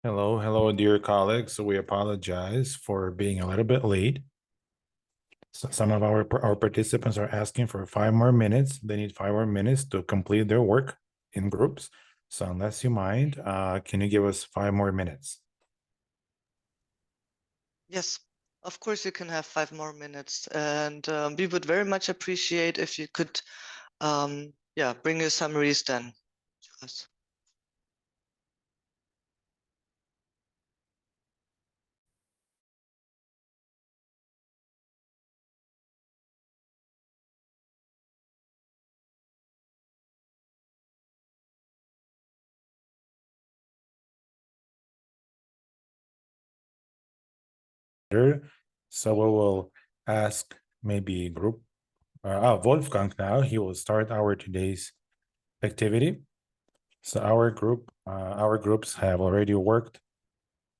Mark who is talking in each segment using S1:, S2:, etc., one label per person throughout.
S1: Hello, dear colleagues. So we apologize for being a little bit late. So some of our participants are asking for 5 more minutes. They need 5 more minutes to complete their work in groups. So unless you mind, can you give us 5 more minutes?
S2: Yes, of course you can have 5 more minutes, and we would very much appreciate if you could, bring your summaries then to us.
S1: So we will ask maybe group Wolfgang now. He will start our today's activity. So our groups have already worked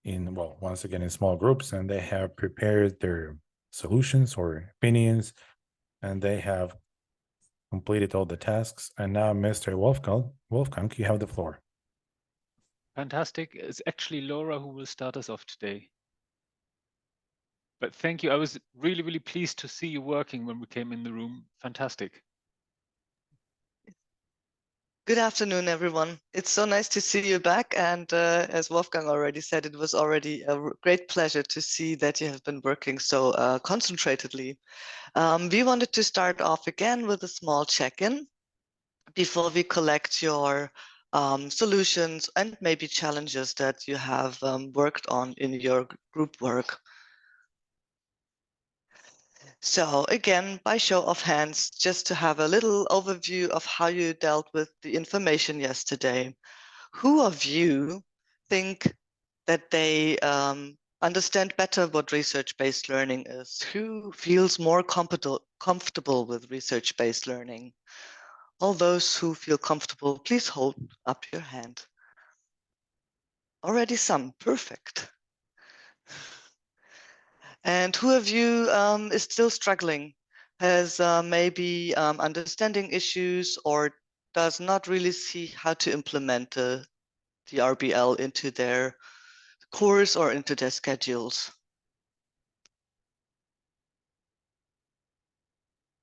S1: once again in small groups, and they have prepared their solutions or opinions, and they have completed all the tasks. And now, Mr. Wolfgang, you have the floor.
S3: Fantastic. It's actually Laura who will start us off today. But thank you. I was really, really pleased to see you working when we came in the room. Fantastic.
S2: Good afternoon, everyone. It's so nice to see you back. And as Wolfgang already said, it was already a great pleasure to see that you have been working so concentratedly. We wanted to start off again with a small check-in before we collect your solutions and maybe challenges that you have worked on in your group work. So again, by show of hands, just to have a little overview of how you dealt with the information yesterday. Who of you think that they understand better what research-based learning is? Who feels more comfortable with research-based learning? All those who feel comfortable, please hold up your hand. Already some, perfect. And who of you is still struggling, has maybe understanding issues or does not really see how to implement the RBL into their course or into their schedules?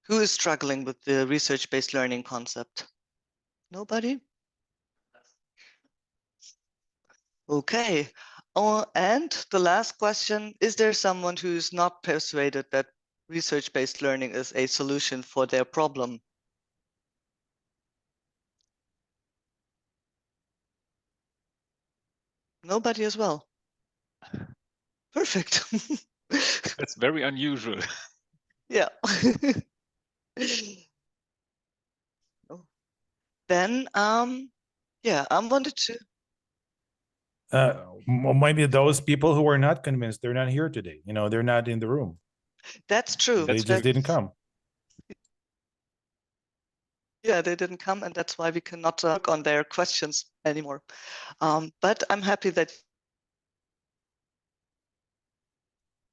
S2: Who is struggling with the research-based learning concept? Nobody? Okay. Oh, and the last question, is there someone who's not persuaded that research-based learning is a solution for their problem? Nobody as well. Perfect.
S3: That's very unusual.
S2: Yeah. Then, yeah, I wanted to.
S1: Maybe those people who are not convinced, they're not here today. They're not in the room.
S2: That's true.
S1: They just didn't come.
S2: Yeah, they didn't come, and that's why we cannot work on their questions anymore. But I'm happy that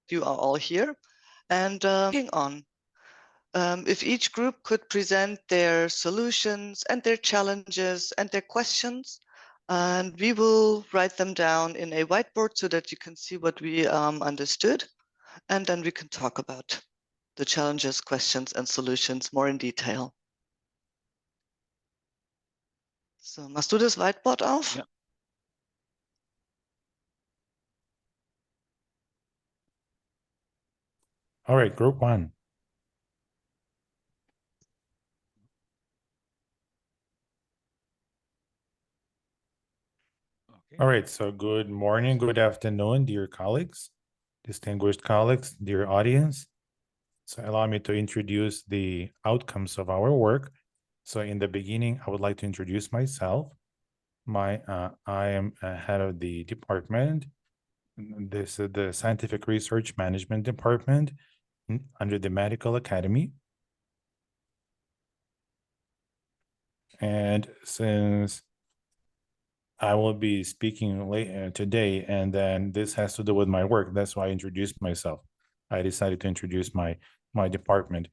S2: you are all here and working on. If each group could present their solutions and their challenges and their questions, and we will write them down in a whiteboard so that you can see what we understood, and then we can talk about the challenges, questions, and solutions more in detail. So, machst du das Whiteboard auf?
S3: Ja.
S1: All right, group one.
S3: Okay.
S1: All right, so good morning, good afternoon, dear colleagues, distinguished colleagues, dear audience. So allow me to introduce the outcomes of our work. So in the beginning, I would like to introduce myself. I am head of the department. This is the Scientific Research Management Department under the Medical Academy. And since I will be speaking today, and then this has to do with my work, that's why I introduced myself. I decided to introduce my department.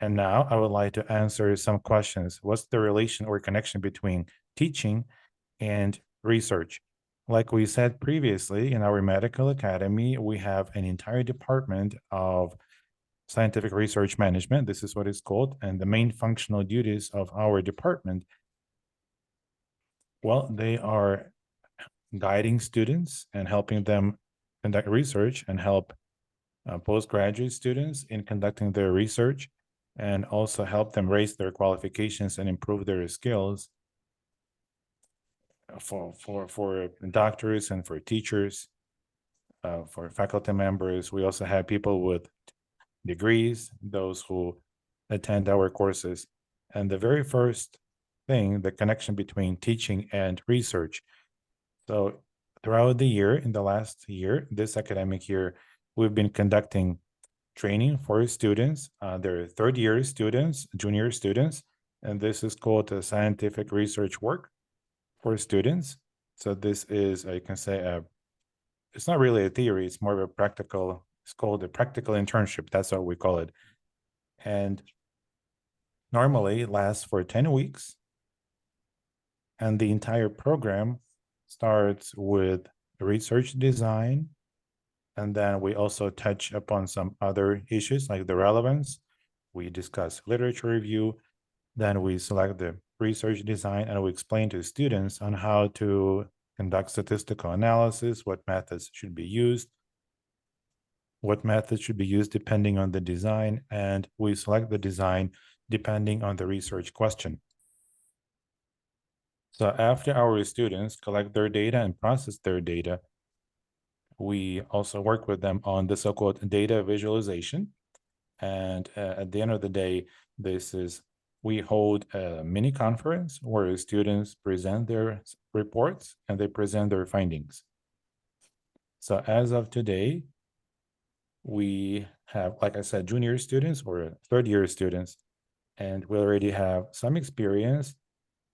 S1: And now I would like to answer some questions. What's the relation or connection between teaching and research? Like we said previously, in our medical academy, we have an entire department of scientific research management. This is what it's called. And the main functional duties of our department, well, they are guiding students and helping them conduct research and help postgraduate students in conducting their research, and also help them raise their qualifications and improve their skills for doctors and for teachers, for faculty members. We also have people with degrees, those who attend our courses. And the very first thing, the connection between teaching and research. So throughout the year, in the last year, this academic year, we've been conducting training for students. They're third-year students, junior students, and this is called a scientific research work for students. So this is, I can say, it's not really a theory, it's more of a practical, it's called a practical internship. That's what we call it. And normally it lasts for 10 weeks. And the entire program starts with research design. And then we also touch upon some other issues like the relevance. We discuss literature review. Then we select the research design and we explain to students on how to conduct statistical analysis, what methods should be used, depending on the design, and we select the design depending on the research question. So after our students collect their data and process their data, we also work with them on the so-called data visualization. And at the end of the day, we hold a mini conference where students present their reports and they present their findings. So as of today, we have, like I said, junior students or third-year students, and we already have some experience.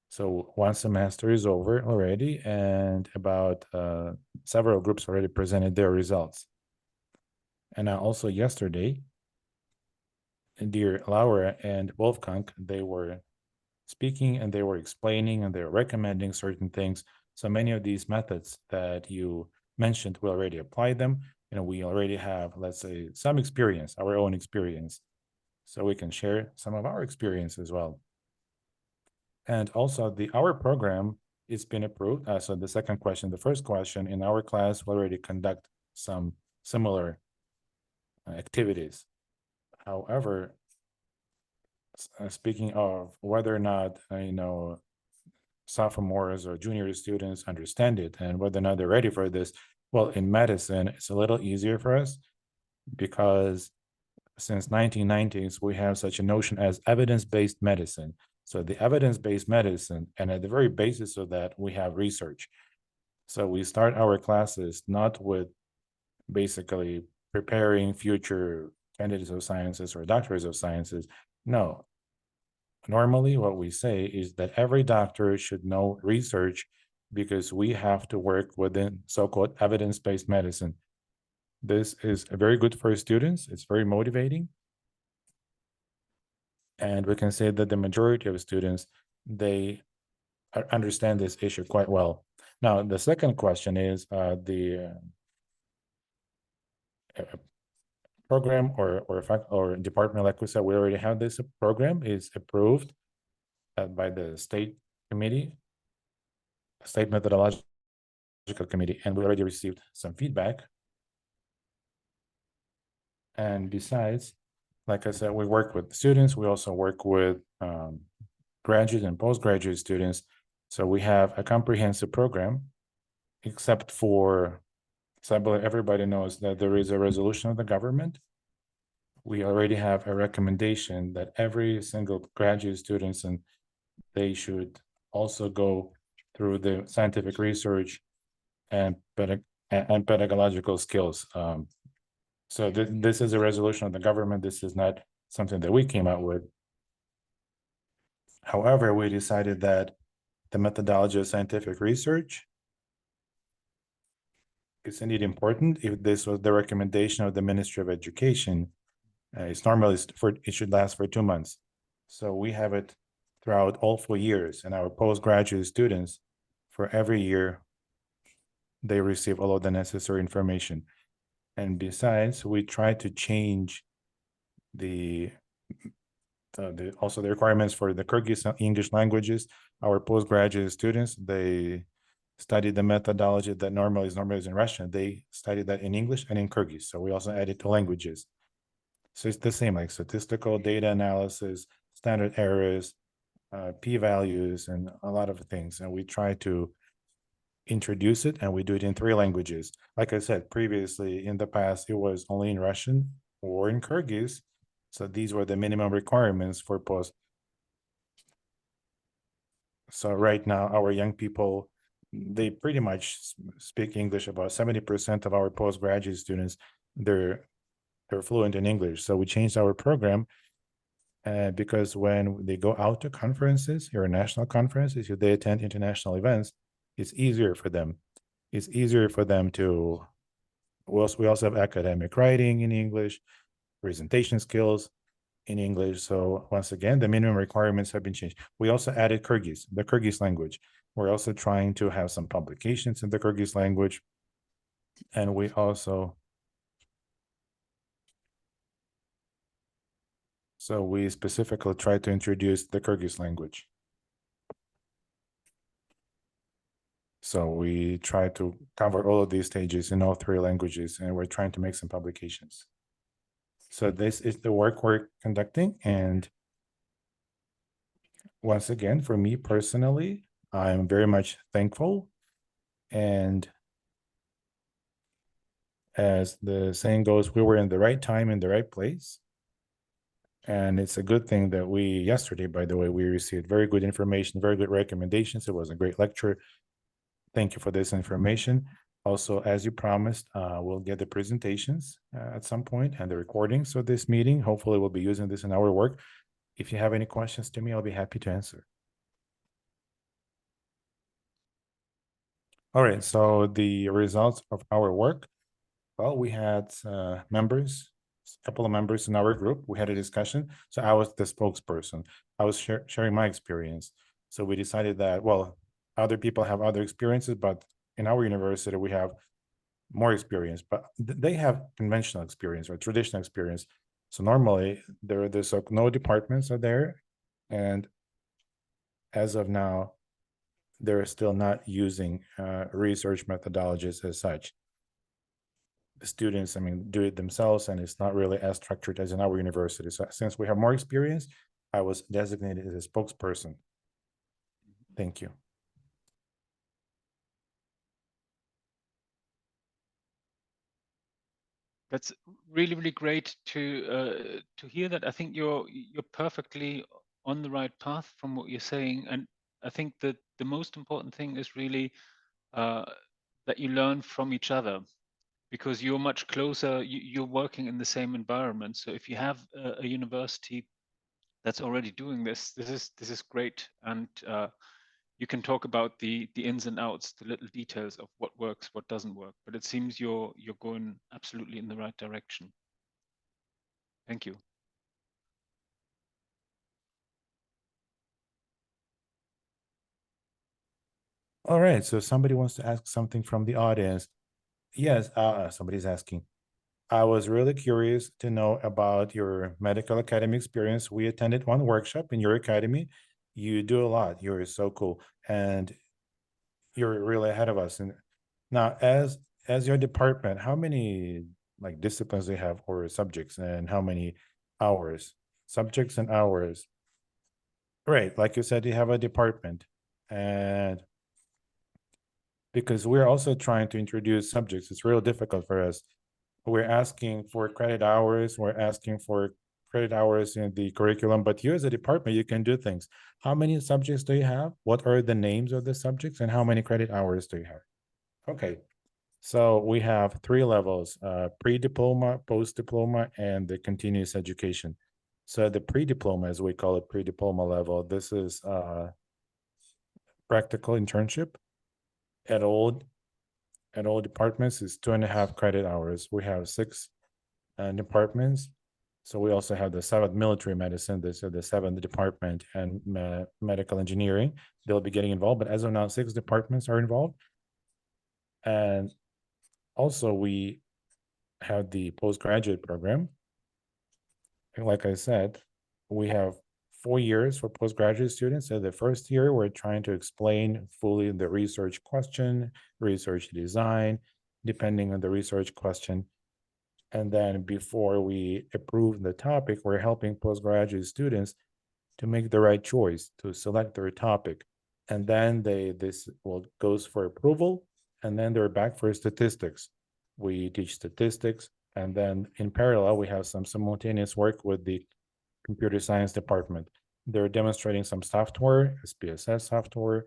S1: So one semester is over already, and about several groups already presented their results. And also yesterday, dear Laura and Wolfgang, they were speaking and they were explaining and they were recommending certain things. So many of these methods that you mentioned, we already applied them. We already have, let's say, some experience, our own experience. So we can share some of our experience as well. And also our program it's been approved. So the second question, the first question, in our class, we already conduct some similar activities. However, speaking of whether or not, sophomores or junior students understand it and whether or not they're ready for this, well, in medicine, it's a little easier for us because since 1990s, we have such a notion as evidence-based medicine. So the evidence-based medicine, and at the very basis of that, we have research. So we start our classes not with basically preparing future candidates of sciences or doctors of sciences. No. Normally, what we say is that every doctor should know research because we have to work within so-called evidence-based medicine. This is very good for students. It's very motivating. And we can say that the majority of students, they understand this issue quite well. Now, the second question is the program or department, like we said, we already have this program is approved by the state committee, state methodological committee, and we already received some feedback. And besides, like I said, we work with students. We also work with graduate and postgraduate students. So we have a comprehensive program, except for, so I believe everybody knows that there is a resolution of the government. We already have a recommendation that every single graduate students, and they should also go through the scientific research and pedagogical skills. So this is a resolution of the government. This is not something that we came out with. However, we decided that the methodology of scientific research is indeed important. If this was the recommendation of the Ministry of Education, it's normally it should last for 2 months. So we have it throughout all 4 years, and our postgraduate students for every year they receive all of the necessary information. And besides, we try to change also the requirements for the Kyrgyz English languages. Our postgraduate students, they study the methodology that normally is in Russian. They study that in English and in Kyrgyz. So we also added 2 languages. So it's the same, like statistical data analysis, standard errors, p-values, and a lot of things. And we try to introduce it, and we do it in 3 languages. Like I said previously, in the past, it was only in Russian or in Kyrgyz. So these were the minimum requirements for post. So right now, our young people, they pretty much speak English. About 70% of our postgraduate students, they're fluent in English. So we changed our program because when they go out to conferences, international conferences, if they attend international events, it's easier for them. It's easier for them to, we also have academic writing in English, presentation skills in English. So once again, the minimum requirements have been changed. We also added Kyrgyz, the Kyrgyz language. We're also trying to have some publications in the Kyrgyz language. And we also, so we specifically try to introduce the Kyrgyz language. So we try to cover all of these stages in all 3 languages, and we're trying to make some publications. So this is the work we're conducting. And once again, for me personally, I'm very much thankful. And as the saying goes, we were in the right time, in the right place. And it's a good thing that yesterday, by the way, we received very good information, very good recommendations. It was a great lecture. Thank you for this information. Also, as you promised, we'll get the presentations at some point and the recordings of this meeting. Hopefully we'll be using this in our work. If you have any questions to me, I'll be happy to answer. All right, so the results of our work. Well, we had members, a couple of members in our group. We had a discussion. So I was the spokesperson. I was sharing my experience. So we decided that, well, other people have other experiences, but in our university, we have more experience, but they have conventional experience or traditional experience. So normally there's no departments are there. And as of now, they're still not using research methodologies as such. The students, I mean, do it themselves, and it's not really as structured as in our university. So since we have more experience, I was designated as a spokesperson. Thank you.
S3: That's really, really great to hear that. I think you're perfectly on the right path from what you're saying, and I think that the most important thing is really that you learn from each other, because you're much closer. You're working in the same environment. So if you have a university that's already doing this is great, and you can talk about the ins and outs, the little details of what works, what doesn't work. But it seems you're going absolutely in the right direction. Thank you.
S1: All right, so somebody wants to ask something from the audience. Yes, somebody's asking. I was really curious to know about your medical academy experience. We attended one workshop in your academy. You do a lot. You're so cool, and you're really ahead of us. And now, as your department, how many like disciplines do you have or subjects, and how many hours? Subjects and hours. Right, like you said, you have a department, and because we're also trying to introduce subjects, it's real difficult for us. We're asking for credit hours. We're asking for credit hours in the curriculum, but you as a department, you can do things. How many subjects do you have? What are the names of the subjects, and how many credit hours do you have? Okay, so we have 3 levels, pre-diploma, post-diploma, and the continuous education. So the pre-diploma, as we call it, pre-diploma level, this is practical internship at all departments is 2.5 credit hours. We have 6 departments. So we also have the 7th military medicine, the 7th department, and medical engineering. They'll be getting involved, but as of now, 6 departments are involved. And also we have the postgraduate program. And like I said, we have 4 years for postgraduate students. So the first year, we're trying to explain fully the research question, research design, depending on the research question. And then before we approve the topic, we're helping postgraduate students to make the right choice, to select their topic. And then this goes for approval, and then they're back for statistics. We teach statistics, and then in parallel, we have some simultaneous work with the computer science department. They're demonstrating some software, SPSS software,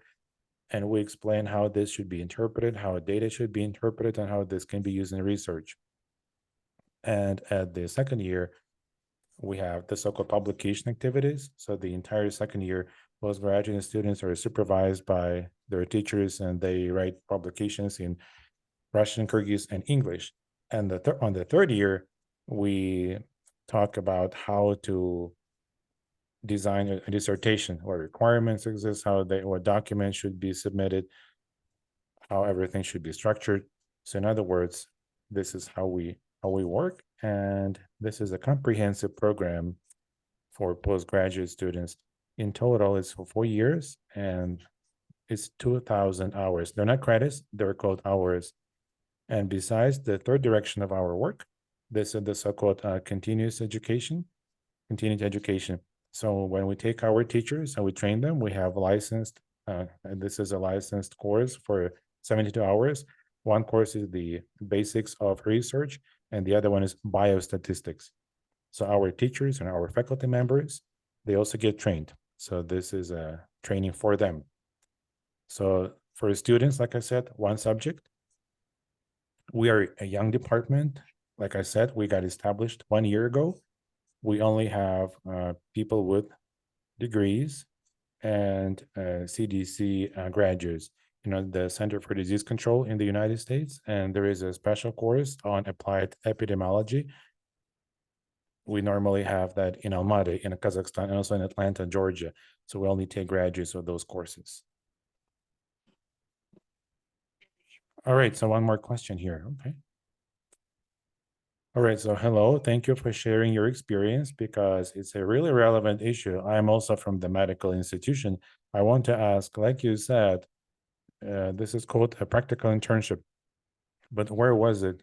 S1: and we explain how this should be interpreted, how data should be interpreted, and how this can be used in research. And at the second year, we have the so-called publication activities. So the entire second year, postgraduate students are supervised by their teachers, and they write publications in Russian, Kyrgyz, and English. And on the third year, we talk about how to design a dissertation, what requirements exist, what documents should be submitted, how everything should be structured. So in other words, this is how we work, and this is a comprehensive program for postgraduate students. In total, it's for 4 years, and it's 2,000 hours. They're not credits, they're called hours. And besides the third direction of our work, this is the so-called continuous education. So when we take our teachers and we train them, we have licensed, and this is a licensed course for 72 hours. One course is the basics of research, and the other one is biostatistics. So our teachers and our faculty members, they also get trained. So this is a training for them. So for students, like I said, one subject. We are a young department. Like I said, we got established 1 year ago. We only have people with degrees and CDC graduates, the Center for Disease Control in the United States. And there is a special course on applied epidemiology. We normally have that in Almaty, in Kazakhstan, and also in Atlanta, Georgia. So we only take graduates of those courses. All right, so one more question here. Okay. All right, so hello, thank you for sharing your experience, because it's a really relevant issue. I'm also from the medical institution. I want to ask, like you said, this is called a practical internship, but where was it?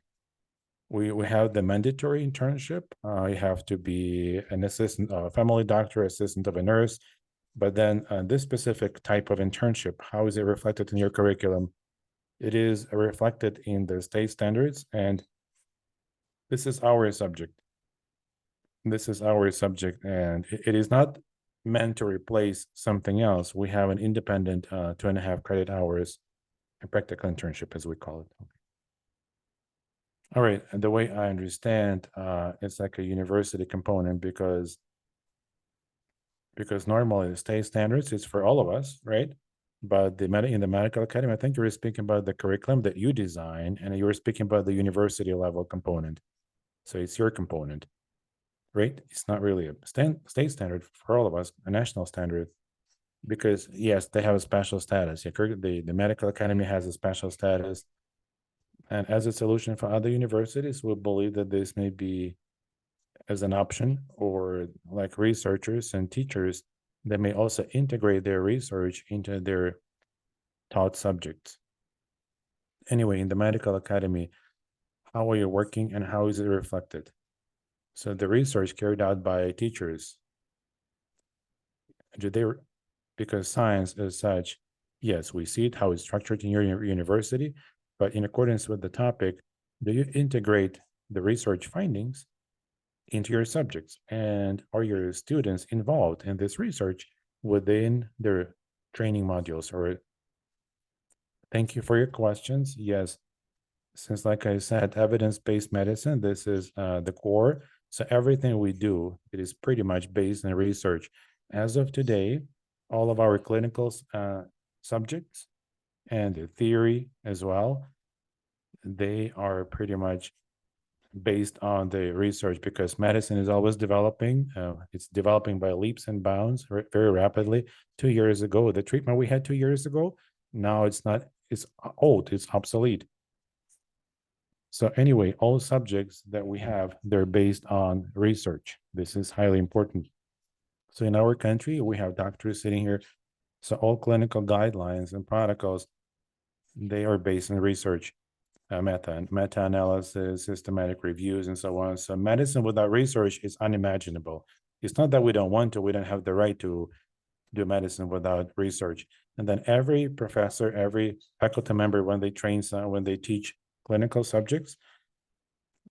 S1: We have the mandatory internship. You have to be an assistant, a family doctor, assistant of a nurse, but then this specific type of internship, how is it reflected in your curriculum? It is reflected in the state standards, and this is our subject. This is our subject, and it is not meant to replace something else. We have an independent 2.5 credit hours, a practical internship, as we call it. All right, and the way I understand, it's like a university component, because normally the state standards is for all of us, right? But in the medical academy, I think you were speaking about the curriculum that you design, and you were speaking about the university level component. So it's your component, right? It's not really a state standard for all of us, a national standard, because yes, they have a special status. The medical academy has a special status. And as a solution for other universities, we believe that this may be as an option, or like researchers and teachers, they may also integrate their research into their taught subjects. Anyway, in the medical academy, how are you working and how is it reflected? So the research carried out by teachers, because science as such, yes, we see it, how it's structured in your university, but in accordance with the topic, do you integrate the research findings into your subjects? And are your students involved in this research within their training modules? Or thank you for your questions. Yes, since like I said, evidence-based medicine, this is the core. So everything we do, it is pretty much based on research. As of today, all of our clinical subjects and the theory as well, they are pretty much based on the research, because medicine is always developing. It's developing by leaps and bounds very rapidly. 2 years ago, the treatment we had 2 years ago, now it's not, it's old, it's obsolete. So anyway, all subjects that we have, they're based on research. This is highly important. So in our country, we have doctors sitting here. So all clinical guidelines and protocols, they are based on research, meta-analysis, systematic reviews, and so on. So medicine without research is unimaginable. It's not that we don't want to, we don't have the right to do medicine without research. And then every professor, every faculty member, when they train, when they teach clinical subjects,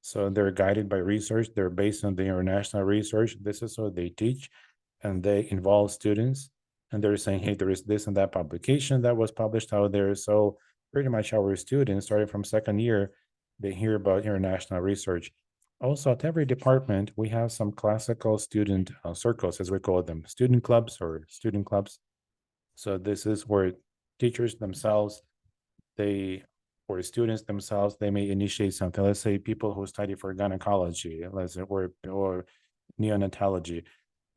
S1: so they're guided by research, they're based on the international research. This is what they teach, and they involve students, and they're saying, hey, there is this and that publication that was published out there. So pretty much our students, starting from second year, they hear about international research. Also, at every department, we have some classical student circles, as we call them, student clubs or student clubs. So this is where teachers themselves, they, or students themselves, they may initiate something. Let's say people who study for gynecology, let's say, or neonatology.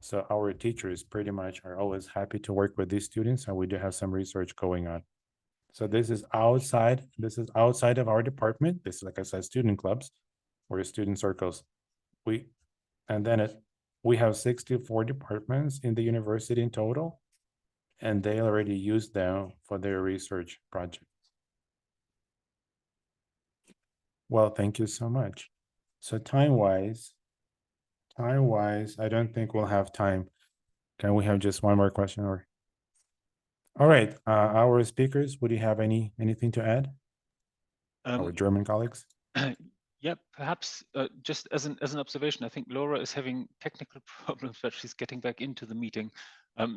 S1: So our teachers pretty much are always happy to work with these students, and we do have some research going on. So this is outside of our department. This is, like I said, student clubs or student circles. And then we have 64 departments in the university in total, and they already use them for their research projects. Well, thank you so much. So time-wise, I don't think we'll have time. Can we have just one more question or? All right, our speakers, would you have anything to add? Our German colleagues?
S3: Yeah, perhaps just as an observation, I think Laura is having technical problems, but she's getting back into the meeting.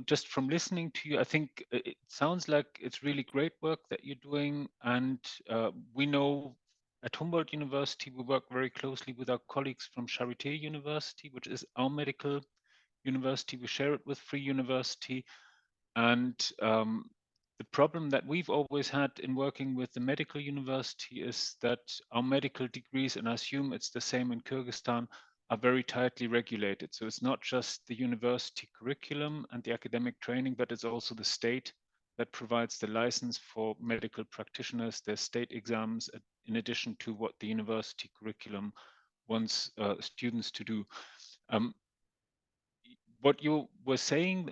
S3: Just from listening to you, I think it sounds like it's really great work that you're doing. And we know at Humboldt University, we work very closely with our colleagues from Charité University, which is our medical university. We share it with Free University. And the problem that we've always had in working with the medical university is that our medical degrees, and I assume it's the same in Kyrgyzstan, are very tightly regulated. So it's not just the university curriculum and the academic training, but it's also the state that provides the license for medical practitioners, their state exams, in addition to what the university curriculum wants students to do. What you were saying,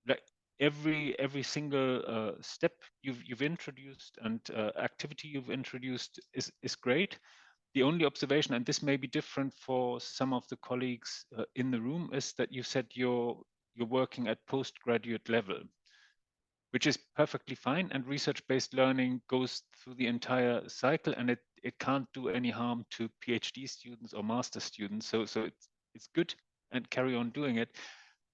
S3: like every single step you've introduced and activity you've introduced is great. The only observation, and this may be different for some of the colleagues in the room, is that you said you're working at postgraduate level, which is perfectly fine. And research-based learning goes through the entire cycle, and it can't do any harm to PhD students or master students. So it's good, and carry on doing it.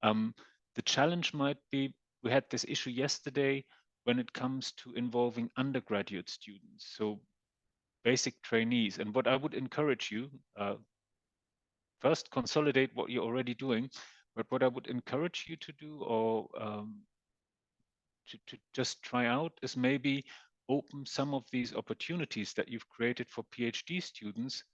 S3: The challenge might be, we had this issue yesterday when it comes to involving undergraduate students, so basic trainees. And what I would encourage you, first consolidate what you're already doing, but what I would encourage you to do, or to just try out, is maybe open some of these opportunities that you've created for PhD students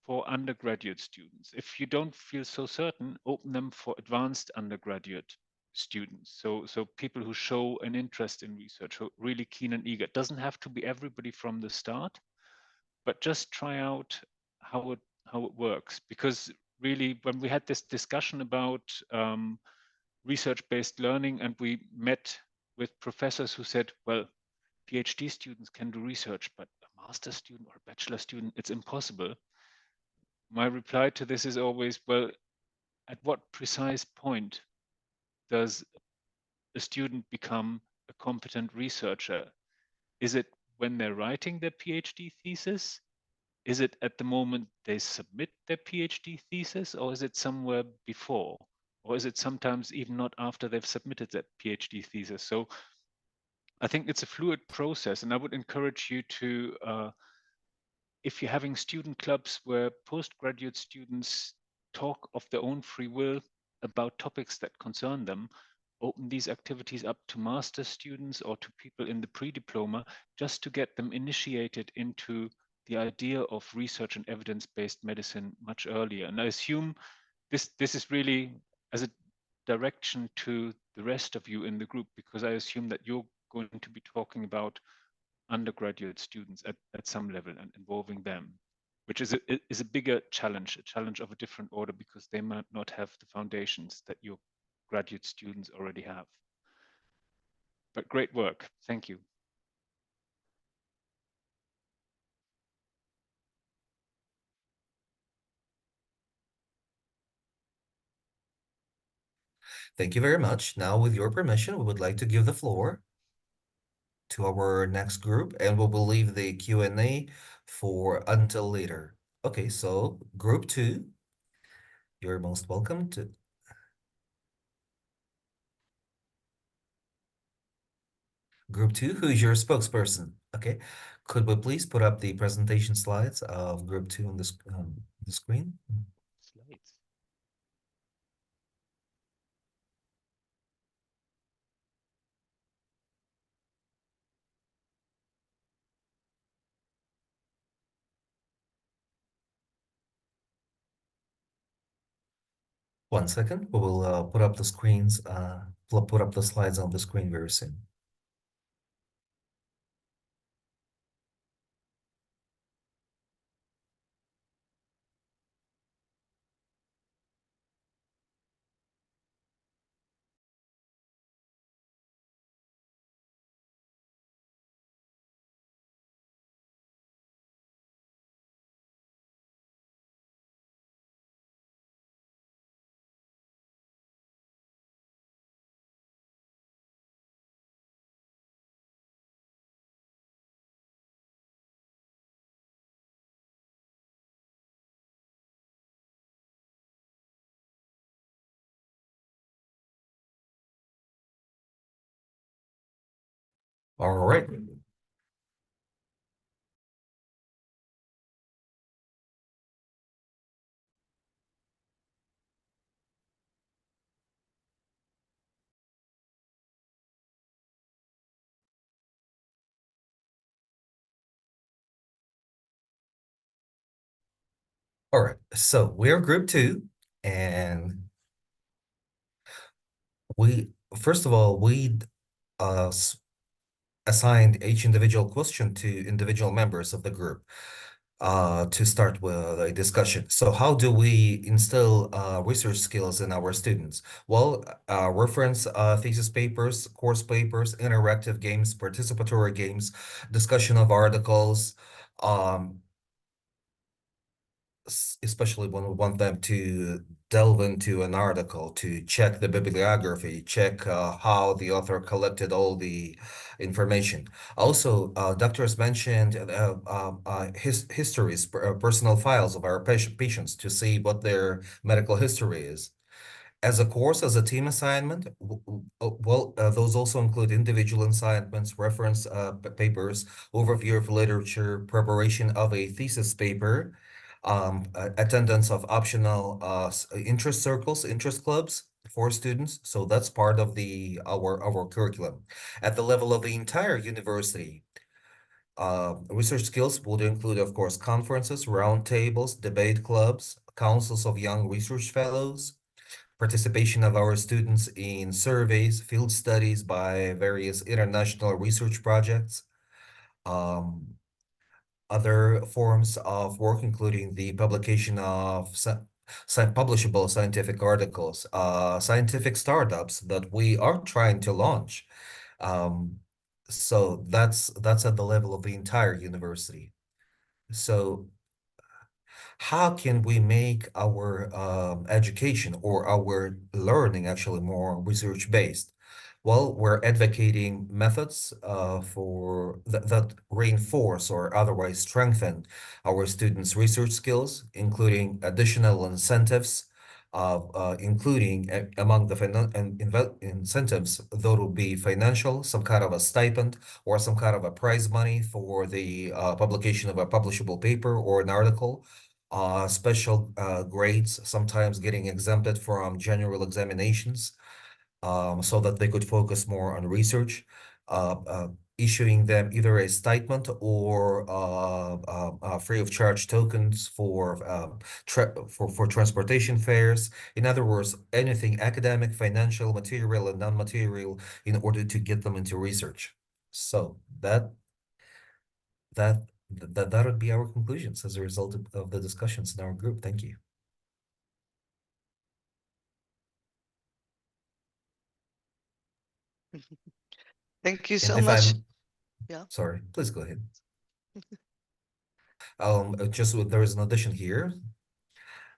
S3: for undergraduate students. If you don't feel so certain, open them for advanced undergraduate students. So people who show an interest in research, who are really keen and eager. It doesn't have to be everybody from the start, but just try out how it works. Because really, when we had this discussion about research-based learning, and we met with professors who said, well, PhD students can do research, but a master's student or a bachelor student, it's impossible. My reply to this is always, well, at what precise point does a student become a competent researcher? Is it when they're writing their PhD thesis? Is it at the moment they submit their PhD thesis, or is it somewhere before? Or is it sometimes even not after they've submitted that PhD thesis? So I think it's a fluid process, and I would encourage you to, if you're having student clubs where postgraduate students talk of their own free will about topics that concern them, open these activities up to master students or to people in the pre-diploma, just to get them initiated into the idea of research and evidence-based medicine much earlier. And I assume this is really as a direction to the rest of you in the group, because I assume that you're going to be talking about undergraduate students at some level and involving them, which is a bigger challenge, a challenge of a different order, because they might not have the foundations that your graduate students already have. But great work. Thank you.
S4: Thank you very much. Now, with your permission, we would like to give the floor to our next group, and we will leave the Q&A for until later. Okay, so group 2, you're most welcome to. Group 2, who is your spokesperson? Okay, could we please put up the presentation slides of group 2 on the screen?
S3: Slides.
S4: One second, we will put up the screens, put up the slides on the screen very soon. All right. All right, so we're group 2, and we, first of all, we assigned each individual question to individual members of the group to start with a discussion. So how do we instill research skills in our students? Well, reference thesis papers, course papers, interactive games, participatory games, discussion of articles, especially when we want them to delve into an article, to check the bibliography, check how the author collected all the information. Also, doctors mentioned histories, personal files of our patients to see what their medical history is. As a course, as a team assignment, those also include individual assignments, reference papers, overview of literature, preparation of a thesis paper, attendance of optional interest circles, interest clubs for students. So that's part of our curriculum. At the level of the entire university, research skills would include, of course, conferences, roundtables, debate clubs, councils of young research fellows, participation of our students in surveys, field studies by various international research projects, other forms of work, including the publication of publishable scientific articles, scientific startups that we are trying to launch. So that's at the level of the entire university. So how can we make our education or our learning actually more research based? Well, we're advocating methods that reinforce or otherwise strengthen our students' research skills, including additional incentives, including among the incentives, there will be financial, some kind of a stipend or some kind of a prize money for the publication of a publishable paper or an article, special grades, sometimes getting exempted from general examinations, so that they could focus more on research, issuing them either a stipend or free of charge tokens for transportation fares. In other words, anything academic, financial, material, and non-material in order to get them into research. So that would be our conclusions as a result of the discussions in our group. Thank you.
S2: Thank you
S4: And
S2: so
S4: if
S2: much.
S4: I'm
S2: Yeah.
S4: sorry, please go ahead. There is an addition here.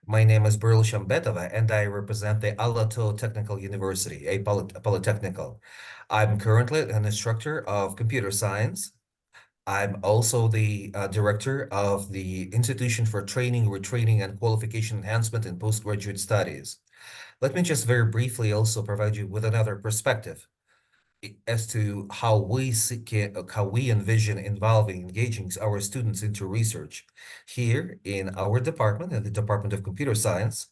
S4: My name is Berl Shambetova, and I represent the Alato Technical University, a polytechnical. I'm currently an instructor of computer science. I'm also the director of the Institution for Training, Retraining, and Qualification Enhancement in Postgraduate Studies. Let me just very briefly also provide you with another perspective as to how we envision engaging our students into research. Here in our department, in the Department of Computer Science,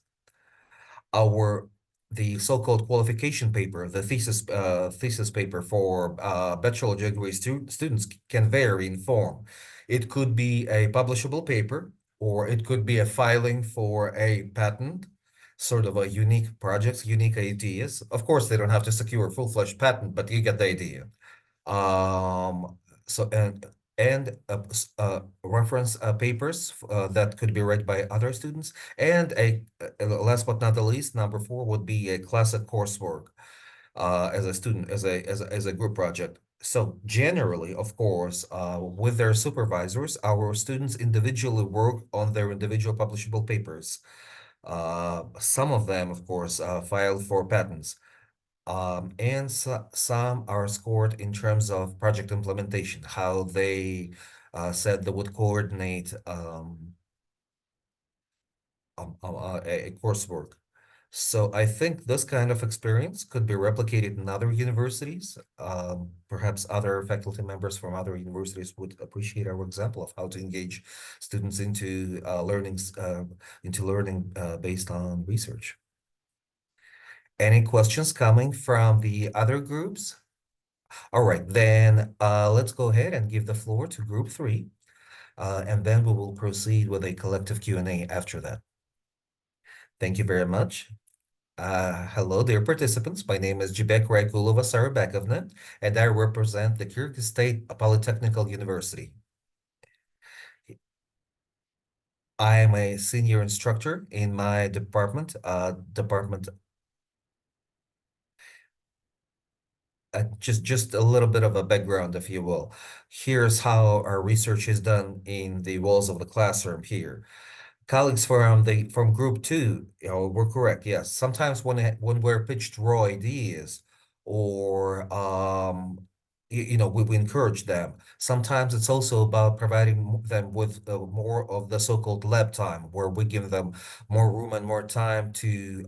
S4: the so-called qualification paper, the thesis paper for bachelor degree students can vary in form. It could be a publishable paper, or it could be a filing for a patent, sort of a unique projects, unique ideas. Of course, they don't have to secure a full-fledged patent, but you get the idea. So reference papers that could be read by other students, and last but not the least, number 4 would be a classic coursework as a student, as a group project. So generally, of course, with their supervisors, our students individually work on their individual publishable papers. Some of them, of course, file for patents. And some are scored in terms of project implementation, how they said they would coordinate a coursework. So I think this kind of experience could be replicated in other universities. Perhaps other faculty members from other universities would appreciate our example of how to engage students into learning based on research. Any questions coming from the other groups? All right, then let's go ahead and give the floor to group 3, and then we will proceed with a collective Q&A after that. Thank you very much. Hello, dear participants. My name is Jibek Raikulova Sarabekovna, and I represent the Kyrgyz State Polytechnical University. I am a senior instructor in my department, just a little bit of a background, if you will. Here's how our research is done in the walls of the classroom here. Colleagues from group 2, were correct. Yes, sometimes when we're pitched raw ideas, or we encourage them. Sometimes it's also about providing them with more of the so-called lab time, where we give them more room and more time to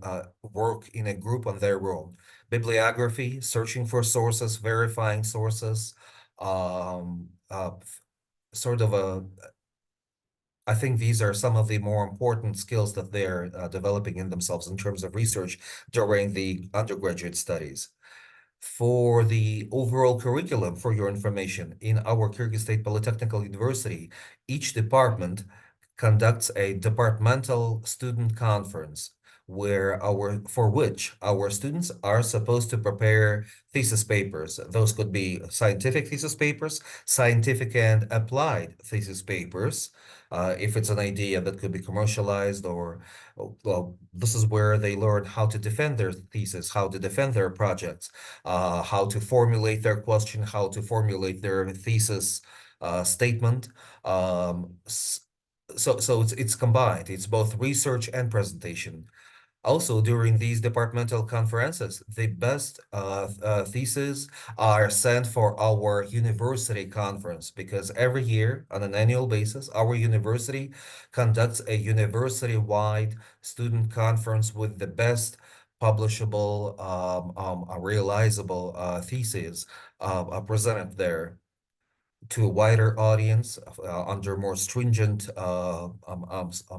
S4: work in a group on their own. Bibliography, searching for sources, verifying sources, sort of I think these are some of the more important skills that they're developing in themselves in terms of research during the undergraduate studies. For the overall curriculum, for your information, in our Kyrgyz State Polytechnical University, each department conducts a departmental student conference for which our students are supposed to prepare thesis papers. Those could be scientific thesis papers, scientific and applied thesis papers. If it's an idea that could be commercialized, or, well, this is where they learn how to defend their thesis, how to defend their projects, how to formulate their question, how to formulate their thesis statement. So it's combined. It's both research and presentation. Also, during these departmental conferences, the best theses are sent for our university conference, because every year, on an annual basis, our university conducts a university-wide student conference with the best publishable, realizable theses presented there to a wider audience under more stringent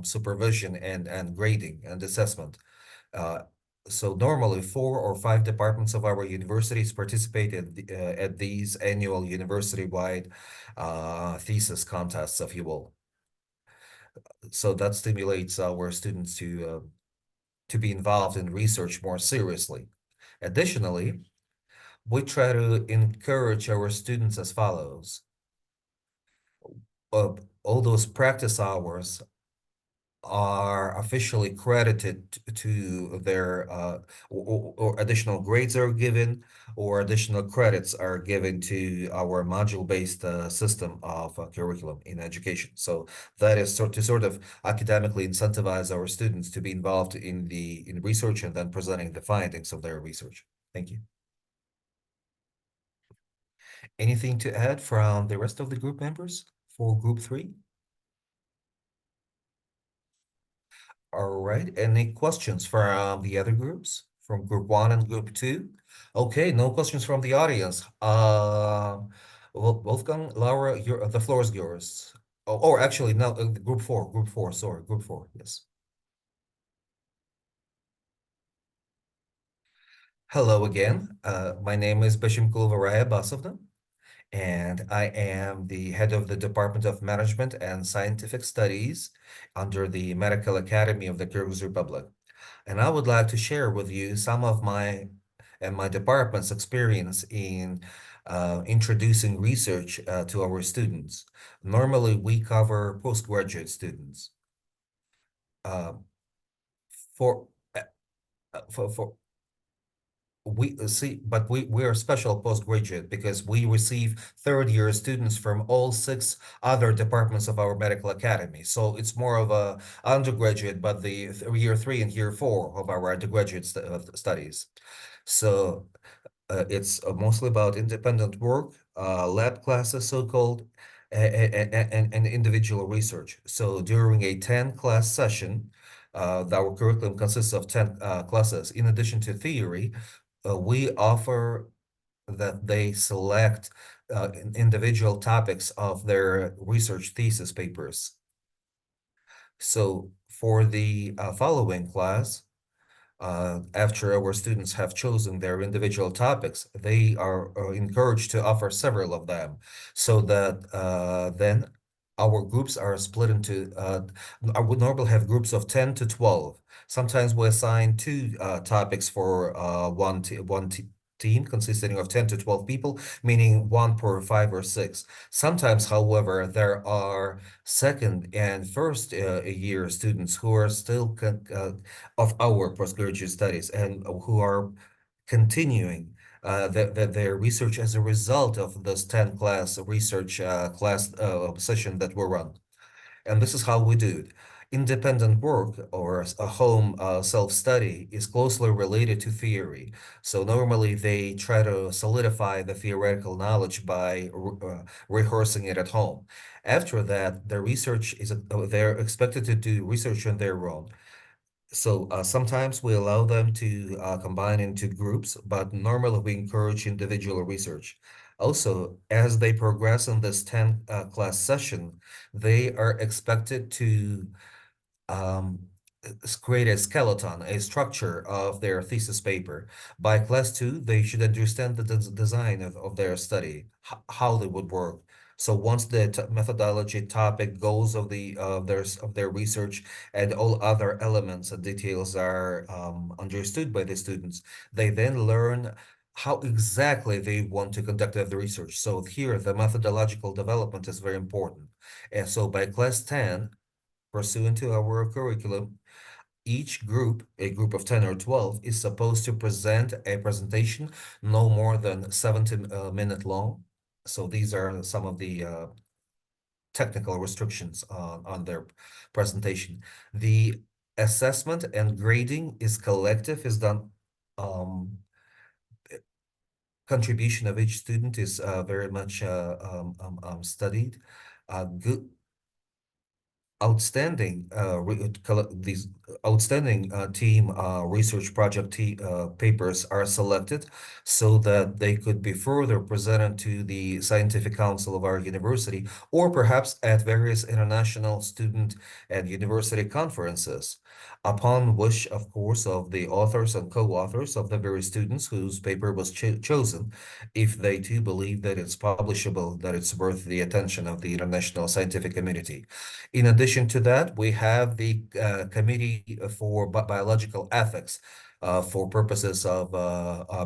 S4: supervision and grading and assessment. So normally 4 or 5 departments of our universities participate at these annual university-wide thesis contests, if you will. So that stimulates our students to be involved in research more seriously. Additionally, we try to encourage our students as follows. all those practice hours are officially credited to their or additional grades are given, or additional credits are given to our module-based system of curriculum in education. So that is to sort of academically incentivize our students to be involved in research and then presenting the findings of their research. Thank you. Anything to add from the rest of the group members for group 3? All right, any questions from the other groups, from group 1 and group 2? Okay, no questions from the audience. Wolfgang, Laura, the floor is yours. Oh, or actually, no, group 4, sorry, group 4, yes. Hello again. My name is Bashim Kulvaraya Basovna, and I am the head of the Department of Management and Scientific Studies under the Medical Academy of the Kyrgyz Republic. And I would like to share with you some of my and my department's experience in introducing research to our students. Normally, we cover postgraduate students. For we are special postgraduate because we receive third-year students from all 6 other departments of our medical academy. So it's more of a undergraduate, but the year 3 and year 4 of our undergraduate studies. So it's mostly about independent work, lab classes, so-called, and individual research. So during a 10-class session, our curriculum consists of 10 classes. In addition to theory, we offer that they select individual topics of their research thesis papers. So for the following class, after our students have chosen their individual topics, they are encouraged to offer several of them, so that then our groups are split into, I would normally have groups of 10 to 12. Sometimes we assign 2 topics for one team consisting of 10 to 12 people, meaning 1 per 5 or 6. Sometimes, however, there are second and first year students who are still of our postgraduate studies and who are continuing their research as a result of this 10-class research class session that we run. And this is how we do it. Independent work or a home self-study is closely related to theory. So normally they try to solidify the theoretical knowledge by rehearsing it at home. After that, the research is they're expected to do research on their own. So sometimes we allow them to combine into groups, but normally we encourage individual research. Also, as they progress in this 10 class session, they are expected to create a skeleton, a structure of their thesis paper. By class 2, they should understand the design of their study, how they would work. So once the methodology, topic, goals of their research, and all other elements and details are understood by the students, they then learn how exactly they want to conduct the research. So here, the methodological development is very important. And so by class 10, pursuant to our curriculum, each group, a group of 10 or 12, is supposed to present a presentation no more than 70 minutes long. So these are some of the technical restrictions on their presentation. The assessment and grading is collective, is done. Contribution of each student is very much studied. Good. Outstanding these outstanding team research project papers are selected so that they could be further presented to the scientific council of our university, or perhaps at various international student and university conferences, upon wish, of course, of the authors and co-authors of the very students whose paper was chosen, if they too believe that it's publishable, that it's worth the attention of the international scientific community. In addition to that, we have the Committee for Biological Ethics for purposes of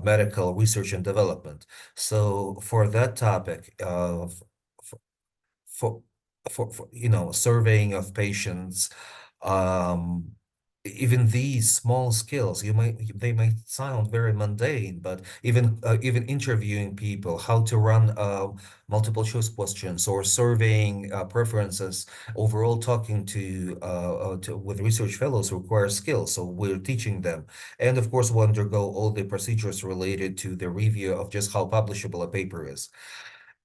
S4: medical research and development. So for that topic, for surveying of patients, um, even these small skills, they might sound very mundane, but even interviewing people, how to run multiple choice questions or surveying preferences, overall talking with research fellows requires skills. So we're teaching them, and of course, we undergo all the procedures related to the review of just how publishable a paper is.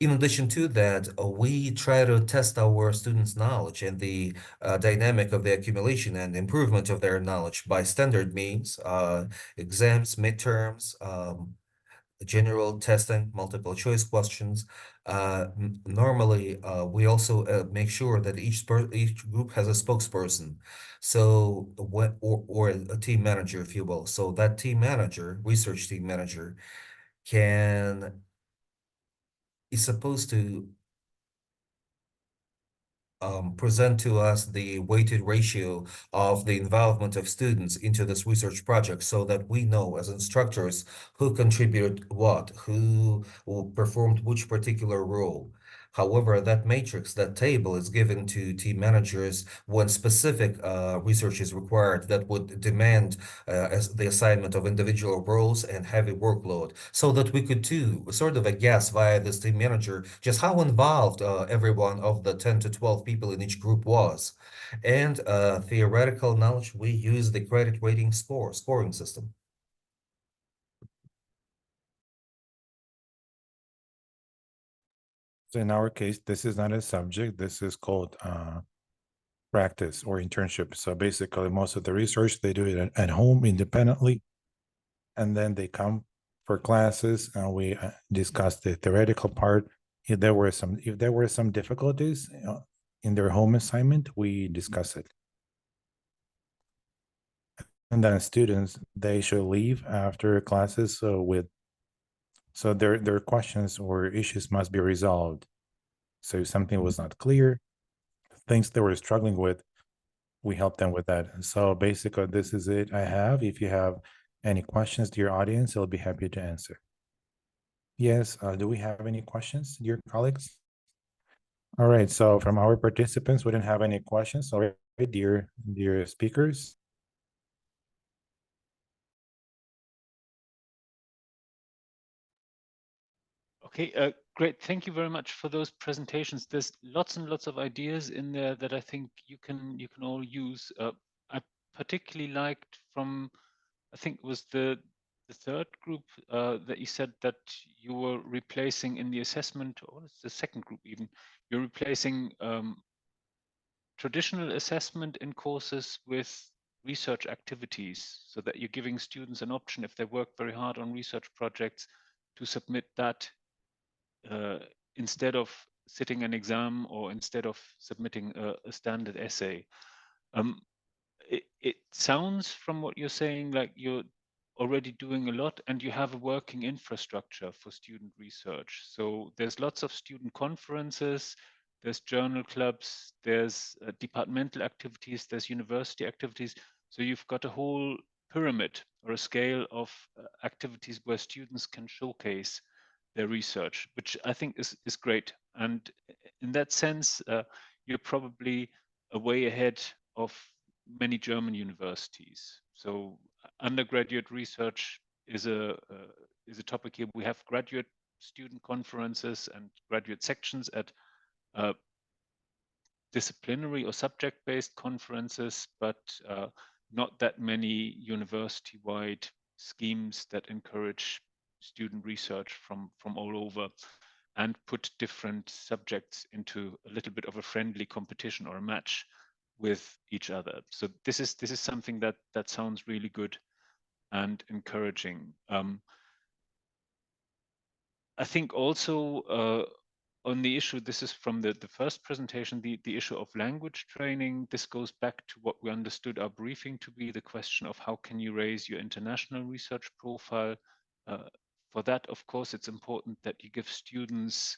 S4: In addition to that, we try to test our students' knowledge and the dynamic of the accumulation and improvement of their knowledge by standard means, exams, midterms, general testing, multiple choice questions. Normally, we also make sure that each group has a spokesperson, so or a team manager, if you will. So that team manager, research team manager, is supposed to present to us the weighted ratio of the involvement of students into this research project so that we know as instructors who contributed what, who performed which particular role. However, that matrix, that table is given to team managers when specific research is required that would demand as the assignment of individual roles and heavy workload, so that we could do sort of a guess via this team manager just how involved every one of the 10 to 12 people in each group was. And theoretical knowledge, we use the credit rating scoring system.
S1: So in our case, this is not a subject. This is called practice or internship. So basically, most of the research, they do it at home independently. And then they come for classes and we discuss the theoretical part. If there were some difficulties in their home assignment, we discuss it. And then students, they should leave after classes so their questions or issues must be resolved. So if something was not clear, things they were struggling with, we help them with that. So basically, this is it I have. If you have any questions, dear audience, I'll be happy to answer. Yes, do we have any questions, dear colleagues? All right, so from our participants, we didn't have any questions. All right, dear speakers.
S3: Okay, great. Thank you very much for those presentations. There's lots and lots of ideas in there that I think you can all use. I particularly liked from, I think it was the third group that you said that you were replacing in the assessment, or it's the second group even, you're replacing traditional assessment in courses with research activities, so that you're giving students an option if they work very hard on research projects to submit that instead of sitting an exam or instead of submitting a standard essay. It sounds from what you're saying like you're already doing a lot and you have a working infrastructure for student research. So there's lots of student conferences, there's journal clubs, there's departmental activities, there's university activities. So you've got a whole pyramid or a scale of activities where students can showcase their research, which I think is great. And in that sense, you're probably a way ahead of many German universities. So undergraduate research is a topic here. We have graduate student conferences and graduate sections at disciplinary or subject-based conferences, but not that many university-wide schemes that encourage student research from all over and put different subjects into a little bit of a friendly competition or a match with each other. So this is something that sounds really good and encouraging. I think also on the issue, this is from the first presentation, the issue of language training. This goes back to what we understood our briefing to be, the question of how can you raise your international research profile. For that, of course, it's important that you give students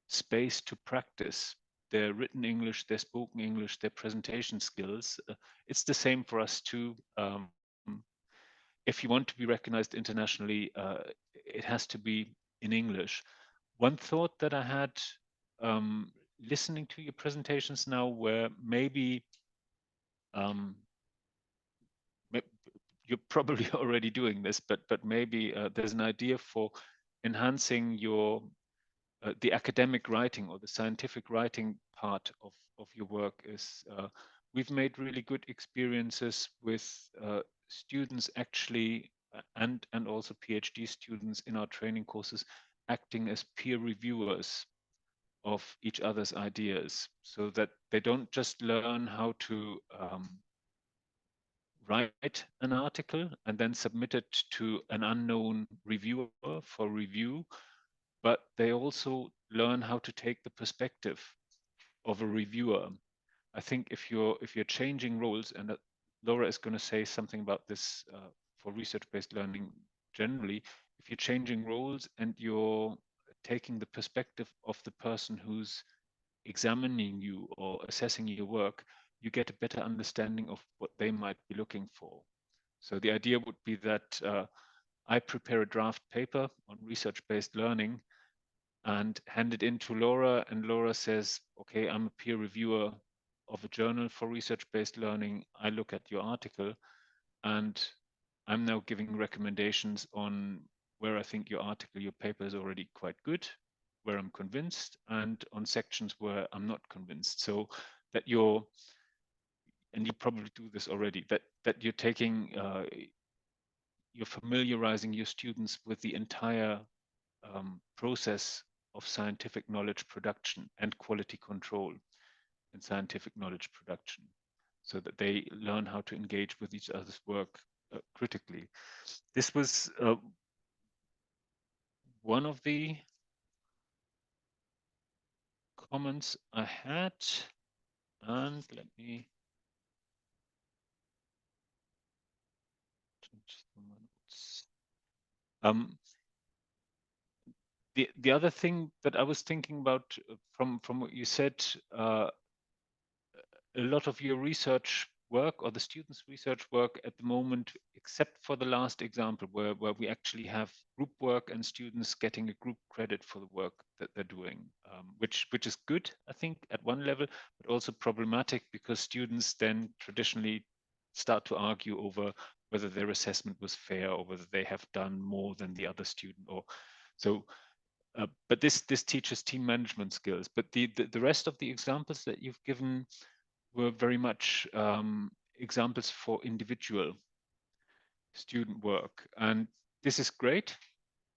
S3: space to practice their written English, their spoken English, their presentation skills. It's the same for us too. If you want to be recognized internationally, it has to be in English. One thought that I had listening to your presentations now where maybe um, you're probably already doing this, but maybe there's an idea for enhancing your the academic writing or the scientific writing part of your work is we've made really good experiences with students actually and also PhD students in our training courses acting as peer reviewers of each other's ideas so that they don't just learn how to write an article and then submit it to an unknown reviewer for review, but they also learn how to take the perspective of a reviewer. I think if you're changing roles, and Laura is going to say something about this for research-based learning generally, if you're changing roles and you're taking the perspective of the person who's examining you or assessing your work, you get a better understanding of what they might be looking for. So the idea would be that I prepare a draft paper on research-based learning and hand it in to Laura, and Laura says, okay, I'm a peer reviewer of a journal for research-based learning. I look at your article and I'm now giving recommendations on where I think your article, your paper is already quite good, where I'm convinced, and on sections where I'm not convinced. So that you're, and you probably do this already, that you're taking, you're familiarizing your students with the entire process of scientific knowledge production and quality control in scientific knowledge production so that they learn how to engage with each other's work critically. This was one of the comments I had, and let me change the notes. The other thing that I was thinking about from what you said, a lot of your research work or the students' research work at the moment, except for the last example where we actually have group work and students getting a group credit for the work that they're doing, which is good, I think, at one level, but also problematic because students then traditionally start to argue over whether their assessment was fair or whether they have done more than the other student or so. But this teaches team management skills. But the rest of the examples that you've given were very much examples for individual student work. And this is great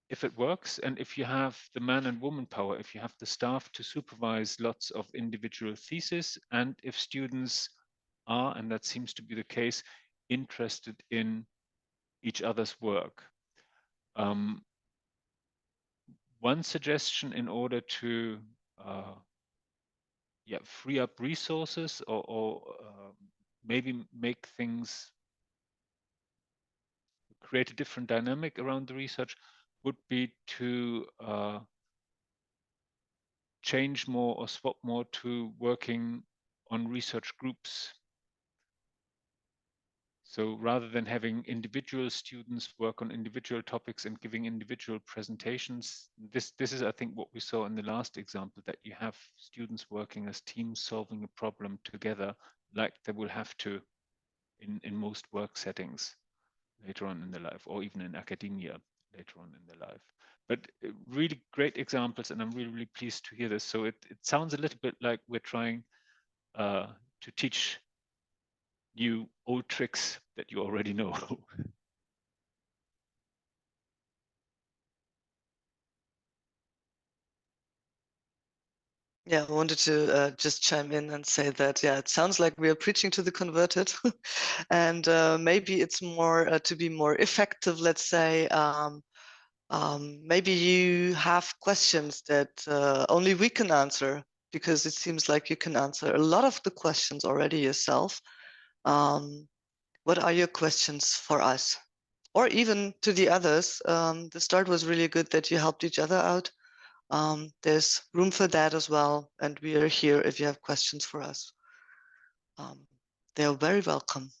S3: if it works. And if you have the man and woman power, if you have the staff to supervise lots of individual theses, and if students are, and that seems to be the case, interested in each other's work. One suggestion in order to free up resources or maybe make things, create a different dynamic around the research would be to change more or swap more to working on research groups. So rather than having individual students work on individual topics and giving individual presentations, this is, I think, what we saw in the last example, that you have students working as teams solving a problem together, like they will have to in most work settings later on in their life, or even in academia later on in their life. But really great examples, and I'm really, really pleased to hear this. So it sounds a little bit like we're trying to teach you old tricks that you already know.
S2: Yeah, I wanted to just chime in and say that, yeah, it sounds like we are preaching to the converted. And maybe it's more to be more effective, let's say. Maybe you have questions that only we can answer, because it seems like you can answer a lot of the questions already yourself. What are your questions for us? Or even to the others. The start was really good that you helped each other out. There's room for that as well. And we are here if you have questions for us. They are very welcome.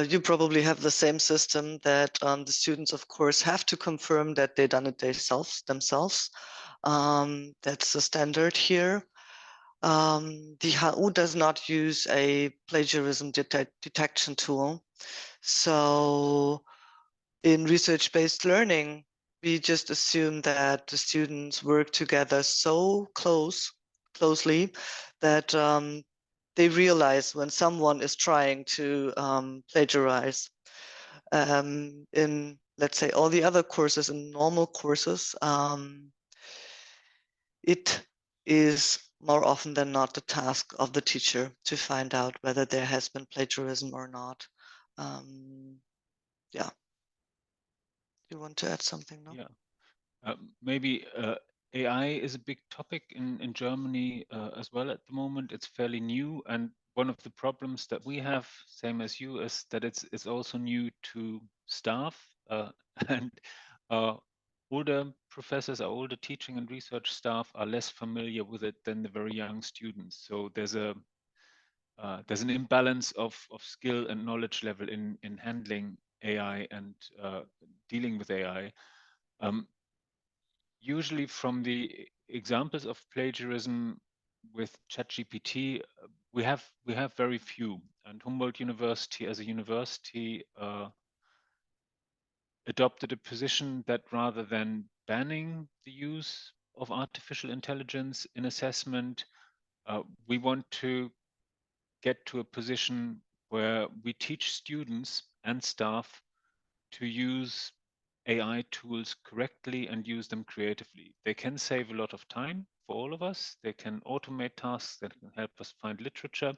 S2: You probably have the same system that the students, of course, have to confirm that they've done it themselves. That's the standard here. The HU does not use a plagiarism detection tool. So in research-based learning, we just assume that the students work together so closely that they realize when someone is trying to plagiarize. In, let's say, all the other courses, in normal courses, it is more often than not the task of the teacher to find out whether there has been plagiarism or not. Yeah. You want to add something, no?
S3: Yeah. Maybe AI is a big topic in Germany as well at the moment. It's fairly new, and one of the problems that we have, same as you, is that it's also new to staff and older professors, our older teaching and research staff are less familiar with it than the very young students. So there's an imbalance of skill and knowledge level in handling AI and dealing with AI. Usually from the examples of plagiarism with ChatGPT, we have very few. And Humboldt University as a university adopted a position that rather than banning the use of artificial intelligence in assessment, we want to get to a position where we teach students and staff to use AI tools correctly and use them creatively. They can save a lot of time for all of us. They can automate tasks that can help us find literature,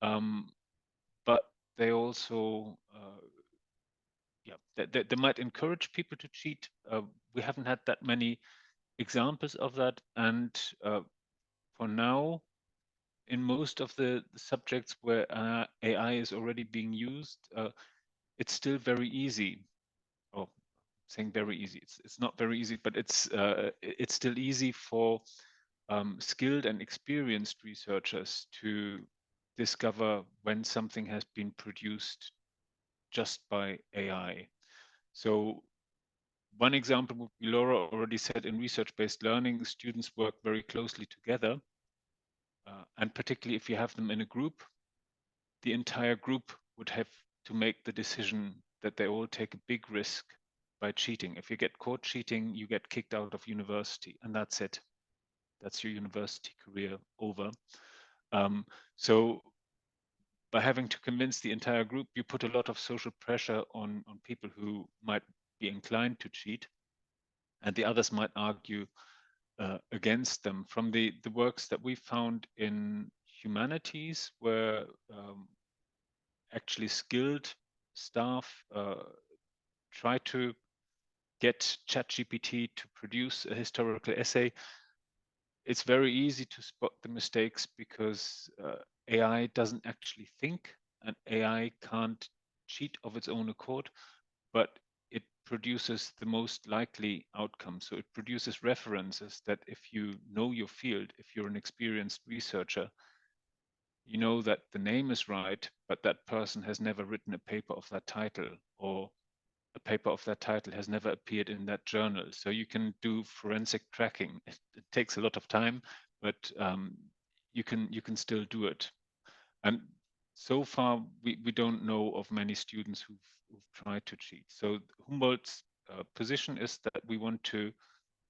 S3: but they also, they might encourage people to cheat. We haven't had that many examples of that, and for now, in most of the subjects where AI is already being used, it's still very easy. Oh, saying very easy. It's not very easy, but it's still easy for skilled and experienced researchers to discover when something has been produced just by AI. So one example would be, Laura already said, in research-based learning, students work very closely together. And particularly if you have them in a group, the entire group would have to make the decision that they all take a big risk by cheating. If you get caught cheating, you get kicked out of university, and that's it. That's your university career over. So by having to convince the entire group, you put a lot of social pressure on people who might be inclined to cheat, and the others might argue against them. From the works that we found in humanities, where actually skilled staff try to get ChatGPT to produce a historical essay, it's very easy to spot the mistakes because AI doesn't actually think, and AI can't cheat of its own accord, but it produces the most likely outcome. So it produces references that if you know your field, if you're an experienced researcher, you know that the name is right, but that person has never written a paper of that title, or a paper of that title has never appeared in that journal. So you can do forensic tracking. It takes a lot of time, but you can still do it. And so far, we don't know of many students who've tried to cheat. So Humboldt's position is that we want to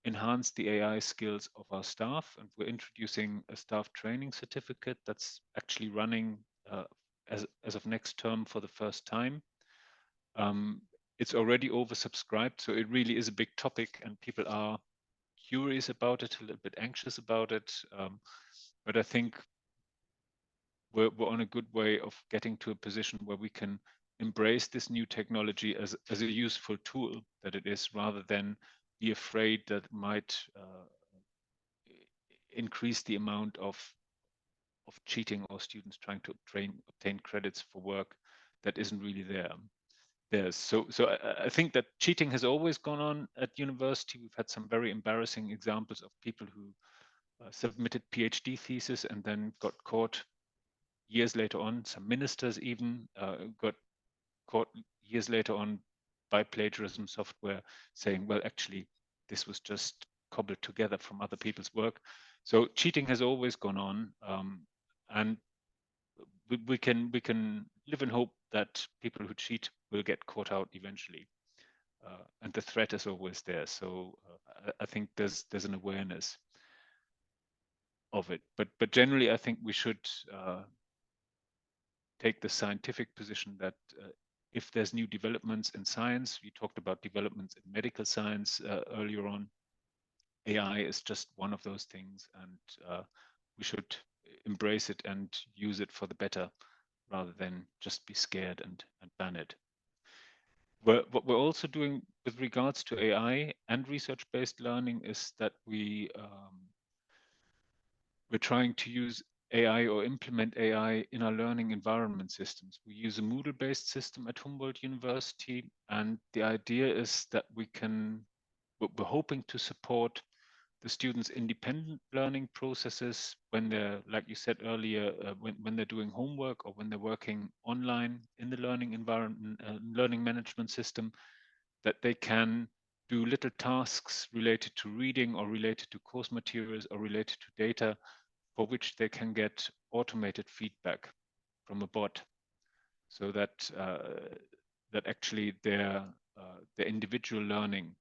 S3: enhance the AI skills of our staff, and we're introducing a staff training certificate that's actually running as of next term for the first time. It's already oversubscribed, so it really is a big topic, and people are curious about it, a little bit anxious about it. But I think we're on a good way of getting to a position where we can embrace this new technology as a useful tool that it is, rather than be afraid that it might increase the amount of cheating or students trying to obtain credits for work that isn't really there. So I think that cheating has always gone on at university. We've had some very embarrassing examples of people who submitted PhD thesis and then got caught years later on. Some ministers even got caught years later on by plagiarism software saying, well, actually, this was just cobbled together from other people's work. So cheating has always gone on, and we can live in hope that people who cheat will get caught out eventually, and the threat is always there. So I think there's an awareness of it, but generally, I think we should take the scientific position that if there's new developments in science, we talked about developments in medical science earlier on, AI is just one of those things, and we should embrace it and use it for the better rather than just be scared and ban it. What we're also doing with regards to AI and research-based learning is that we're trying to use AI or implement AI in our learning environment systems. We use a Moodle-based system at Humboldt University, and the idea is that we're hoping to support the students' independent learning processes when they're, like you said earlier, when they're doing homework or when they're working online in the learning environment, learning management system, that they can do little tasks related to reading or related to course materials or related to data for which they can get automated feedback from a bot, so that that actually their individual learning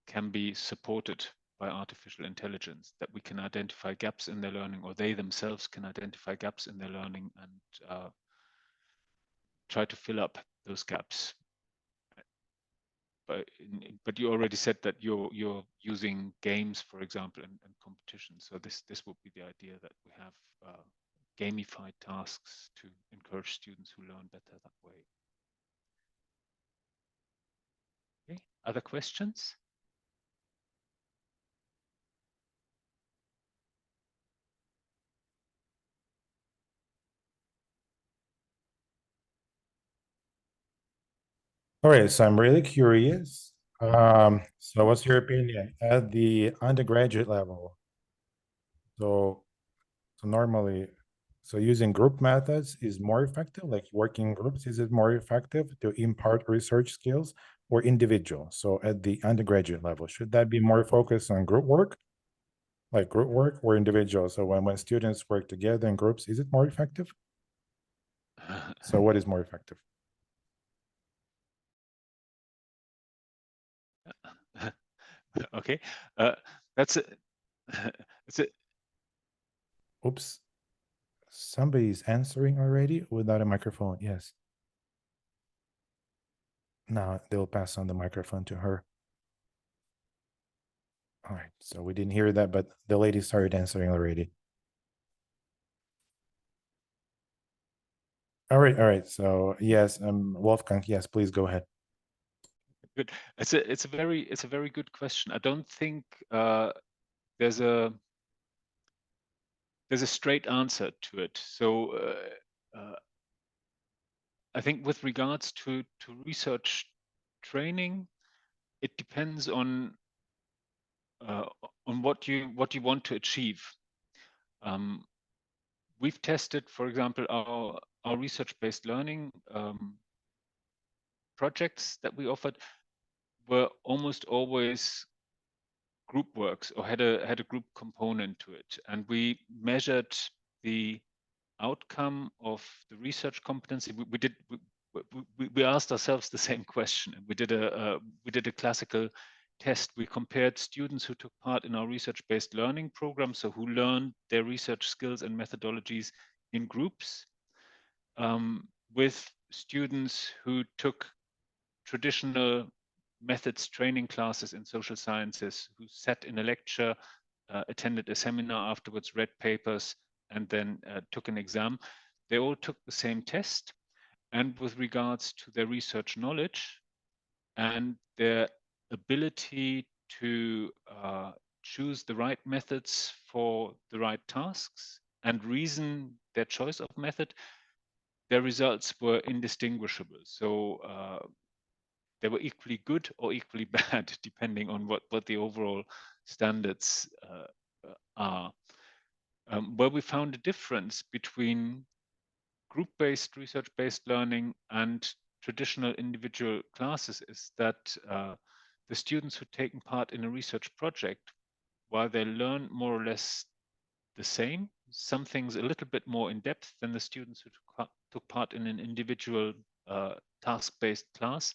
S3: can be supported by artificial intelligence, that we can identify gaps in their learning, or they themselves can identify gaps in their learning and try to fill up those gaps. But you already said that you're using games, for example, and competitions. So this would be the idea, that we have gamified tasks to encourage students who learn better that way. Okay, other questions?
S1: All right, so I'm really curious. So what's your opinion at the undergraduate level? So normally, so using group methods is more effective, like working groups, is it more effective to impart research skills or individual? So at the undergraduate level, should that be more focused on group work, like group work, or individual? So when students work together in groups, is it more effective? So what is more effective?
S3: Okay, that's it. That's it.
S1: Oops. Somebody's answering already without a microphone. Yes. Now they'll pass on the microphone to her. All right. So we didn't hear that, but the lady started answering already. All right. All right. So yes, Wolfgang, yes, please go ahead.
S3: Good. It's a very good question. I don't think there's a straight answer to it. So I think with regards to research training, it depends on what you want to achieve. We've tested, for example, our research-based learning projects that we offered were almost always group works, or had a group component to it, and we measured the outcome of the research competency. We asked ourselves the same question, and we did a classical test. We compared students who took part in our research-based learning program, so who learned their research skills and methodologies in groups, with students who took traditional methods training classes in social sciences, who sat in a lecture, attended a seminar afterwards, read papers, and then took an exam. They all took the same test. And with regards to their research knowledge and their ability to choose the right methods for the right tasks and reason their choice of method, their results were indistinguishable. So they were equally good or equally bad, depending on what the overall standards are. Where we found a difference between group-based research-based learning and traditional individual classes is that the students who taken part in a research project, while they learn more or less the same, some things a little bit more in depth than the students who took part in an individual task-based class,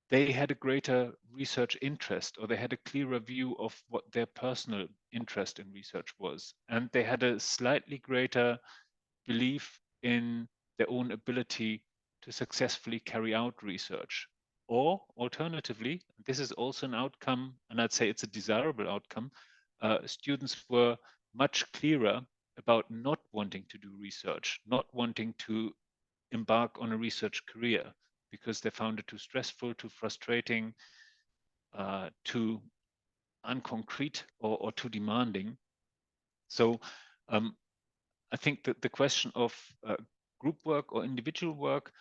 S3: they had a greater research interest, or they had a clearer view of what their personal interest in research was. And they had a slightly greater belief in their own ability to successfully carry out research. Or alternatively, this is also an outcome, and I'd say it's a desirable outcome, students were much clearer about not wanting to do research, not wanting to embark on a research career, because they found it too stressful, too frustrating, too unconcrete, or too demanding. So I think that the question of group work or individual work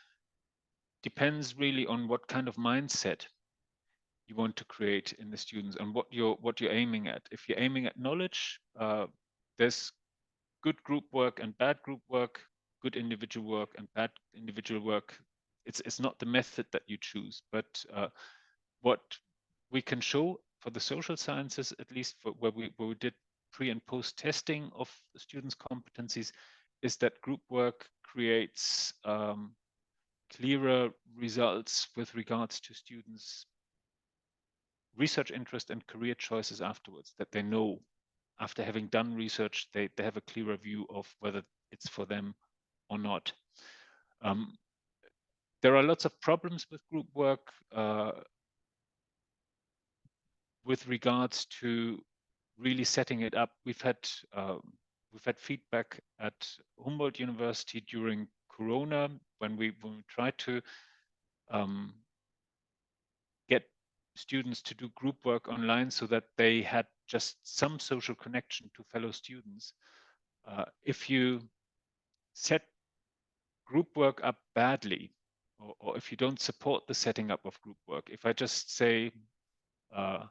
S3: depends really on what kind of mindset you want to create in the students and what you're aiming at. If you're aiming at knowledge, there's good group work and bad group work, good individual work and bad individual work. It's not the method that you choose, but what we can show for the social sciences, at least for where we did pre and post testing of the students' competencies, is that group work creates clearer results with regards to students' research interest and career choices afterwards, that they know after having done research, they have a clearer view of whether it's for them or not. There are lots of problems with group work with regards to really setting it up. We've had feedback at Humboldt University during Corona when we tried to get students to do group work online so that they had just some social connection to fellow students. If you set group work up badly, or if you don't support the setting up of group work, if I just say, well,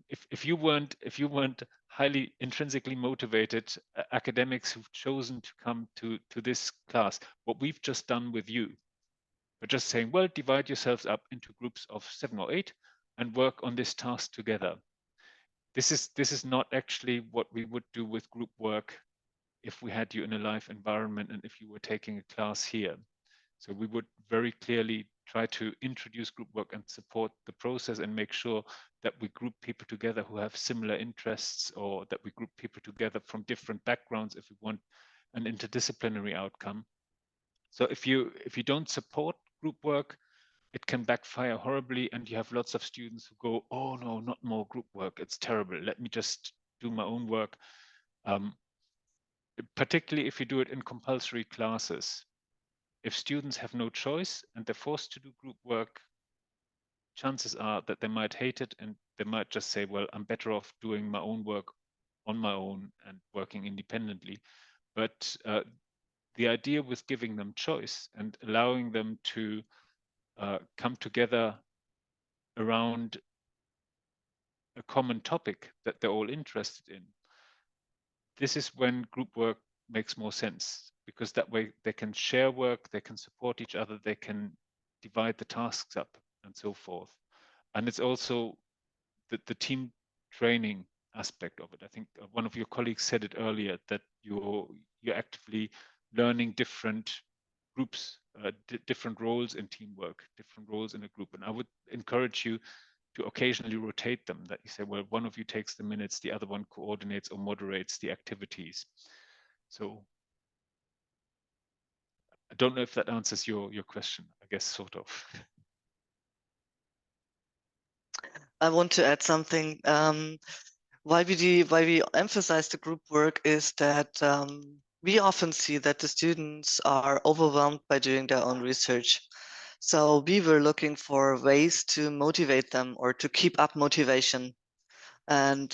S3: if you weren't highly intrinsically motivated academics who've chosen to come to this class, what we've just done with you, we're just saying, well, divide yourselves up into groups of 7 or 8 and work on this task together. This is not actually what we would do with group work if we had you in a live environment and if you were taking a class here. So we would very clearly try to introduce group work and support the process and make sure that we group people together who have similar interests, or that we group people together from different backgrounds if we want an interdisciplinary outcome. So if you don't support group work, it can backfire horribly, and you have lots of students who go, oh no, not more group work, it's terrible, let me just do my own work. Particularly if you do it in compulsory classes. If students have no choice and they're forced to do group work, chances are that they might hate it, and they might just say, well, I'm better off doing my own work on my own and working independently. But the idea with giving them choice and allowing them to come together around a common topic that they're all interested in, this is when group work makes more sense, because that way they can share work, they can support each other, they can divide the tasks up and so forth. And it's also the team training aspect of it. I think one of your colleagues said it earlier, that you're actively learning different groups, different roles in teamwork, different roles in a group. And I would encourage you to occasionally rotate them, that you say, well, one of you takes the minutes, the other one coordinates or moderates the activities. So I don't know if that answers your question, I guess, sort of.
S2: I want to add something. Why we emphasize the group work is that we often see that the students are overwhelmed by doing their own research. So we were looking for ways to motivate them or to keep up motivation, and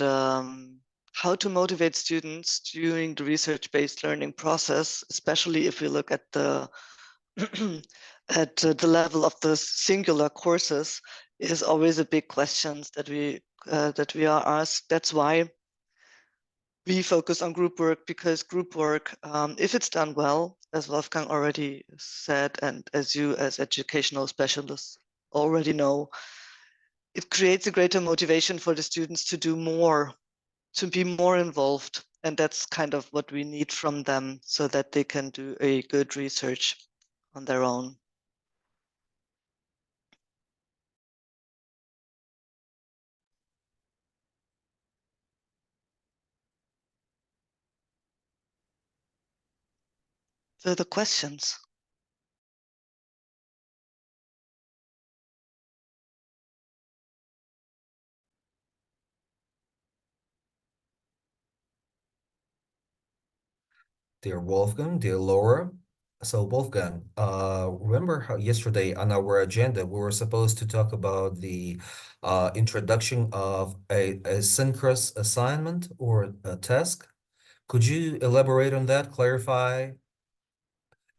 S2: how to motivate students during the research-based learning process, especially if we look at the at the level of the singular courses, is always a big question that we are asked. That's why we focus on group work because group work, if it's done well, as Wolfgang already said, and as you as educational specialists already know, it creates a greater motivation for the students to do more, to be more involved. And that's kind of what we need from them so that they can do a good research on their own. Further questions?
S4: Dear Wolfgang, dear Laura. So Wolfgang, remember how yesterday on our agenda we were supposed to talk about the introduction of a synchronous assignment or a task? Could you elaborate on that? Clarify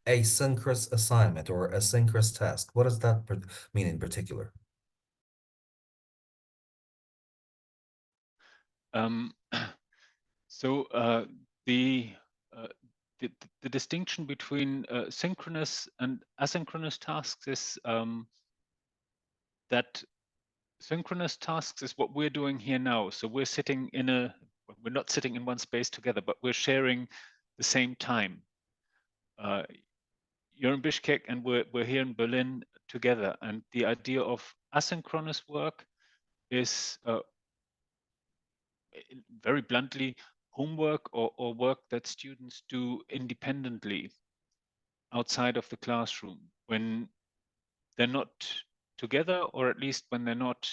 S4: asynchronous assignment or asynchronous task. What does that mean in particular?
S3: So the, the distinction between synchronous and asynchronous tasks is that synchronous tasks is what we're doing here now. So we're sitting in we're not sitting in one space together, but we're sharing the same time. You're in Bishkek and we're here in Berlin together. And the idea of asynchronous work is very bluntly homework or work that students do independently outside of the classroom when they're not together, or at least when they're not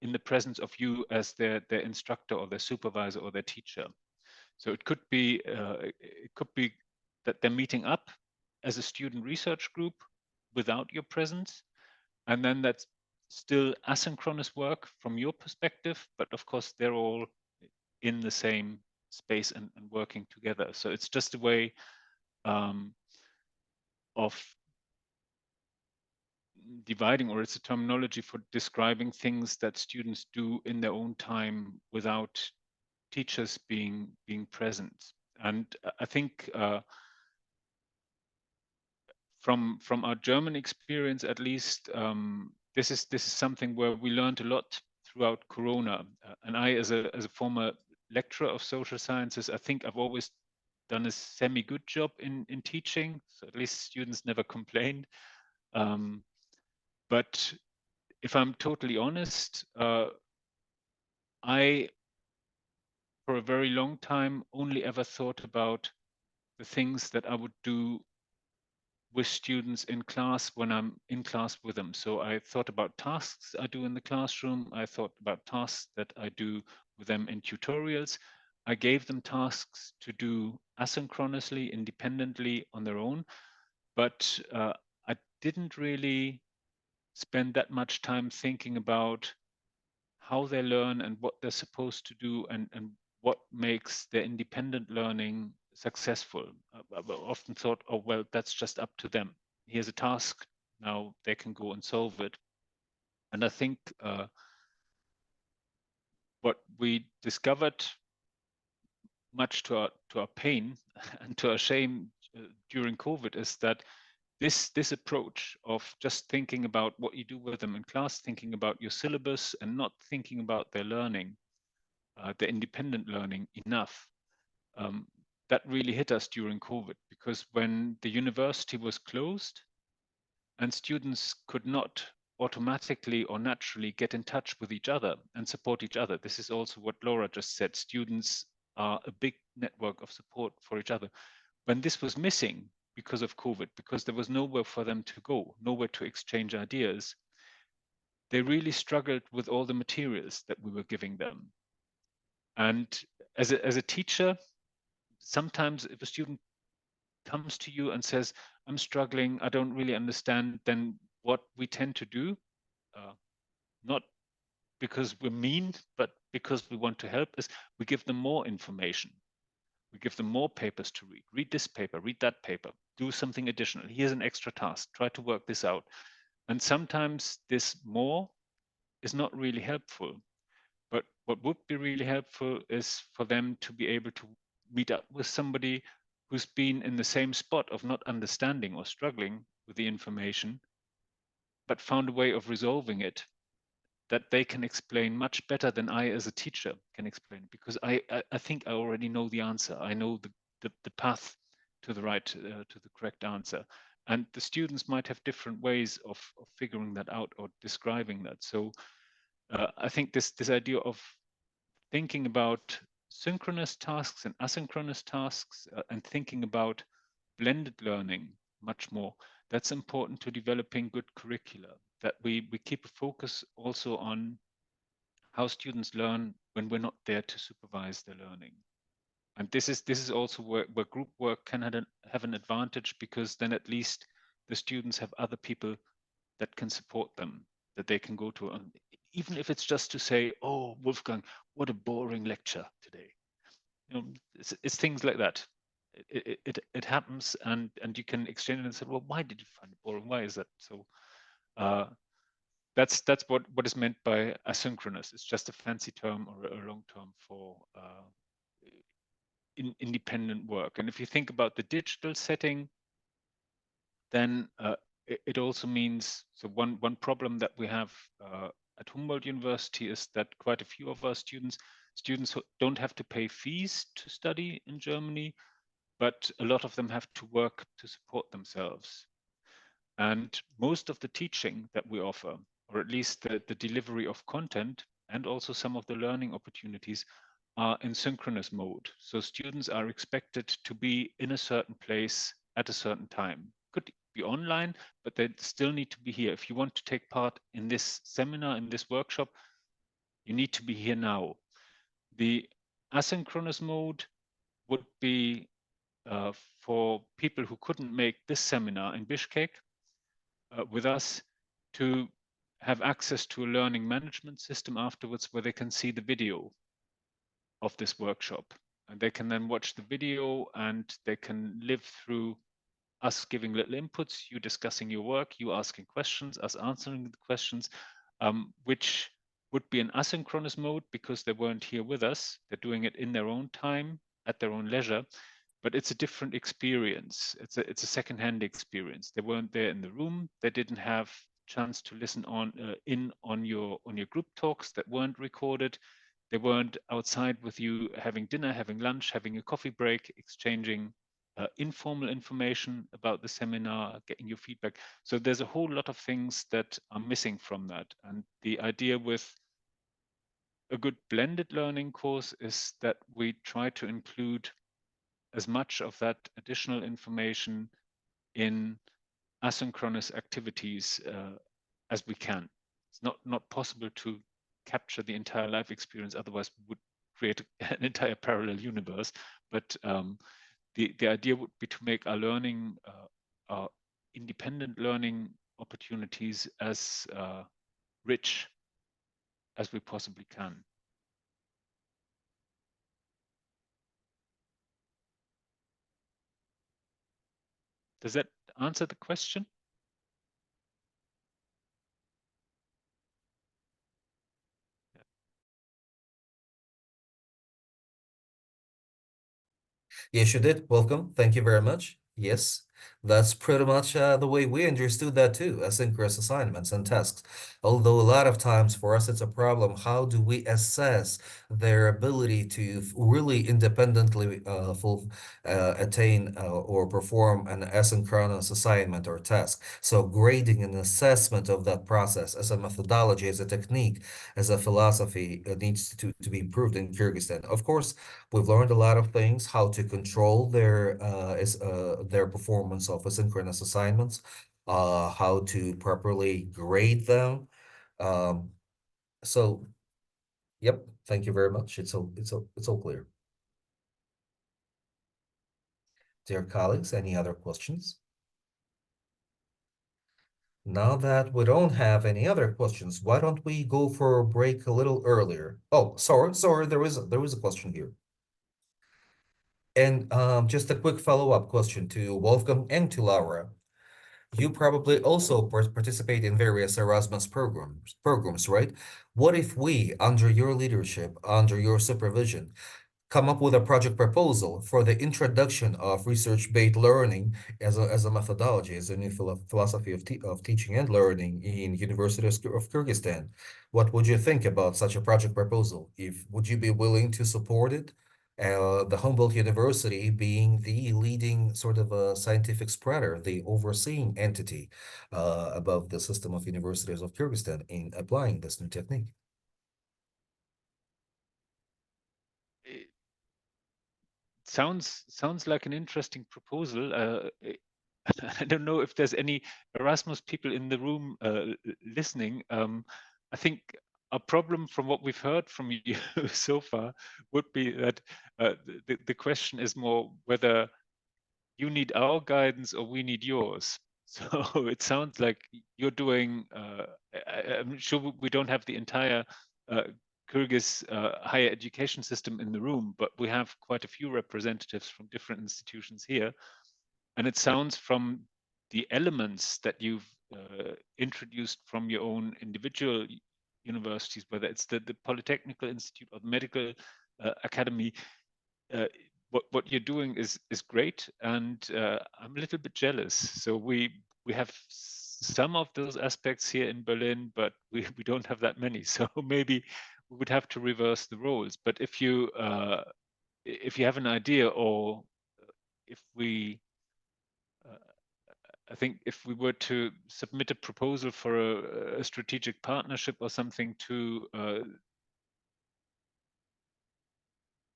S3: in the presence of you as their instructor or their supervisor or their teacher. So it could be that they're meeting up as a student research group without your presence, and then that's still asynchronous work from your perspective, but of course they're all in the same space and working together. So it's just a way of dividing, or it's a terminology for describing things that students do in their own time without teachers being present. And I think from our German experience, at least, this is something where we learned a lot throughout Corona. And I, as a former lecturer of social sciences, I think I've always done a semi-good job in teaching. So at least students never complained. But if I'm totally honest, I, for a very long time, only ever thought about the things that I would do with students in class when I'm in class with them. So I thought about tasks I do in the classroom. I thought about tasks that I do with them in tutorials. I gave them tasks to do asynchronously, independently on their own, but I didn't really spend that much time thinking about how they learn and what they're supposed to do and what makes their independent learning successful. I've often thought, oh, well, that's just up to them. Here's a task, now they can go and solve it. And I think what we discovered, much to our pain and to our shame during COVID, is that this approach of just thinking about what you do with them in class, thinking about your syllabus and not thinking about their learning, the independent learning enough, that really hit us during COVID, because when the university was closed and students could not automatically or naturally get in touch with each other and support each other. This is also what Laura just said. Students are a big network of support for each other. When this was missing because of COVID, because there was nowhere for them to go, nowhere to exchange ideas, they really struggled with all the materials that we were giving them. And as a teacher, sometimes if a student comes to you and says, I'm struggling, I don't really understand, then what we tend to do, not because we're mean, but because we want to help, is we give them more information. We give them more papers to read. Read this paper, read that paper, do something additional. Here's an extra task, try to work this out. And sometimes this more is not really helpful. But What would be really helpful is for them to be able to meet up with somebody who's been in the same spot of not understanding or struggling with the information, but found a way of resolving it that they can explain much better than I as a teacher can explain, because I think I already know the answer. I know the path to the right, to the correct answer. And the students might have different ways of figuring that out or describing that. So I think this idea of thinking about synchronous tasks and asynchronous tasks and thinking about blended learning much more, that's important to developing good curricula, that we keep a focus also on how students learn when we're not there to supervise their learning. And this is also where group work can have an advantage, because then at least the students have other people that can support them, that they can go to. And even if it's just to say, oh, Wolfgang, what a boring lecture today. You know, it's things like that. It happens, and you can exchange it and say, well, why did you find it boring? Why is that? So that's what is meant by asynchronous. It's just a fancy term or a long term for independent work. And if you think about the digital setting, then it also means, so one problem that we have at Humboldt University is that quite a few of our students who don't have to pay fees to study in Germany, but a lot of them have to work to support themselves. And most of the teaching that we offer, or at least the delivery of content and also some of the learning opportunities, are in synchronous mode. So students are expected to be in a certain place at a certain time. Could be online, but they still need to be here. If you want to take part in this seminar, in this workshop, you need to be here now. The asynchronous mode would be for people who couldn't make this seminar in Bishkek with us, to have access to a learning management system afterwards where they can see the video of this workshop. And they can then watch the video and they can live through us giving little inputs, you discussing your work, you asking questions, us answering the questions, which would be an asynchronous mode because they weren't here with us. They're doing it in their own time, at their own leisure, but it's a different experience. It's a secondhand experience. They weren't there in the room. They didn't have chance to listen on your group talks that weren't recorded. They weren't outside with you having dinner, having lunch, having a coffee break, exchanging informal information about the seminar, getting your feedback. So there's a whole lot of things that are missing from that. And the idea with a good blended learning course is that we try to include as much of that additional information in asynchronous activities as we can. It's not possible to capture the entire life experience, otherwise we would create an entire parallel universe. But the idea would be to make our learning, our independent learning opportunities as rich as we possibly can. Does that answer the question?
S4: Yes, you did. Welcome. Thank you very much. Yes, that's pretty much the way we understood that too, asynchronous assignments and tasks. Although a lot of times for us it's a problem, how do we assess their ability to really independently attain or perform an asynchronous assignment or task? So grading and assessment of that process as a methodology, as a technique, as a philosophy needs to be improved in Kyrgyzstan. Of course, we've learned a lot of things, how to control their performance of asynchronous assignments, how to properly grade them. Um, so, yep, thank you very much. It's all clear. Dear colleagues, any other questions? Now that we don't have any other questions, why don't we go for a break a little earlier? Oh, sorry, there is a question here. And just a quick follow-up question to Wolfgang and to Laura. You probably also participate in various Erasmus programs, right? What if we, under your leadership, under your supervision, come up with a project proposal for the introduction of research-based learning as a methodology, as a new philosophy of teaching and learning in University of Kyrgyzstan? What would you think about such a project proposal? Would you be willing to support it? The Humboldt University being the leading sort of a scientific spreader, the overseeing entity above the system of universities of Kyrgyzstan in applying this new technique.
S3: Sounds like an interesting proposal. I don't know if there's any Erasmus people in the room listening. I think a problem from what we've heard from you so far would be that the question is more whether you need our guidance or we need yours. So it sounds like you're doing, I'm sure we don't have the entire Kyrgyz higher education system in the room, but we have quite a few representatives from different institutions here. And it sounds from the elements that you've introduced from your own individual universities, whether it's the Polytechnical Institute or the Medical Academy, what you're doing is great, and I'm a little bit jealous. So we have some of those aspects here in Berlin, but we don't have that many. So maybe we would have to reverse the roles. But if you have an idea, or if we I think if we were to submit a proposal for a strategic partnership or something to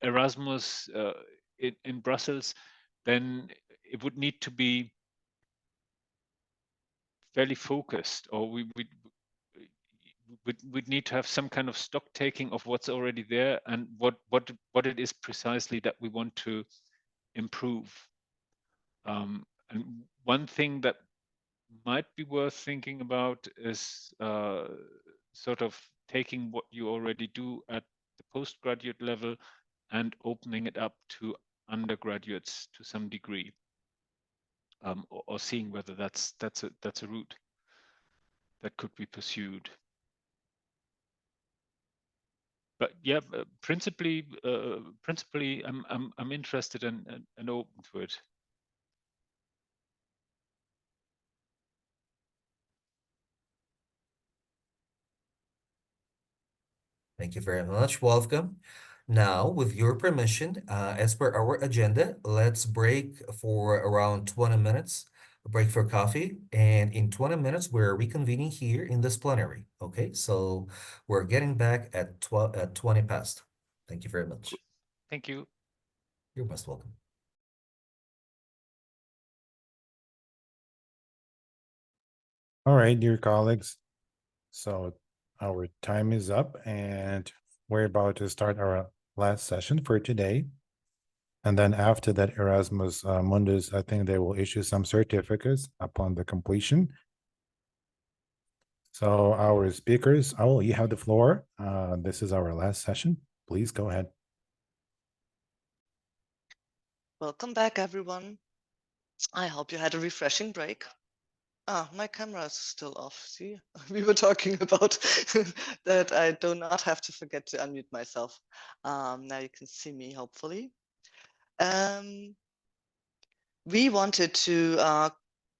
S3: Erasmus in Brussels, then it would need to be fairly focused, or we'd need to have some kind of stock taking of what's already there and what it is precisely that we want to improve. And one thing that might be worth thinking about is sort of taking what you already do at the postgraduate level and opening it up to undergraduates to some degree, or seeing whether that's a route that could be pursued. But yeah, principally, I'm interested and open to it.
S4: Thank you very much, Wolfgang. Now, with your permission, as per our agenda, let's break for around 20 minutes, a break for coffee. And in 20 minutes, we're reconvening here in this plenary. Okay, so we're getting back at 20 past. Thank you very much.
S3: Thank you.
S4: You're most welcome.
S1: All right, dear colleagues. So our time is up and we're about to start our last session for today. And then after that, Erasmus Mundus, I think they will issue some certificates upon the completion. So our speakers, you have the floor. This is our last session. Please go ahead.
S2: Welcome back, everyone. I hope you had a refreshing break. My camera is still off. See, we were talking about that I do not have to forget to unmute myself. Now you can see me, hopefully. We wanted to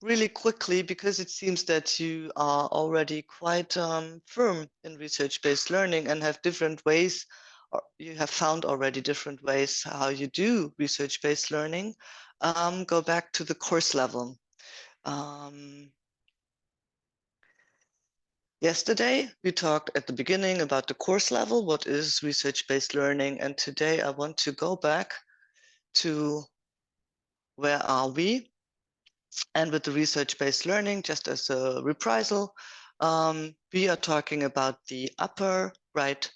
S2: really quickly, because it seems that you are already quite firm in research-based learning and have different ways, or you have found already different ways how you do research-based learning, go back to the course level. Yesterday, we talked at the beginning about the course level, what is research-based learning, and today I want to go back to where are we? And with the research-based learning, just as a reprisal, we are talking about the upper right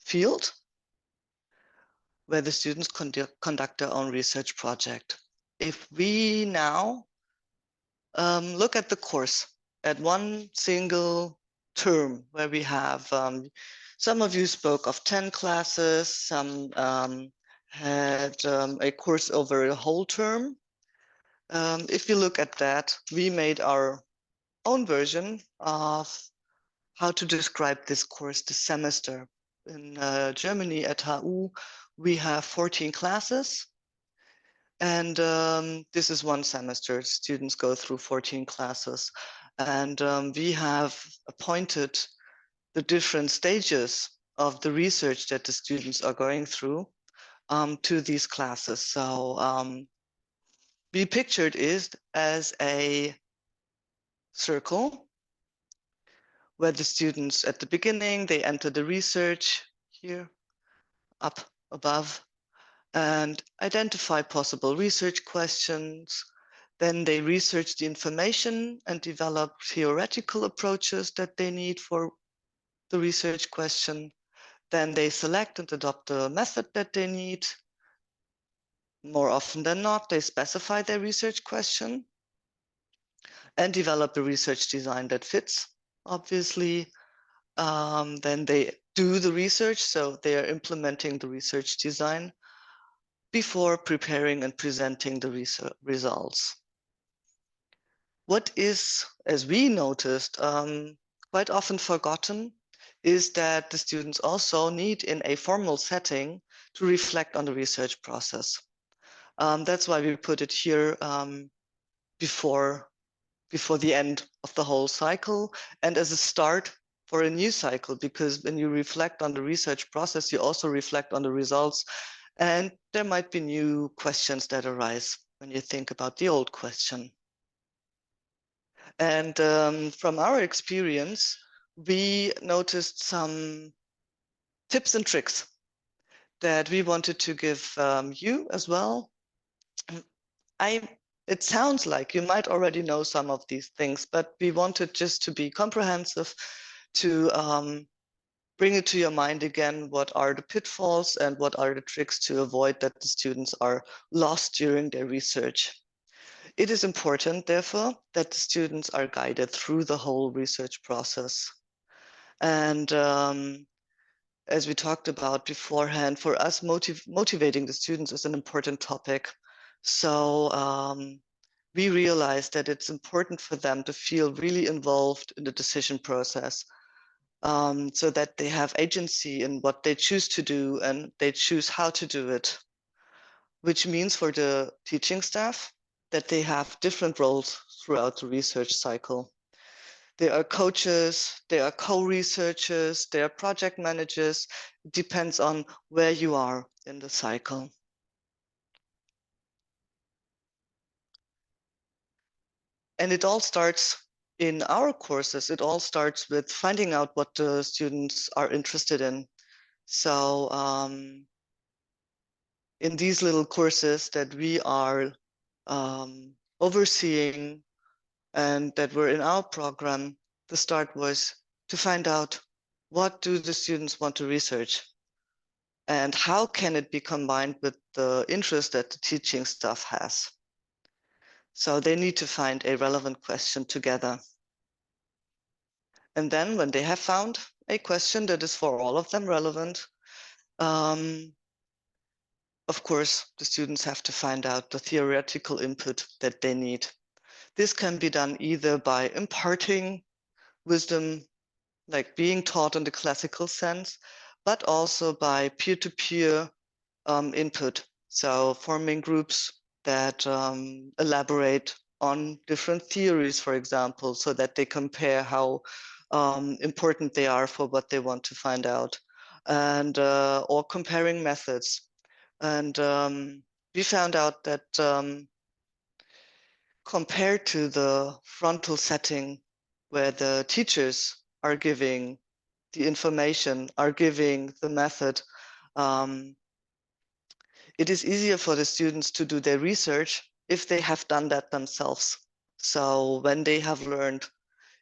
S2: field, where the students conduct their own research project. If we now look at the course, at one single term, where we have, some of you spoke of 10 classes, some had a course over a whole term. If you look at that, we made our own version of how to describe this course this semester. In Germany at HU, we have 14 classes. And this is one semester. Students go through 14 classes. And we have appointed the different stages of the research that the students are going through to these classes. So we pictured it as a circle where the students at the beginning, they enter the research here up above and identify possible research questions. Then they research the information and develop theoretical approaches that they need for the research question. Then they select and adopt the method that they need. More often than not, they specify their research question and develop a research design that fits, obviously. Then they do the research, so they are implementing the research design before preparing and presenting the results. What is, as we noticed, quite often forgotten is that the students also need in a formal setting to reflect on the research process. That's why we put it here before the end of the whole cycle and as a start for a new cycle, because when you reflect on the research process, you also reflect on the results, and there might be new questions that arise when you think about the old question. And from our experience, we noticed some tips and tricks that we wanted to give you as well. It sounds like you might already know some of these things, but we wanted just to be comprehensive, to bring it to your mind again, what are the pitfalls and what are the tricks to avoid that the students are lost during their research. It is important, therefore, that the students are guided through the whole research process. And as we talked about beforehand, for us, motivating the students is an important topic. So we realized that it's important for them to feel really involved in the decision process, so that they have agency in what they choose to do and they choose how to do it, which means for the teaching staff that they have different roles throughout the research cycle. There are coaches, there are co-researchers, there are project managers. It depends on where you are in the cycle. And it all starts in our courses. It all starts with finding out what the students are interested in. So in these little courses that we are overseeing and that were in our program, the start was to find out what do the students want to research and how can it be combined with the interest that the teaching staff has. So they need to find a relevant question together. And then when they have found a question that is for all of them relevant, of course, the students have to find out the theoretical input that they need. This can be done either by imparting wisdom, like being taught in the classical sense, but also by peer-to-peer input. So forming groups that elaborate on different theories, for example, so that they compare how important they are for what they want to find out, and or comparing methods. And we found out that compared to the frontal setting where the teachers are giving the information, are giving the method, it is easier for the students to do their research if they have done that themselves. So when they have learned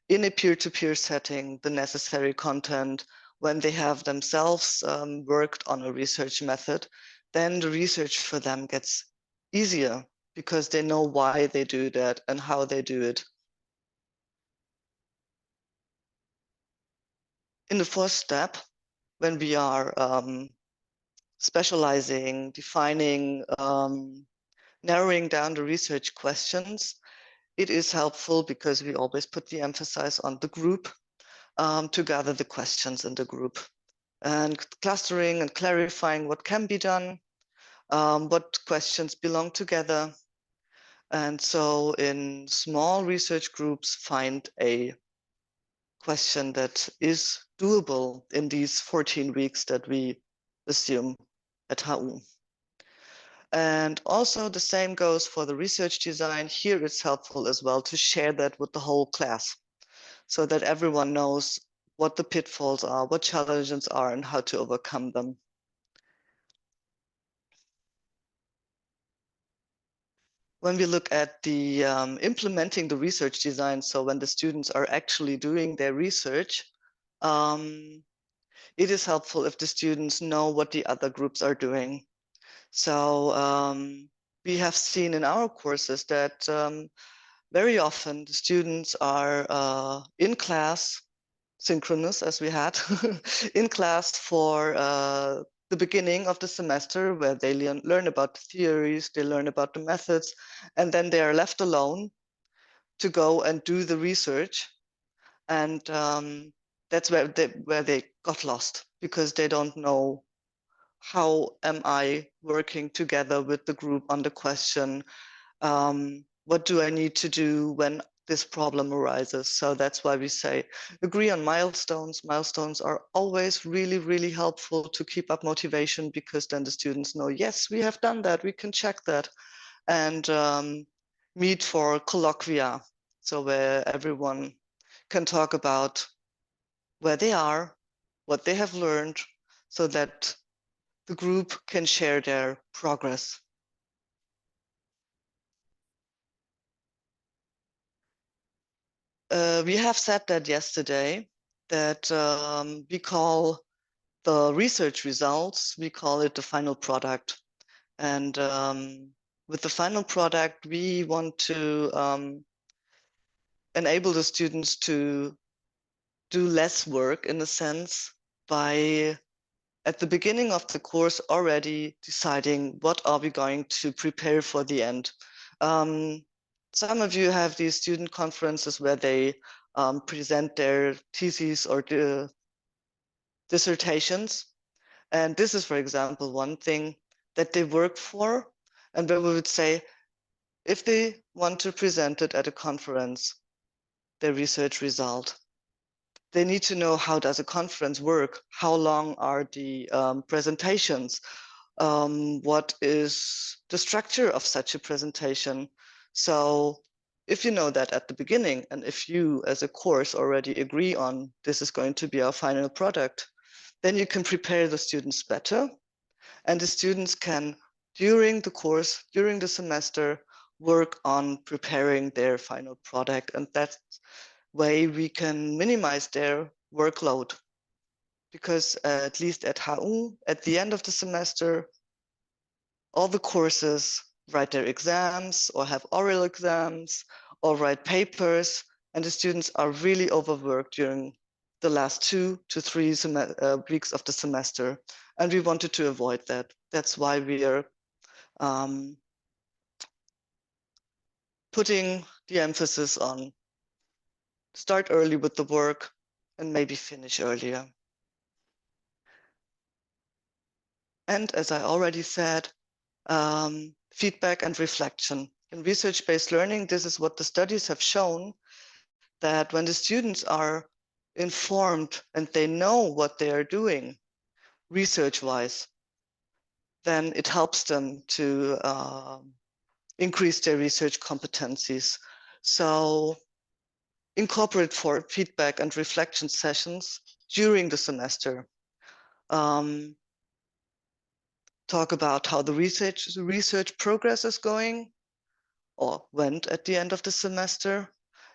S2: in a peer-to-peer setting the necessary content, when they have themselves worked on a research method, then the research for them gets easier because they know why they do that and how they do it. In the fourth step, when we are specializing, defining narrowing down the research questions, it is helpful because we always put the emphasis on the group to gather the questions in the group, and clustering and clarifying what can be done, what questions belong together. And so in small research groups, find a question that is doable in these 14 weeks that we assume at HU. And also the same goes for the research design. Here it's helpful as well to share that with the whole class so that everyone knows what the pitfalls are, what challenges are, and how to overcome them. When we look at the implementing the research design, so when the students are actually doing their research, it is helpful if the students know what the other groups are doing. So we have seen in our courses that very often the students are in class, synchronous as we had, in class for the beginning of the semester, where they learn about the theories, they learn about the methods, and then they are left alone to go and do the research. And that's where they got lost, because they don't know, how am I working together with the group on the question? What do I need to do when this problem arises? So that's why we say agree on milestones. Milestones are always really, really helpful to keep up motivation, because then the students know, yes, we have done that, we can check that. And meet for colloquia, so where everyone can talk about where they are, what they have learned, so that the group can share their progress. We have said that yesterday, that we call the research results, we call it the final product. And with the final product, we want to enable the students to do less work, in a sense, by at the beginning of the course already deciding what are we going to prepare for the end. Some of you have these student conferences where they present their theses or dissertations. And this is, for example, one thing that they work for, and where we would say, if they want to present it at a conference, their research result, they need to know, how does a conference work? How long are the presentations? What is the structure of such a presentation? So if you know that at the beginning, and if you as a course already agree on this is going to be our final product, then you can prepare the students better. And the students can, during the course, during the semester, work on preparing their final product. And that way we can minimize their workload. Because at least at HU, at the end of the semester, all the courses write their exams or have oral exams or write papers, and the students are really overworked during the last 2 to 3 weeks of the semester. And we wanted to avoid that. That's why we are putting the emphasis on start early with the work and maybe finish earlier. And as I already said, feedback and reflection. In research-based learning, this is what the studies have shown, that when the students are informed and they know what they are doing research-wise, then it helps them to increase their research competencies. So incorporate for feedback and reflection sessions during the semester. Talk about how the research progress is going or went at the end of the semester.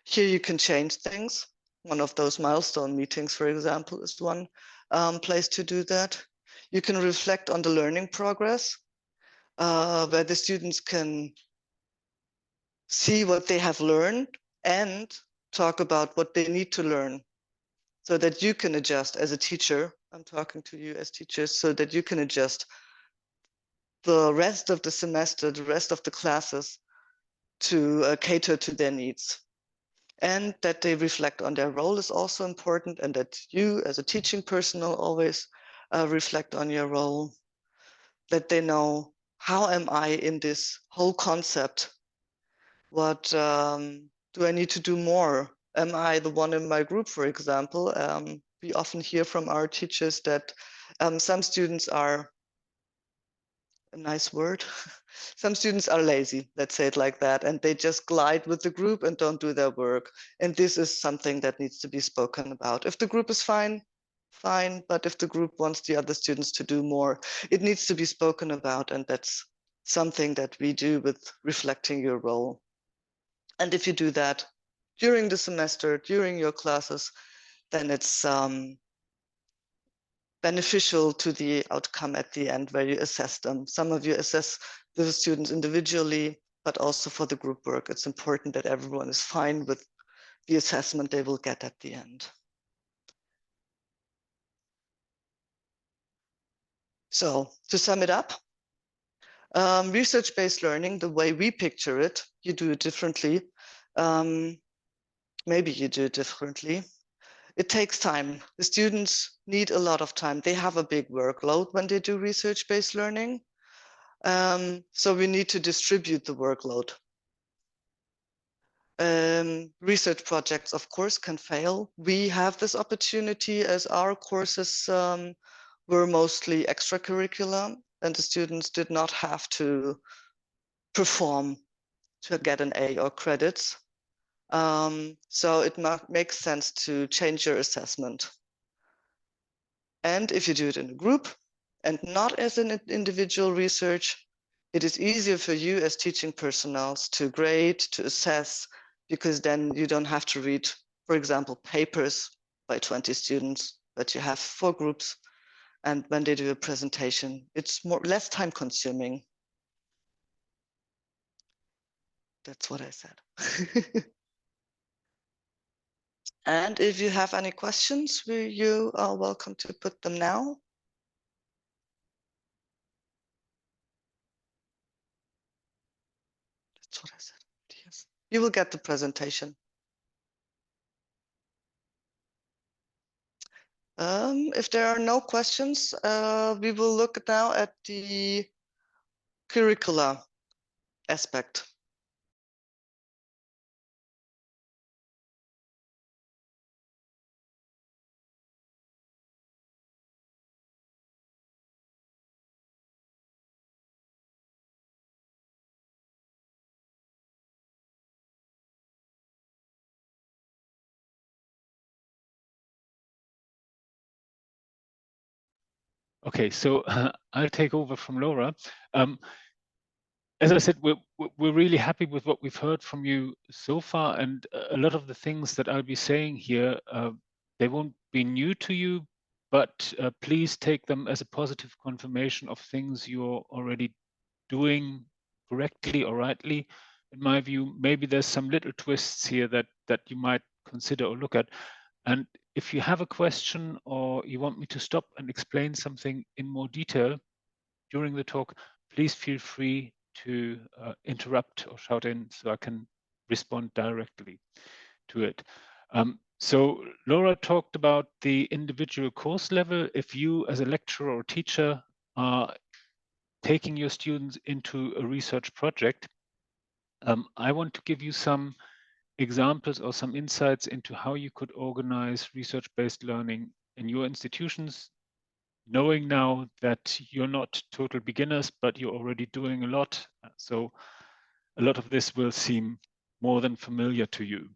S2: Here you can change things. One of those milestone meetings, for example, is one place to do that. You can reflect on the learning progress, where the students can see what they have learned and talk about what they need to learn, so that you can adjust as a teacher. I'm talking to you as teachers, so that you can adjust the rest of the semester, the rest of the classes, to cater to their needs. And that they reflect on their role is also important, and that you as a teaching personnel always reflect on your role, that they know, how am I in this whole concept? What do I need to do more? Am I the one in my group, for example? We often hear from our teachers that some students are, a nice word, some students are lazy, let's say it like that, and they just glide with the group and don't do their work. And this is something that needs to be spoken about. If the group is fine, fine, but if the group wants the other students to do more, it needs to be spoken about, and that's something that we do with reflecting your role. And if you do that during the semester, during your classes, then it's beneficial to the outcome at the end where you assess them. Some of you assess the students individually, but also for the group work, it's important that everyone is fine with the assessment they will get at the end. So to sum it up, research-based learning, the way we picture it, you do it differently. Maybe you do it differently. It takes time. The students need a lot of time. They have a big workload when they do research-based learning. So we need to distribute the workload. Research projects, of course, can fail. We have this opportunity as our courses were mostly extracurricular, and the students did not have to perform to get an A or credits. So it makes sense to change your assessment. And if you do it in a group and not as an individual research, it is easier for you as teaching personnel to grade, to assess, because then you don't have to read, for example, papers by 20 students, but you have 4 groups. And when they do a presentation, it's less time consuming. That's what I said. And if you have any questions, you are welcome to put them now. That's what I said. Yes. You will get the presentation. If there are no questions, we will look now at the curricula aspect.
S3: Okay, so I'll take over from Laura. As I said, we're really happy with what we've heard from you so far, and a lot of the things that I'll be saying here, they won't be new to you, but please take them as a positive confirmation of things you're already doing correctly or rightly. In my view, maybe there's some little twists here that you might consider or look at. And if you have a question or you want me to stop and explain something in more detail during the talk, please feel free to interrupt or shout in so I can respond directly to it. So Laura talked about the individual course level. If you as a lecturer or teacher are taking your students into a research project, I want to give you some examples or some insights into how you could organize research-based learning in your institutions, knowing now that you're not total beginners, but you're already doing a lot. So a lot of this will seem more than familiar to you.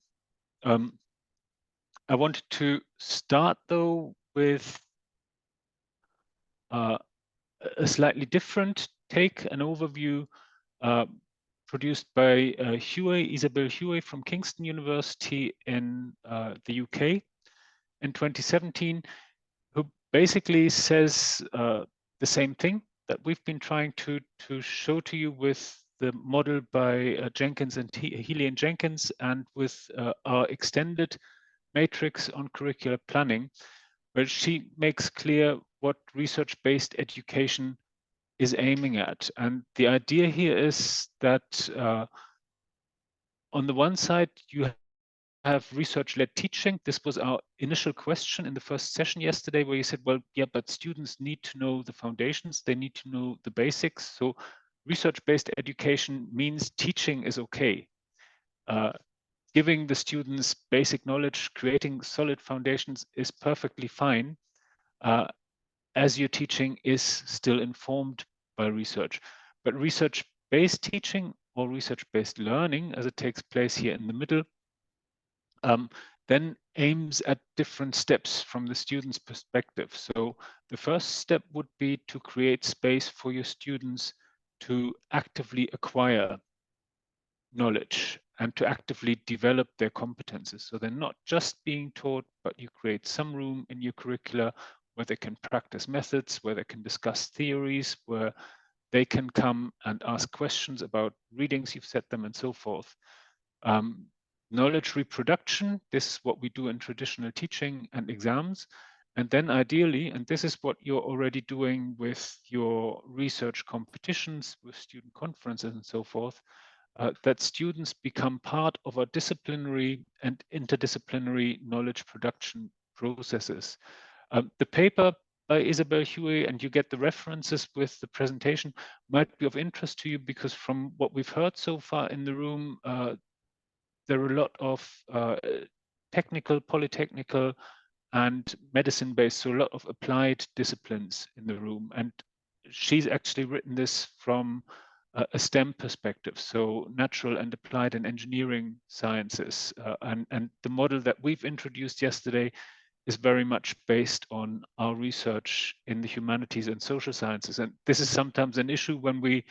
S3: I wanted to start though with a slightly different take, an overview produced by Isabel Huey from Kingston University in the UK in 2017, who basically says the same thing that we've been trying to show to you with the model by Jenkins and Healy and Jenkins, and with our extended matrix on curricular planning, where she makes clear what research-based education is aiming at. And the idea here is that on the one side, you have research-led teaching. This was our initial question in the first session yesterday, where you said, well, yeah, but students need to know the foundations, they need to know the basics. So research-based education means teaching is okay. Giving the students basic knowledge, creating solid foundations is perfectly fine, as your teaching is still informed by research. But research-based teaching or research-based learning, as it takes place here in the middle, then aims at different steps from the student's perspective. So the first step would be to create space for your students to actively acquire knowledge and to actively develop their competences. So they're not just being taught, but you create some room in your curricula where they can practice methods, where they can discuss theories, where they can come and ask questions about readings you've set them and so forth. Knowledge reproduction, this is what we do in traditional teaching and exams. And then ideally, and this is what you're already doing with your research competitions, with student conferences and so forth, that students become part of our disciplinary and interdisciplinary knowledge production processes. The paper by Isabel Huey, and you get the references with the presentation, might be of interest to you because from what we've heard so far in the room, there are a lot of technical, polytechnical, and medicine-based, so a lot of applied disciplines in the room. And she's actually written this from a STEM perspective, so natural and applied and engineering sciences. And the model that we've introduced yesterday is very much based on our research in the humanities and social sciences. And this is sometimes an issue when we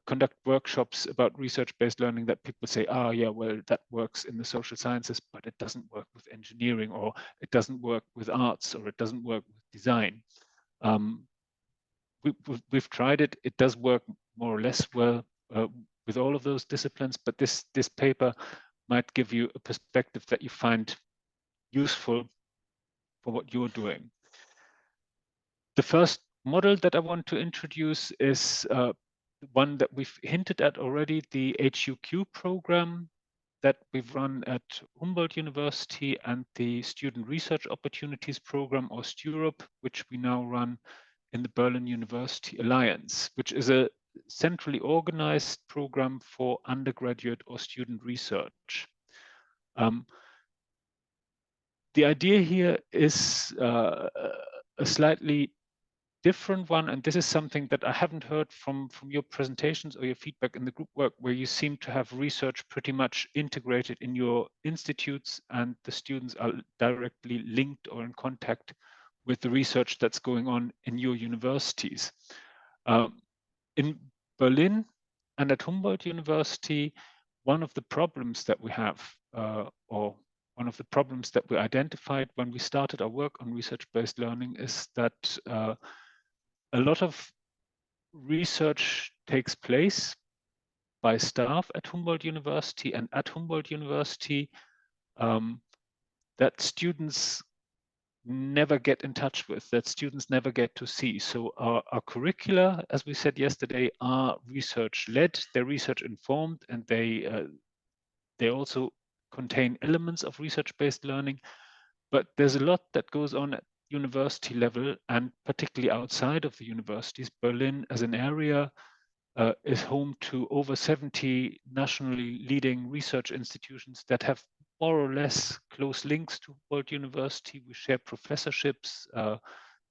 S3: conduct workshops about research-based learning, that people say, oh yeah, well, that works in the social sciences, but it doesn't work with engineering, or it doesn't work with arts, or it doesn't work with design. We've tried it. It does work more or less well with all of those disciplines, but this paper might give you a perspective that you find useful for what you're doing. The first model that I want to introduce is one that we've hinted at already, the HUQ program that we've run at Humboldt University, and the Student Research Opportunities Program, or STUROP, which we now run in the Berlin University Alliance, which is a centrally organized program for undergraduate or student research. The idea here is a slightly different one, and this is something that I haven't heard from your presentations or your feedback in the group work, where you seem to have research pretty much integrated in your institutes, and the students are directly linked or in contact with the research that's going on in your universities. In Berlin and at Humboldt University, one of the problems that we have, or one of the problems that we identified when we started our work on research-based learning, is that a lot of research takes place by staff at Humboldt University and at Humboldt University that students never get in touch with, that students never get to see. So our curricula, as we said yesterday, are research-led, they're research-informed, and they also contain elements of research-based learning. But there's a lot that goes on at university level, and particularly outside of the universities. Berlin as an area is home to over 70 nationally leading research institutions that have more or less close links to Humboldt University. We share professorships,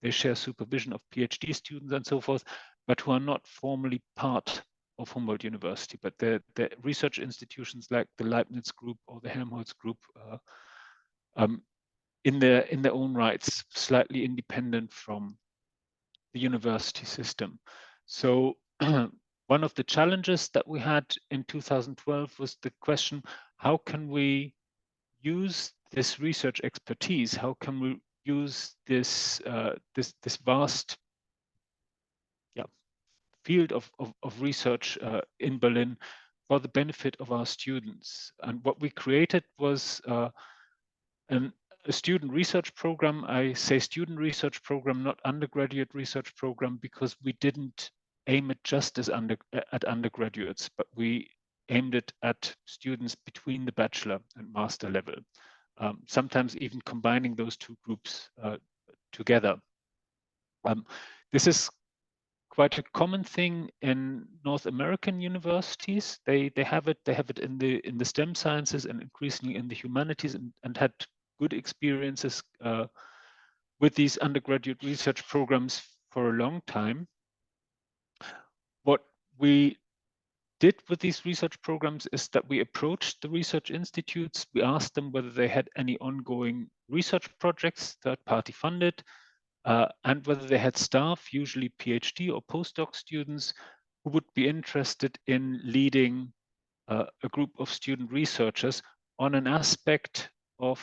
S3: they share supervision of PhD students and so forth, but who are not formally part of Humboldt University. But they're research institutions like the Leibniz Group or the Helmholtz Group, in their own rights, slightly independent from the university system. So one of the challenges that we had in 2012 was the question, how can we use this research expertise? How can we use this this vast field of research in Berlin for the benefit of our students? And what we created was a student research program. I say student research program, not undergraduate research program, because we didn't aim it just as at undergraduates, but we aimed it at students between the bachelor and master level, sometimes even combining those two groups together. This is quite a common thing in North American universities. They have it in the STEM sciences and increasingly in the humanities, and had good experiences with these undergraduate research programs for a long time. What we did with these research programs is that we approached the research institutes. We asked them whether they had any ongoing research projects, third-party funded, and whether they had staff, usually PhD or postdoc students, who would be interested in leading a group of student researchers on an aspect of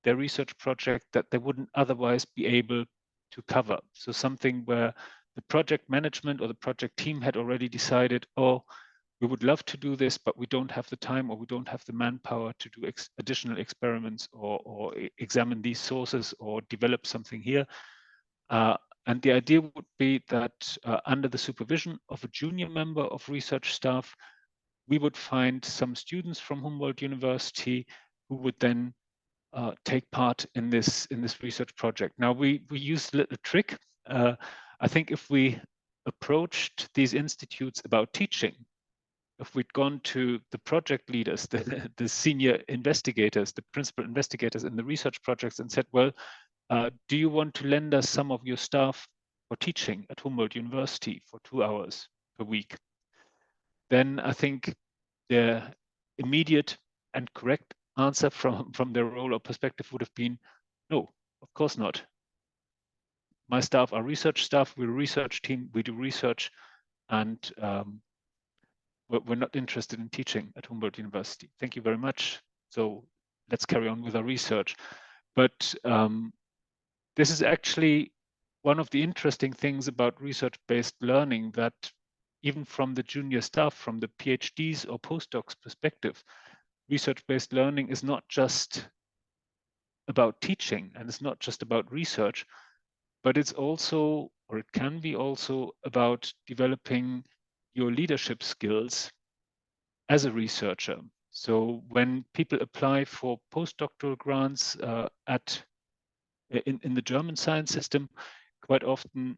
S3: their research project that they wouldn't otherwise be able to cover. So something where the project management or the project team had already decided, oh, we would love to do this, but we don't have the time or we don't have the manpower to do additional experiments or examine these sources or develop something here. And the idea would be that under the supervision of a junior member of research staff, we would find some students from Humboldt University who would then take part in this research project. Now we use a little trick. I think if we approached these institutes about teaching, if we'd gone to the project leaders, the senior investigators, the principal investigators in the research projects and said, well, do you want to lend us some of your staff for teaching at Humboldt University for 2 hours per week? Then I think the immediate and correct answer from their role or perspective would have been, no, of course not. My staff are research staff, we're a research team, we do research, and we're not interested in teaching at Humboldt University. Thank you very much. So let's carry on with our research. But this is actually one of the interesting things about research-based learning, that even from the junior staff, from the PhDs or postdocs perspective, research-based learning is not just about teaching and it's not just about research, but it's also, or it can be also, about developing your leadership skills as a researcher. So when people apply for postdoctoral grants in the German science system, quite often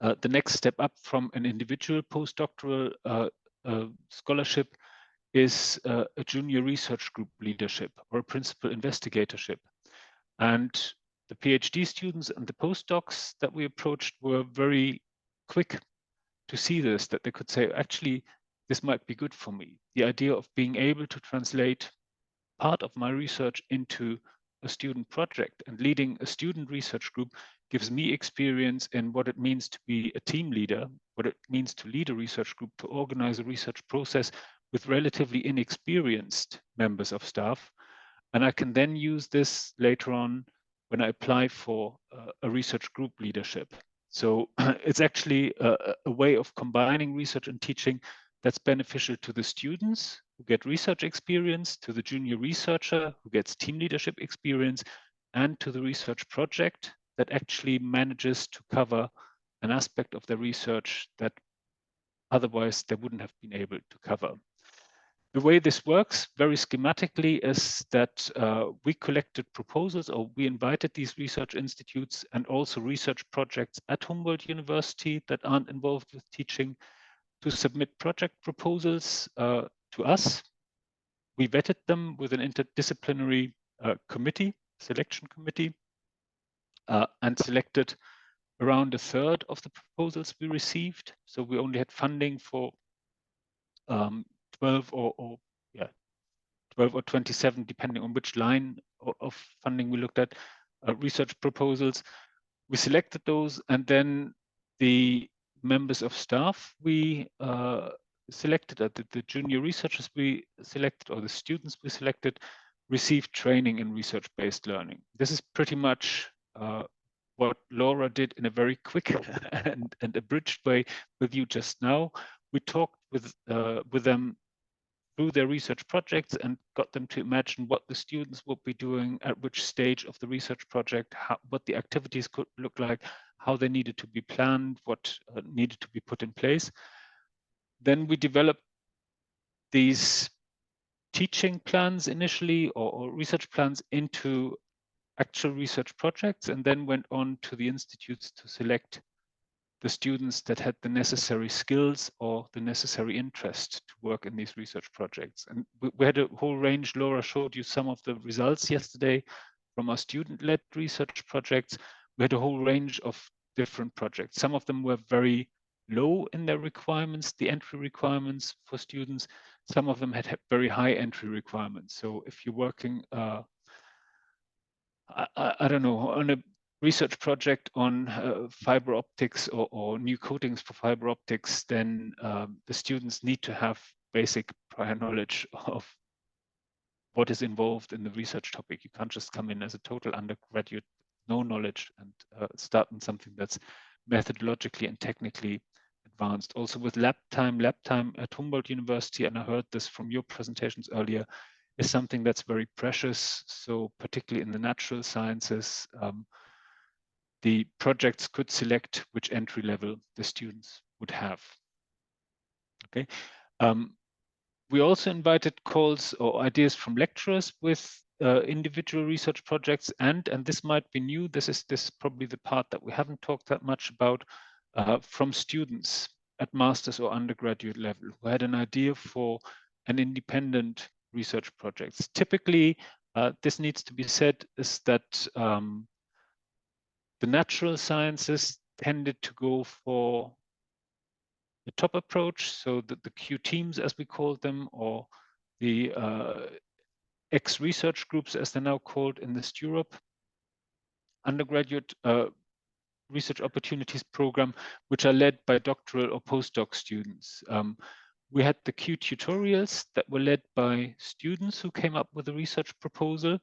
S3: the next step up from an individual postdoctoral scholarship is a junior research group leadership or a principal investigatorship. And the PhD students and the postdocs that we approached were very quick to see this, that they could say, actually, this might be good for me. The idea of being able to translate part of my research into a student project and leading a student research group gives me experience in what it means to be a team leader, what it means to lead a research group, to organize a research process with relatively inexperienced members of staff. And I can then use this later on when I apply for a research group leadership. So it's actually a way of combining research and teaching that's beneficial to the students who get research experience, to the junior researcher who gets team leadership experience, and to the research project that actually manages to cover an aspect of the research that otherwise they wouldn't have been able to cover. The way this works very schematically is that we collected proposals, or we invited these research institutes and also research projects at Humboldt University that aren't involved with teaching to submit project proposals to us. We vetted them with an interdisciplinary committee, selection committee, and selected around a third of the proposals we received. So we only had funding for 12 or 12 or 27, depending on which line of funding we looked at, research proposals. We selected those, and then the members of staff we selected, the junior researchers we selected, or the students we selected, received training in research-based learning. This is pretty much what Laura did in a very quick and abridged way with you just now. We talked with them through their research projects and got them to imagine what the students would be doing at which stage of the research project, what the activities could look like, how they needed to be planned, what needed to be put in place. Then we developed these teaching plans initially, or research plans, into actual research projects, and then went on to the institutes to select the students that had the necessary skills or the necessary interest to work in these research projects. And we had a whole range. Laura showed you some of the results yesterday from our student-led research projects. We had a whole range of different projects. Some of them were very low in their requirements, the entry requirements for students. Some of them had very high entry requirements. So if you're working, I don't know, on a research project on fiber optics or new coatings for fiber optics, then the students need to have basic prior knowledge of what is involved in the research topic. You can't just come in as a total undergraduate, no knowledge, and start on something that's methodologically and technically advanced. Also with lab time at Humboldt University, and I heard this from your presentations earlier, is something that's very precious. So particularly in the natural sciences, the projects could select which entry level the students would have. Okay. We also invited calls or ideas from lecturers with individual research projects, and this might be new. This is probably the part that we haven't talked that much about, from students at master's or undergraduate level who had an idea for an independent research projects. Typically, this needs to be said, is that the natural sciences tended to go for the top approach, so the Q teams, as we call them, or the ex-research groups, as they're now called in the STUROP undergraduate research opportunities program, which are led by doctoral or postdoc students. We had the Q tutorials that were led by students who came up with a research proposal.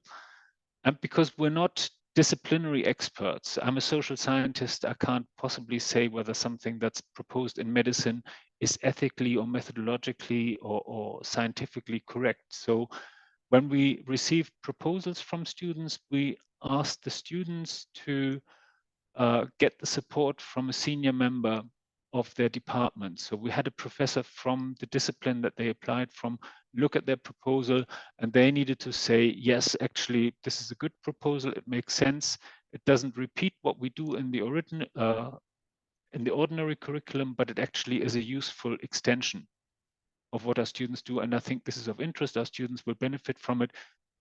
S3: And because we're not disciplinary experts, I'm a social scientist, I can't possibly say whether something that's proposed in medicine is ethically or methodologically or scientifically correct. So when we received proposals from students, we asked the students to get the support from a senior member of their department. So we had a professor from the discipline that they applied from look at their proposal, and they needed to say, yes, actually, this is a good proposal. It makes sense. It doesn't repeat what we do in the ordinary curriculum, but it actually is a useful extension of what our students do. And I think this is of interest. Our students will benefit from it.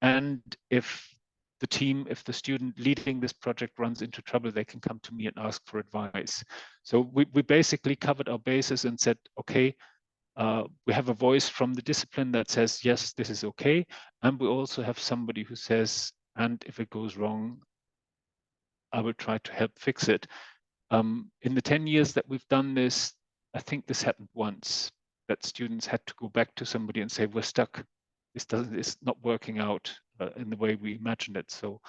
S3: And if the student leading this project runs into trouble, they can come to me and ask for advice. So we basically covered our bases and said, okay, we have a voice from the discipline that says, yes, this is okay. And we also have somebody who says, and if it goes wrong, I will try to help fix it. In the 10 years that we've done this, I think this happened once, that students had to go back to somebody and say, we're stuck. It's not working out in the way we imagined it. So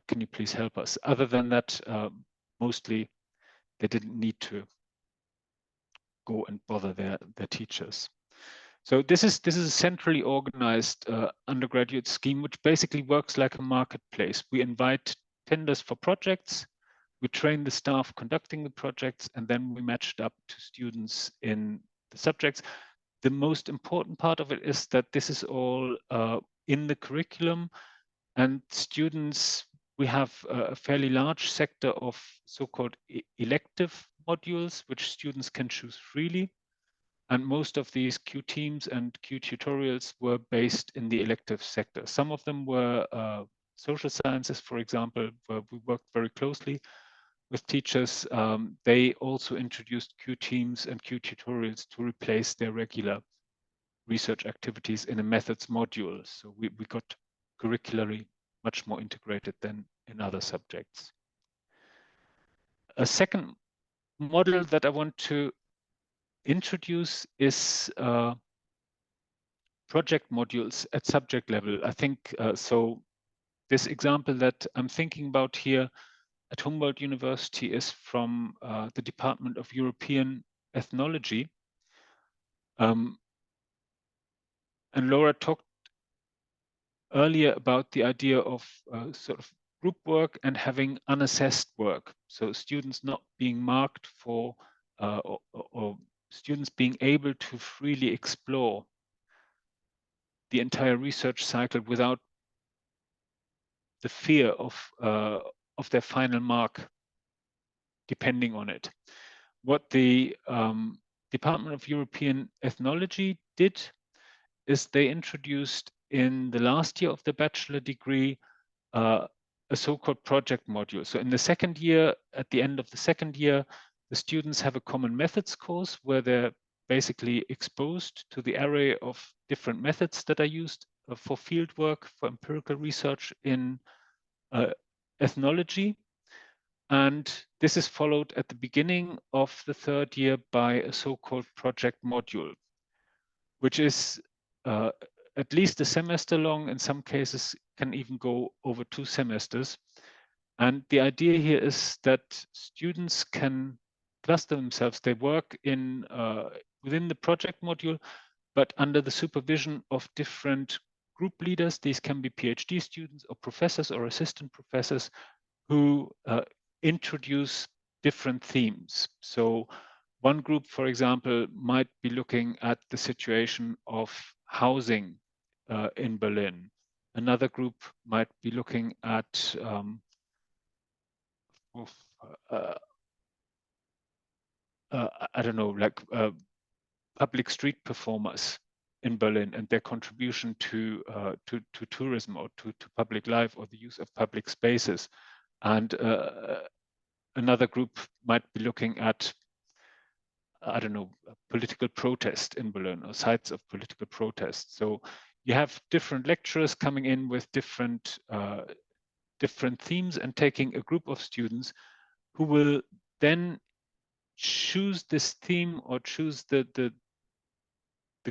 S3: can you please help us? Other than that, mostly they didn't need to go and bother their teachers. So this is a centrally organized undergraduate scheme, which basically works like a marketplace. We invite tenders for projects, we train the staff conducting the projects, and then we match it up to students in the subjects. The most important part of it is that this is all in the curriculum, and students, we have a fairly large sector of so-called elective modules, which students can choose freely. And most of these Q teams and Q tutorials were based in the elective sector. Some of them were social sciences, for example, where we worked very closely with teachers. They also introduced Q teams and Q tutorials to replace their regular research activities in a methods module. So we got curricularly much more integrated than in other subjects. A second model that I want to introduce is project modules at subject level. I think so. This example that I'm thinking about here at Humboldt University is from the Department of European Ethnology. And Laura talked earlier about the idea of sort of group work and having unassessed work. So students not being marked for, or students being able to freely explore the entire research cycle without the fear of their final mark depending on it. What the Department of European Ethnology did is they introduced in the last year of the bachelor degree a so-called project module. So in the second year, at the end of the second year, the students have a common methods course where they're basically exposed to the array of different methods that are used for field work, for empirical research in ethnology. And this is followed at the beginning of the third year by a so-called project module, which is at least a semester long. In some cases, can even go over 2 semesters. And the idea here is that students can cluster themselves. They work in within the project module, but under the supervision of different group leaders. These can be PhD students or professors or assistant professors who introduce different themes. So one group, for example, might be looking at the situation of housing in Berlin. Another group might be looking at I don't know, like public street performers in Berlin and their contribution to tourism or to public life or the use of public spaces. And another group might be looking at, I don't know, political protest in Berlin or sites of political protest. So you have different lecturers coming in with different themes and taking a group of students who will then choose this theme or choose the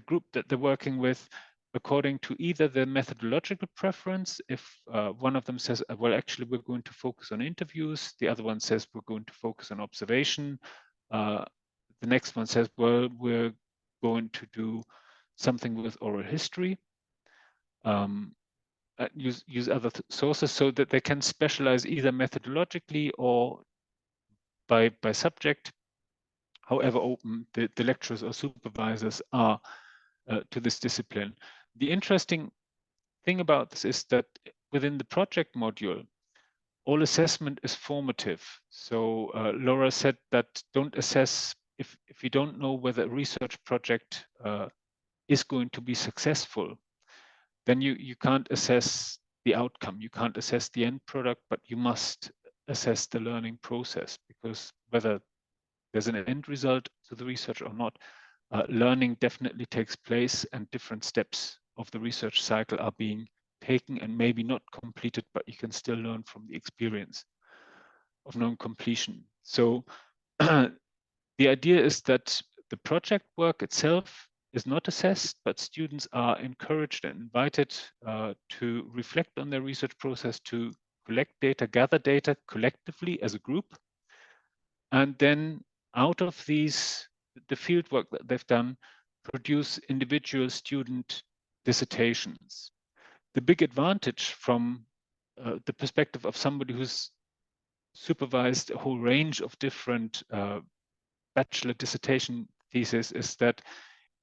S3: group that they're working with according to either their methodological preference. If one of them says, well, actually, we're going to focus on interviews. The other one says, we're going to focus on observation. The next one says, well, we're going to do something with oral history. Use other sources so that they can specialize either methodologically or by subject, however open the lecturers or supervisors are to this discipline. The interesting thing about this is that within the project module, all assessment is formative. So Laura said that don't assess if you don't know whether a research project is going to be successful, then you can't assess the outcome. You can't assess the end product, but you must assess the learning process, because whether there's an end result to the research or not, learning definitely takes place and different steps of the research cycle are being taken and maybe not completed, but you can still learn from the experience of non-completion. So the idea is that the project work itself is not assessed, but students are encouraged and invited to reflect on their research process, to collect data, gather data collectively as a group, and then out of these, the field work that they've done, produce individual student dissertations. The big advantage from the perspective of somebody who's supervised a whole range of different bachelor dissertation theses is that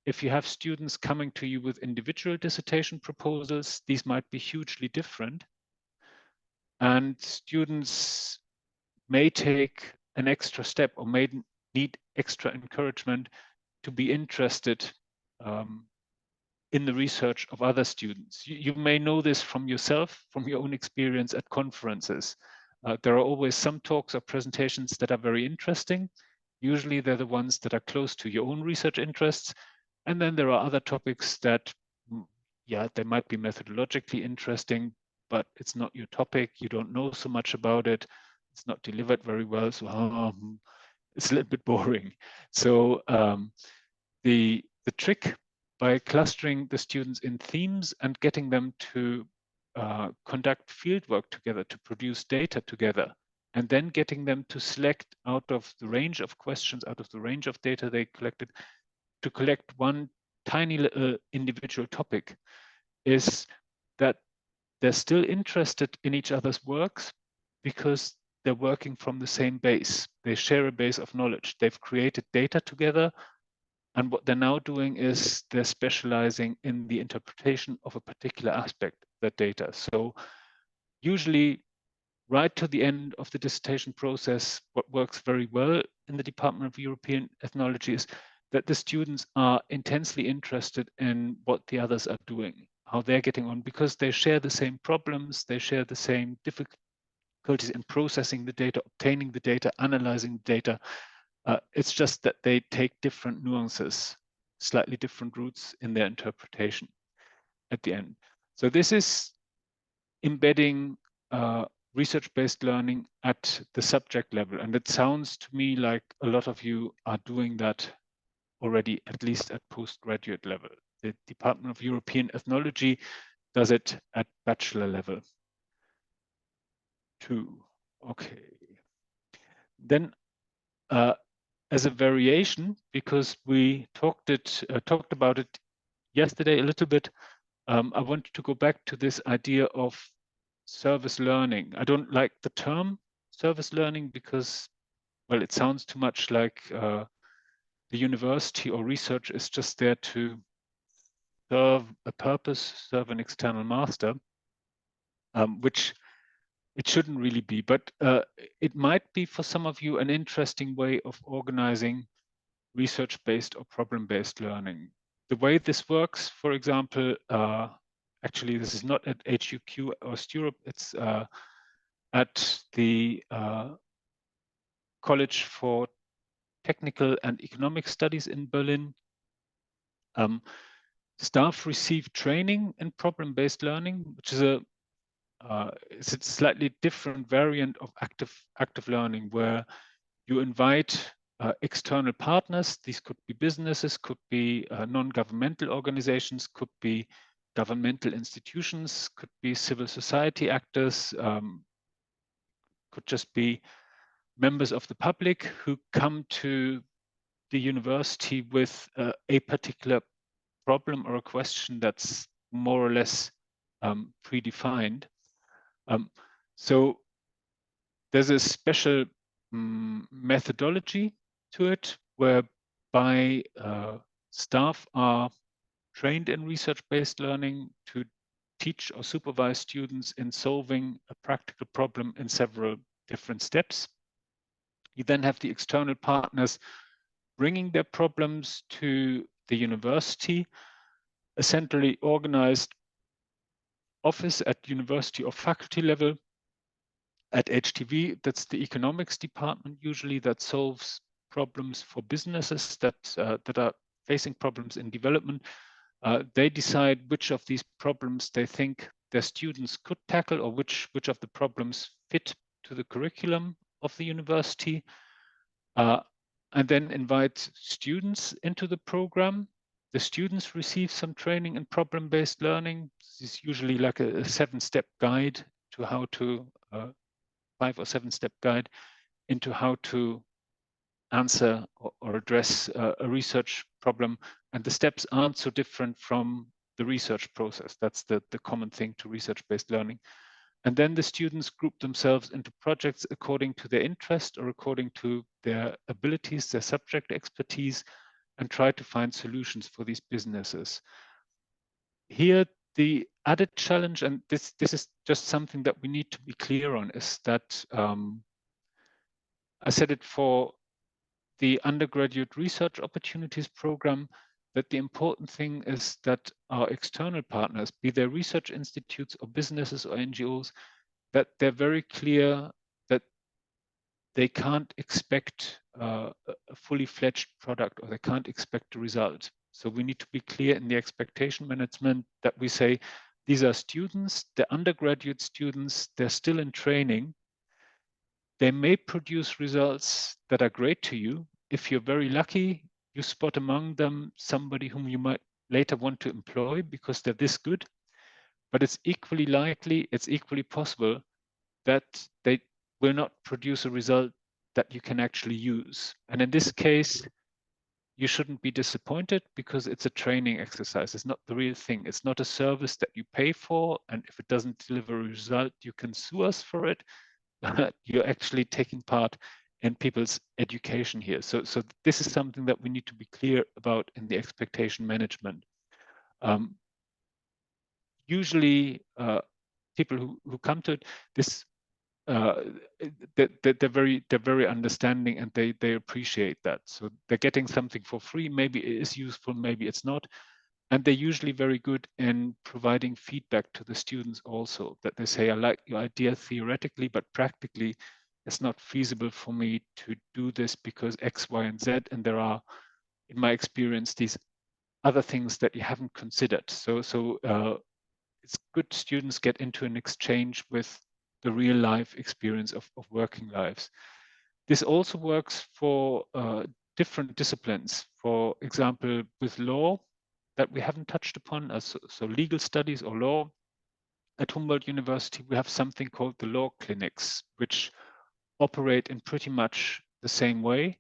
S3: if you have students coming to you with individual dissertation proposals, these might be hugely different. And students may take an extra step or may need extra encouragement to be interested in the research of other students. You may know this from yourself, from your own experience at conferences. There are always some talks or presentations that are very interesting. Usually they're the ones that are close to your own research interests. And then there are other topics that, yeah, they might be methodologically interesting, but it's not your topic. You don't know so much about it. It's not delivered very well. So it's a little bit boring. So the trick by clustering the students in themes and getting them to conduct fieldwork together, to produce data together, and then getting them to select out of the range of questions, out of the range of data they collected, to collect one tiny little individual topic, is that they're still interested in each other's works because they're working from the same base. They share a base of knowledge. They've created data together. And what they're now doing is they're specializing in the interpretation of a particular aspect of that data. So usually right to the end of the dissertation process, what works very well in the Department of European Ethnology is that the students are intensely interested in what the others are doing, how they're getting on, because they share the same problems, they share the same difficulties in processing the data, obtaining the data, analyzing the data. It's just that they take different nuances, slightly different routes in their interpretation at the end. So this is embedding research-based learning at the subject level. And it sounds to me like a lot of you are doing that already, at least at postgraduate level. The Department of European Ethnology does it at bachelor level too. Okay. Then as a variation, because we talked about it yesterday a little bit, I wanted to go back to this idea of service learning. I don't like the term service learning because, well, it sounds too much like the university or research is just there to serve a purpose, serve an external master, which it shouldn't really be. But it might be for some of you an interesting way of organizing research-based or problem-based learning. The way this works, for example, actually, this is not at HUQ Europe, it's at the College for Technical and Economic Studies in Berlin. Staff receive training in problem-based learning, which is it's a slightly different variant of active learning, where you invite external partners. These could be businesses, could be non-governmental organizations, could be governmental institutions, could be civil society actors, could just be members of the public who come to the university with a particular problem or a question that's more or less predefined. So there's a special methodology to it, whereby staff are trained in research-based learning to teach or supervise students in solving a practical problem in several different steps. You then have the external partners bringing their problems to the university, a centrally organized office at university or faculty level. At HTV, that's the economics department usually that solves problems for businesses that are facing problems in development. They decide which of these problems they think their students could tackle, or which of the problems fit to the curriculum of the university, and then invite students into the program. The students receive some training in problem-based learning. This is usually like a 7-step guide to how to 5 or 7-step guide into how to answer or address a research problem. And the steps aren't so different from the research process. That's the common thing to research-based learning. And then the students group themselves into projects according to their interest or according to their abilities, their subject expertise, and try to find solutions for these businesses. Here, the added challenge, and this is just something that we need to be clear on, is that I said it for the undergraduate research opportunities program, that the important thing is that our external partners, be they research institutes or businesses or NGOs, that they're very clear that they can't expect a fully fledged product, or they can't expect a result. So we need to be clear in the expectation management that we say, these are students, they're undergraduate students, they're still in training. They may produce results that are great to you. If you're very lucky, you spot among them somebody whom you might later want to employ because they're this good. But it's equally likely, it's equally possible that they will not produce a result that you can actually use. And in this case, you shouldn't be disappointed, because it's a training exercise. It's not the real thing. It's not a service that you pay for, and if it doesn't deliver a result, you can sue us for it. But you're actually taking part in people's education here. So this is something that we need to be clear about in the expectation management. Usually, people who come to it, this they're very understanding, and they appreciate that. So they're getting something for free. Maybe it is useful, maybe it's not. And they're usually very good in providing feedback to the students also, that they say, I like your idea theoretically, but practically it's not feasible for me to do this because X, Y, and Z. And there are, in my experience, these other things that you haven't considered. So it's good students get into an exchange with the real life experience of working lives. This also works for different disciplines. For example, with law, that we haven't touched upon, so legal studies or law. At Humboldt University, we have something called the law clinics, which operate in pretty much the same way,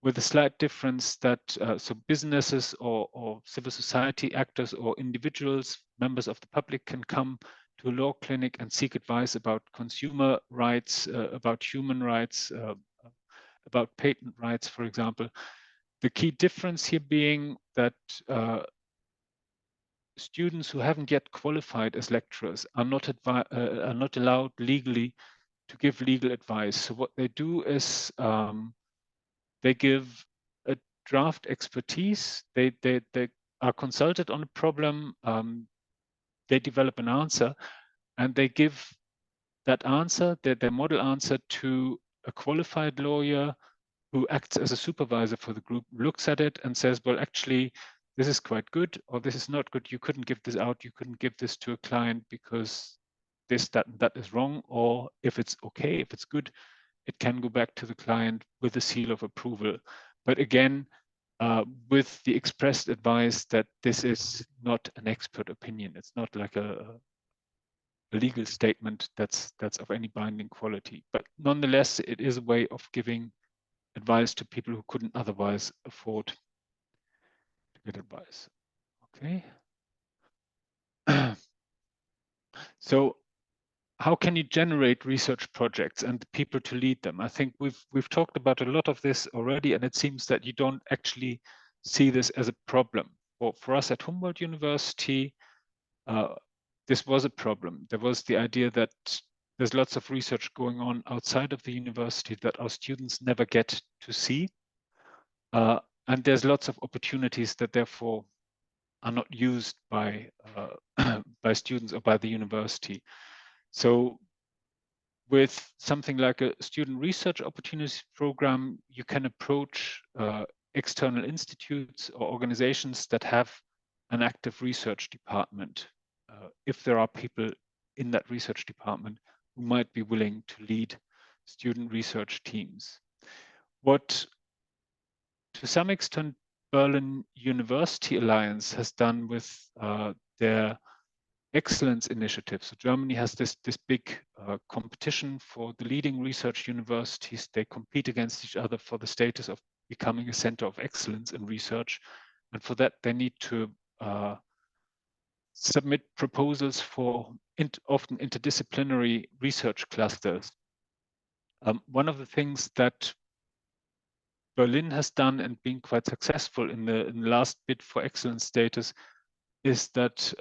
S3: with a slight difference that so businesses or civil society actors or individuals, members of the public, can come to a law clinic and seek advice about consumer rights, about human rights, about patent rights, for example. The key difference here being that students who haven't yet qualified as lecturers are not allowed legally to give legal advice. So what they do is they give a draft expertise. They are consulted on a problem. They develop an answer, and they give that answer, their model answer, to a qualified lawyer who acts as a supervisor for the group, looks at it and says, well, actually, this is quite good, or this is not good. You couldn't give this out. You couldn't give this to a client because this, that, and that is wrong. Or if it's okay, if it's good, it can go back to the client with a seal of approval. But again, with the expressed advice that this is not an expert opinion. It's not like a legal statement that's of any binding quality. But nonetheless, it is a way of giving advice to people who couldn't otherwise afford to get advice. Okay. So how can you generate research projects and the people to lead them? I think we've talked about a lot of this already, and it seems that you don't actually see this as a problem. For us at Humboldt University, this was a problem. There was the idea that there's lots of research going on outside of the university that our students never get to see. And there's lots of opportunities that therefore are not used by by students or by the university. So with something like a student research opportunities program, you can approach external institutes or organizations that have an active research department. If there are people in that research department who might be willing to lead student research teams. What, to some extent, Berlin University Alliance has done with their excellence initiative. So Germany has this big competition for the leading research universities. They compete against each other for the status of becoming a center of excellence in research. And for that, they need to submit proposals for often interdisciplinary research clusters. One of the things that Berlin has done and been quite successful in the last bid for excellence status is that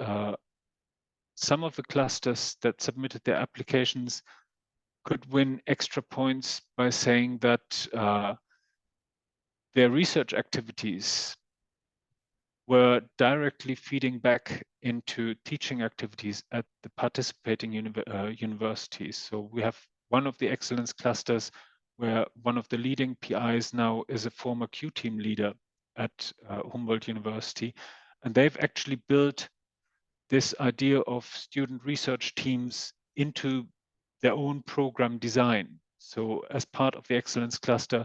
S3: some of the clusters that submitted their applications could win extra points by saying that their research activities were directly feeding back into teaching activities at the participating universities. So we have one of the excellence clusters where one of the leading PIs now is a former Q team leader at Humboldt University. And they've actually built this idea of student research teams into their own program design. So as part of the excellence cluster,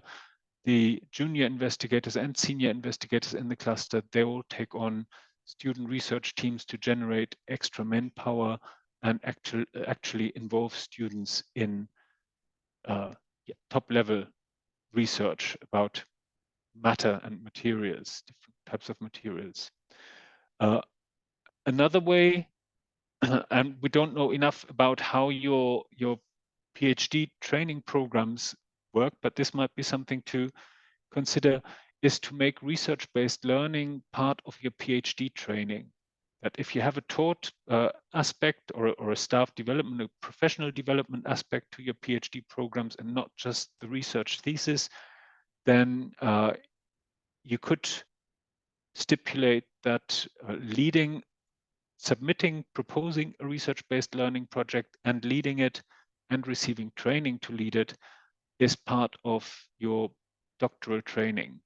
S3: the junior investigators and senior investigators in the cluster, they all take on student research teams to generate extra manpower and actually involve students in top level research about matter and materials, different types of materials. Another way, and we don't know enough about how your PhD training programs work, but this might be something to consider, is to make research-based learning part of your PhD training. That if you have a taught aspect or a staff development, a professional development aspect to your PhD programs and not just the research thesis, then you could stipulate that submitting, proposing a research-based learning project and leading it and receiving training to lead it is part of your doctoral training.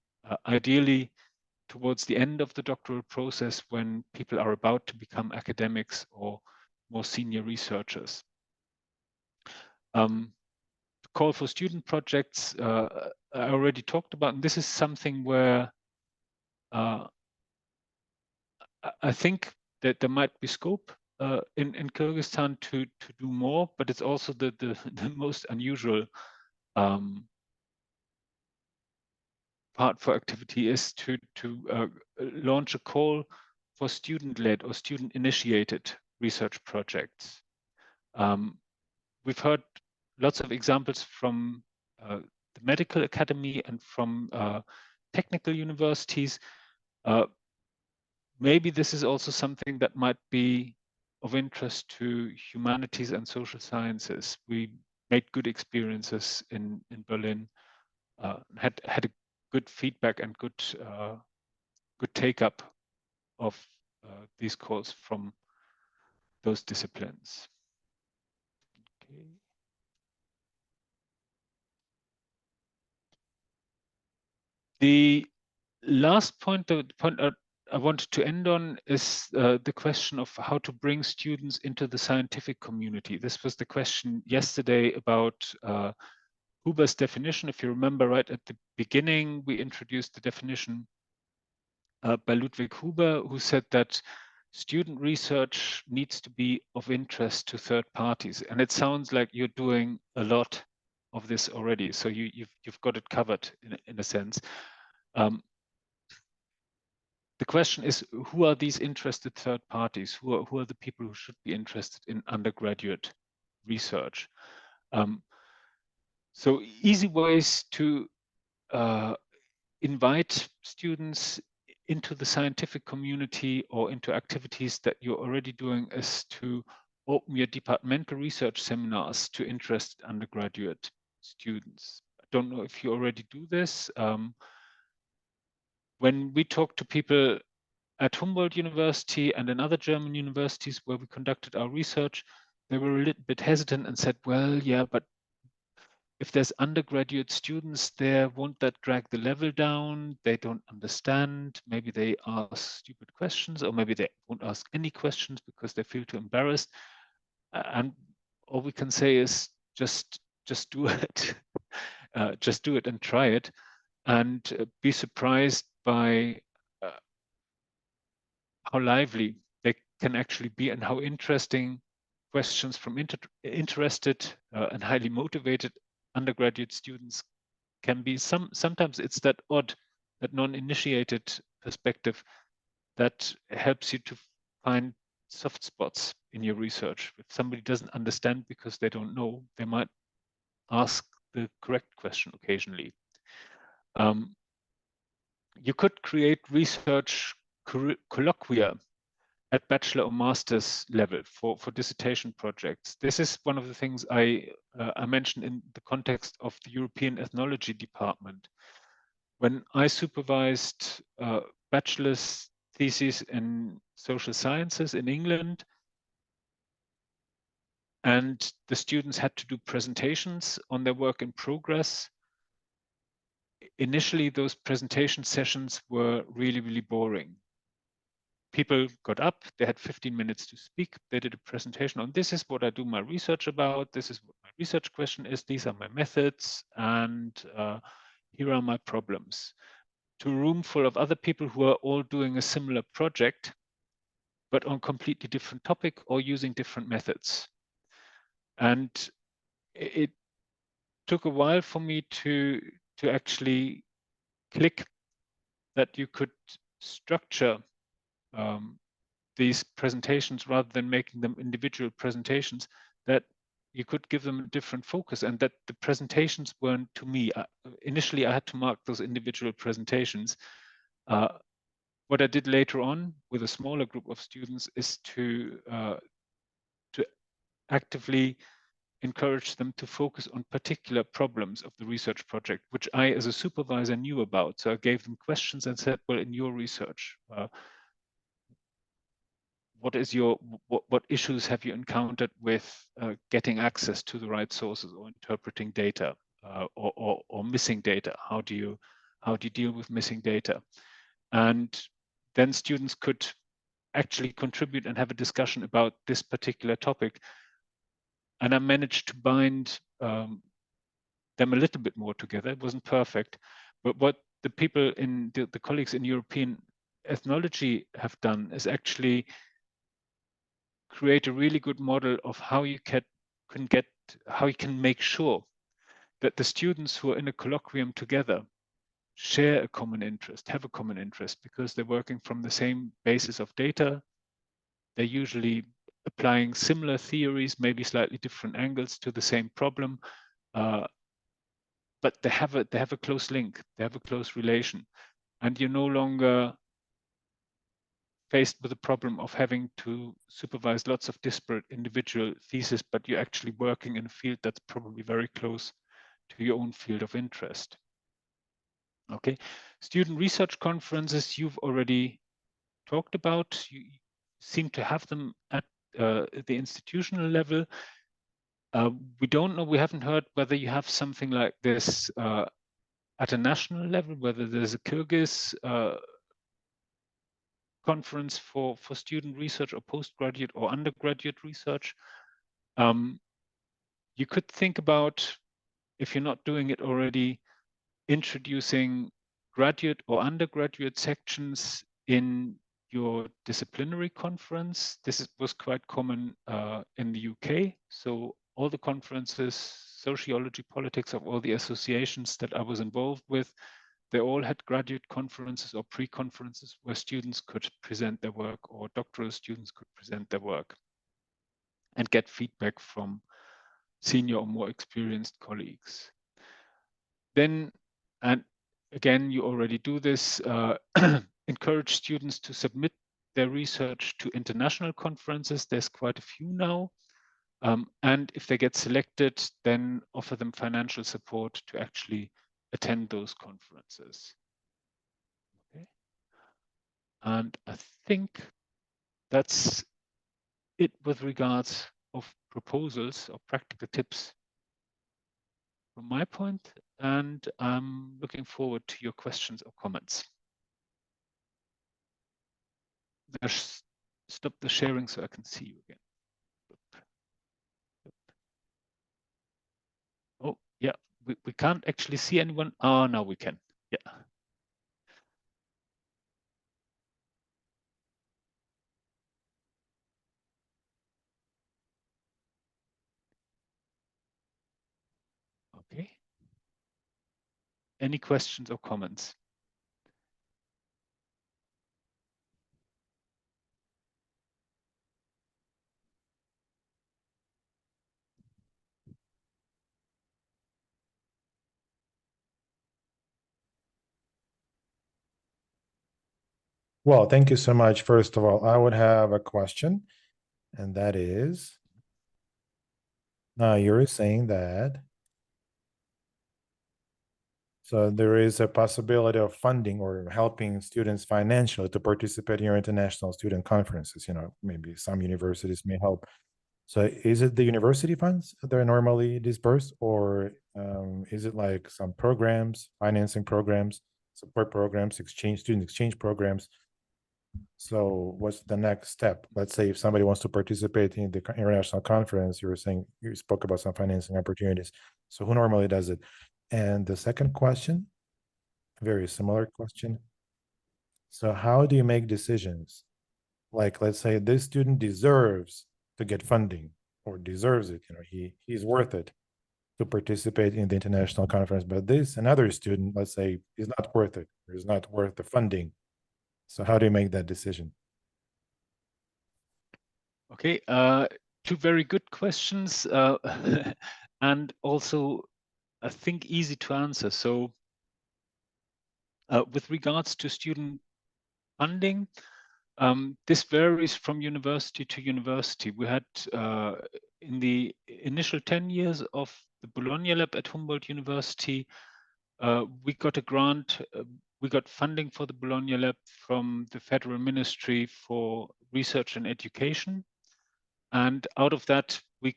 S3: Ideally, towards the end of the doctoral process, when people are about to become academics or more senior researchers. Call for student projects, I already talked about, and this is something where I think that there might be scope in Kyrgyzstan to do more, but it's also the most unusual part for activity is to launch a call for student-led or student-initiated research projects. We've heard lots of examples from the medical academy and from technical universities. Maybe this is also something that might be of interest to humanities and social sciences. We made good experiences in Berlin, had a good feedback and good take up of these calls from those disciplines. Okay. The last point, I wanted to end on is the question of how to bring students into the scientific community. This was the question yesterday about Huber's definition. If you remember right at the beginning, we introduced the definition by Ludwig Huber, who said that student research needs to be of interest to third parties. And it sounds like you're doing a lot of this already. So you've got it covered in a sense. The question is, who are these interested third parties? Who are the people who should be interested in undergraduate research? So easy ways to invite students into the scientific community or into activities that you're already doing is to open your departmental research seminars to interested undergraduate students. I don't know if you already do this. When we talk to people at Humboldt University and in other German universities where we conducted our research, they were a little bit hesitant and said, well, yeah, but if there's undergraduate students there, won't that drag the level down? They don't understand. Maybe they ask stupid questions, or maybe they won't ask any questions because they feel too embarrassed. And all we can say is just do it. Just do it and try it, and be surprised by how lively they can actually be and how interesting questions from interested and highly motivated undergraduate students can be. Sometimes it's that odd, that non-initiated perspective that helps you to find soft spots in your research. If somebody doesn't understand because they don't know, they might ask the correct question occasionally. You could create research colloquia at bachelor or master's level for dissertation projects. This is one of the things I mentioned in the context of the European Ethnology Department. When I supervised bachelor's theses in social sciences in England, and the students had to do presentations on their work in progress, initially those presentation sessions were really, really boring. People got up, they had 15 minutes to speak, they did a presentation on this is what I do my research about, this is what my research question is, these are my methods, and here are my problems. To a room full of other people who are all doing a similar project, but on completely different topic or using different methods. And it took a while for me to actually click that you could structure these presentations rather than making them individual presentations, that you could give them a different focus, and that the presentations weren't to me. Initially, I had to mark those individual presentations. What I did later on with a smaller group of students is to actively encourage them to focus on particular problems of the research project, which I, as a supervisor, knew about. So I gave them questions and said, well, in your research, what issues have you encountered with getting access to the right sources or interpreting data or missing data? How do you deal with missing data? And then students could actually contribute and have a discussion about this particular topic. And I managed to bind them a little bit more together. It wasn't perfect, but what the people in the colleagues in European ethnology have done is actually create a really good model of how you can make sure that the students who are in a colloquium together share a common interest, have a common interest, because they're working from the same basis of data. They're usually applying similar theories, maybe slightly different angles to the same problem, but they have a close link, they have a close relation, and you're no longer faced with the problem of having to supervise lots of disparate individual theses, but you're actually working in a field that's probably very close to your own field of interest. Okay, student research conferences you've already talked about. You seem to have them at the institutional level. We don't know, we haven't heard whether you have something like this at a national level, whether there's a Kyrgyz conference for student research or postgraduate or undergraduate research. You could think about, if you're not doing it already, introducing graduate or undergraduate sections in your disciplinary conference. This was quite common in the UK. So all the conferences, sociology, politics of all the associations that I was involved with, they all had graduate conferences or pre-conferences where students could present their work, or doctoral students could present their work and get feedback from senior or more experienced colleagues. Then, and again, you already do this, encourage students to submit their research to international conferences. There's quite a few now. And if they get selected, then offer them financial support to actually attend those conferences. Okay. And I think that's it with regards of proposals or practical tips from my point, and I'm looking forward to your questions or comments. Stop the sharing so I can see you again. Oh, yeah, we can't actually see anyone. Oh, now we can. Yeah. Okay. Any questions or comments?
S1: Well, thank you so much. First of all, I would have a question, and that is, you're saying that so there is a possibility of funding or helping students financially to participate in your international student conferences. You know, maybe some universities may help. So is it the university funds that are normally dispersed, or is it like some programs, financing programs, support programs, student exchange programs? So what's the next step? Let's say if somebody wants to participate in the international conference, you were saying you spoke about some financing opportunities. So who normally does it? And the second question, very similar question. So how do you make decisions? Like, let's say this student deserves to get funding or deserves it, you know, he's worth it. to participate in the international conference, but this another student, let's say, is not worth it, or is not worth the funding. So how do you make that decision?
S3: Okay, two very good questions, and also I think easy to answer. So with regards to student funding, this varies from university to university. We had in the initial 10 years of the Bologna Lab at Humboldt University, we got a grant, we got funding for the Bologna Lab from the Federal Ministry for Research and Education. And out of that, we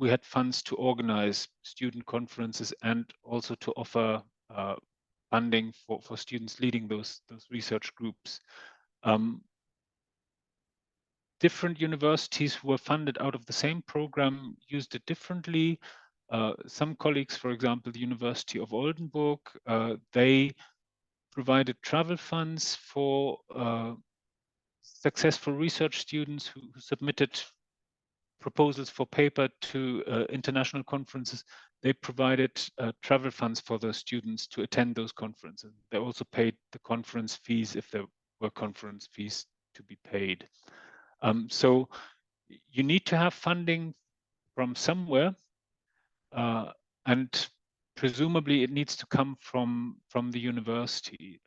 S3: had funds to organize student conferences and also to offer funding for students leading those research groups. Different universities who were funded out of the same program used it differently. Some colleagues, for example, the University of Oldenburg, they provided travel funds for successful research students who submitted proposals for paper to international conferences. They provided travel funds for those students to attend those conferences. They also paid the conference fees if there were conference fees to be paid. So you need to have funding from somewhere, and presumably it needs to come from the university.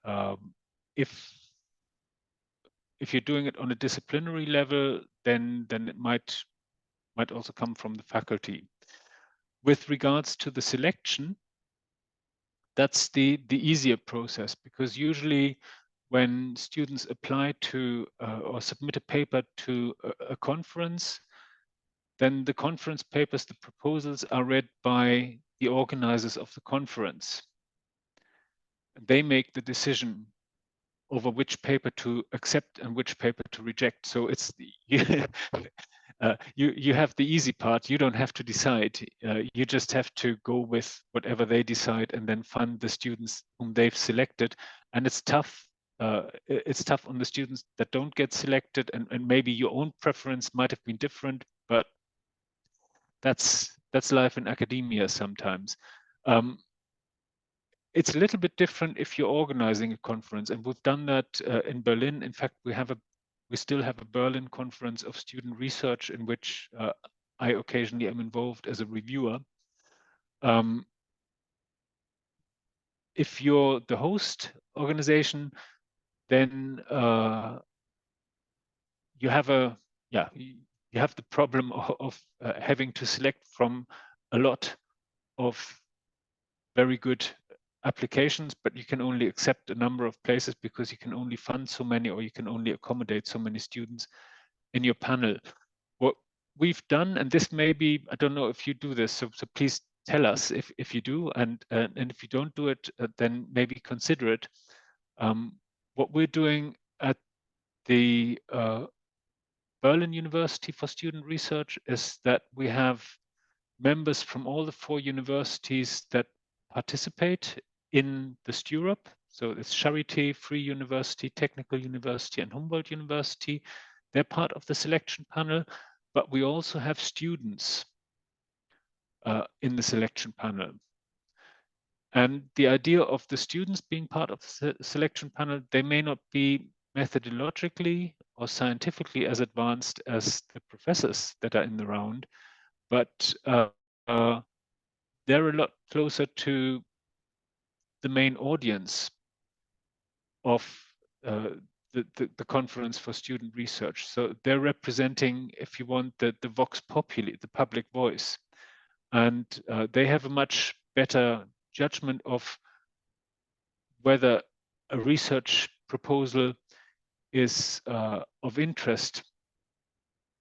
S3: If you're doing it on a disciplinary level, then it might also come from the faculty. With regards to the selection, that's the easier process, because usually when students apply to or submit a paper to a conference, then the conference papers, the proposals are read by the organizers of the conference. They make the decision over which paper to accept and which paper to reject. So it's you have the easy part. You don't have to decide. You just have to go with whatever they decide and then fund the students whom they've selected. And it's tough. It's tough on the students that don't get selected, and maybe your own preference might have been different, but that's life in academia sometimes. It's a little bit different if you're organizing a conference, and we've done that in Berlin. In fact, we still have a Berlin conference of student research in which I occasionally am involved as a reviewer. If you're the host organization, then you have the problem of having to select from a lot of very good applications, but you can only accept a number of places because you can only fund so many, or you can only accommodate so many students in your panel. What we've done, and this may be, I don't know if you do this, so please tell us if you do, and if you don't do it, then maybe consider it. What we're doing at the Berlin University for Student Research is that we have members from all the 4 universities that participate in the STURUP. So it's Charité, Free University, Technical University, and Humboldt University. They're part of the selection panel, but we also have students in the selection panel. And the idea of the students being part of the selection panel, they may not be methodologically or scientifically as advanced as the professors that are in the round, but they're a lot closer to the main audience of the conference for student research. So they're representing, if you want, the vox populi, the public voice. And they have a much better judgment of whether a research proposal is of interest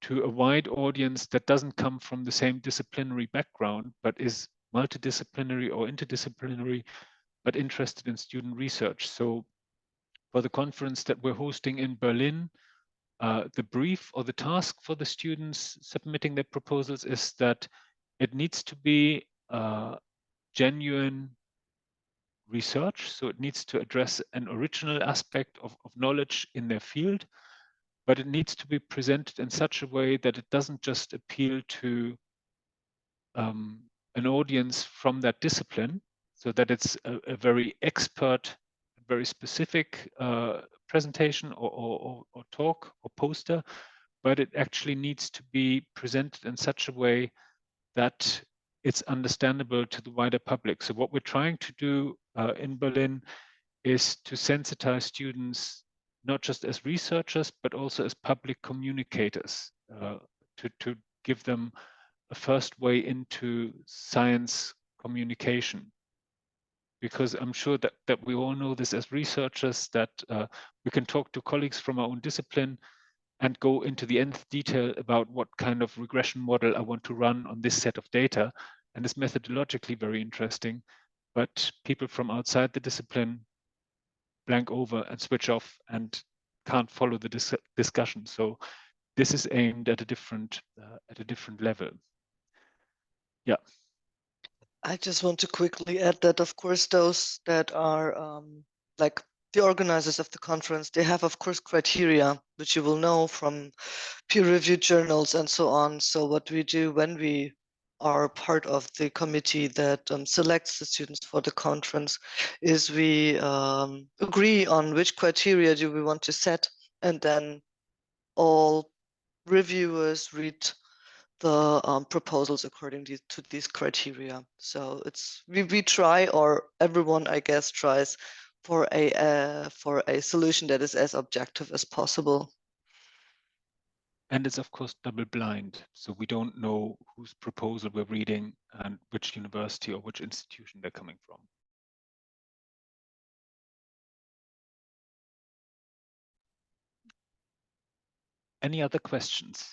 S3: to a wide audience that doesn't come from the same disciplinary background, but is multidisciplinary or interdisciplinary, but interested in student research. So for the conference that we're hosting in Berlin, the brief or the task for the students submitting their proposals is that it needs to be genuine research. So it needs to address an original aspect of knowledge in their field, but it needs to be presented in such a way that it doesn't just appeal to an audience from that discipline, so that it's a very expert, very specific presentation or talk or poster, but it actually needs to be presented in such a way that it's understandable to the wider public. So what we're trying to do in Berlin is to sensitize students, not just as researchers, but also as public communicators, to give them a first way into science communication. Because I'm sure that we all know this as researchers, that we can talk to colleagues from our own discipline and go into the nth detail about what kind of regression model I want to run on this set of data. And it's methodologically very interesting, but people from outside the discipline blank over and switch off and can't follow the discussion. So this is aimed at a different level. Yeah.
S2: I just want to quickly add that, of course, those that are like the organizers of the conference, they have, of course, criteria, which you will know from peer-reviewed journals and so on. So what we do when we are part of the committee that selects the students for the conference is we agree on which criteria do we want to set, and then all reviewers read the proposals according to these criteria. So it's we try, or everyone, I guess, tries for a solution that is as objective as possible.
S3: And it's of course double blind, so we don't know whose proposal we're reading and which university or which institution they're coming from. Any other questions?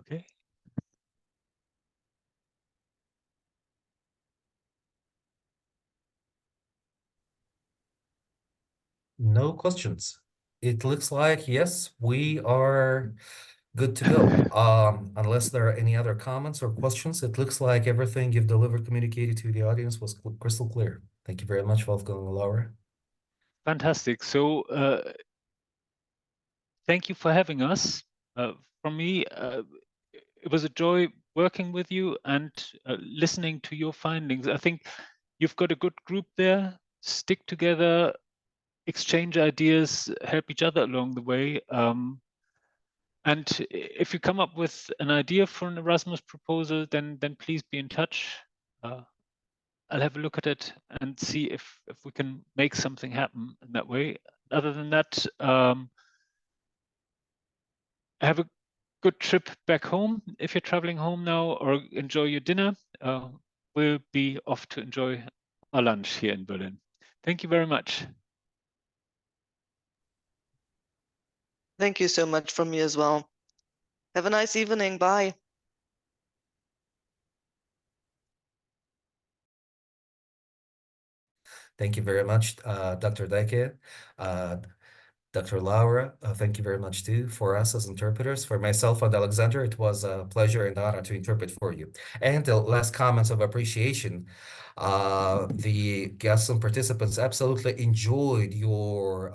S3: Okay.
S4: No questions. It looks like, yes, we are good to go. Unless there are any other comments or questions, it looks like everything you've delivered, communicated to the audience was crystal clear. Thank you very much, Wolfgang and Laura.
S3: Fantastic. So thank you for having us. For me, it was a joy working with you and listening to your findings. I think you've got a good group there. Stick together, exchange ideas, help each other along the way. And if you come up with an idea for an Erasmus proposal, then please be in touch. I'll have a look at it and see if we can make something happen in that way. Other than that, have a good trip back home if you're traveling home now, or enjoy your dinner. We'll be off to enjoy our lunch here in Berlin. Thank you very much.
S2: Thank you so much from me as well. Have a nice evening. Bye.
S4: Thank you very much, Dr. Deike. Dr. Laura, thank you very much too for us as interpreters. For myself and Alexander, it was a pleasure and honor to interpret for you. And the last comments of appreciation. The guests and participants absolutely enjoyed your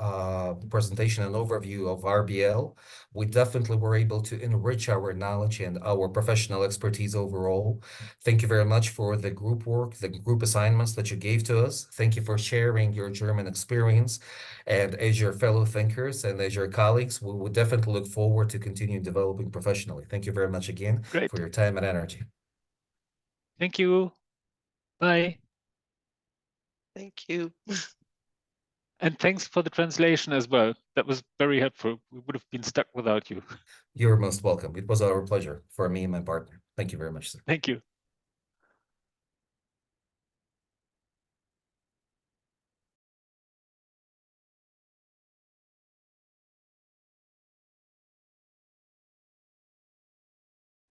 S4: presentation and overview of RBL. We definitely were able to enrich our knowledge and our professional expertise overall. Thank you very much for the group work, the group assignments that you gave to us. Thank you for sharing your German experience. And as your fellow thinkers and as your colleagues, we would definitely look forward to continue developing professionally. Thank you very much again for your time and energy.
S3: Thank you. Bye.
S2: Thank you.
S3: And thanks for the translation as well. That was very helpful. We would have been stuck without you.
S4: You're most welcome. It was our pleasure for me and my partner. Thank you very much, sir.
S3: Thank you.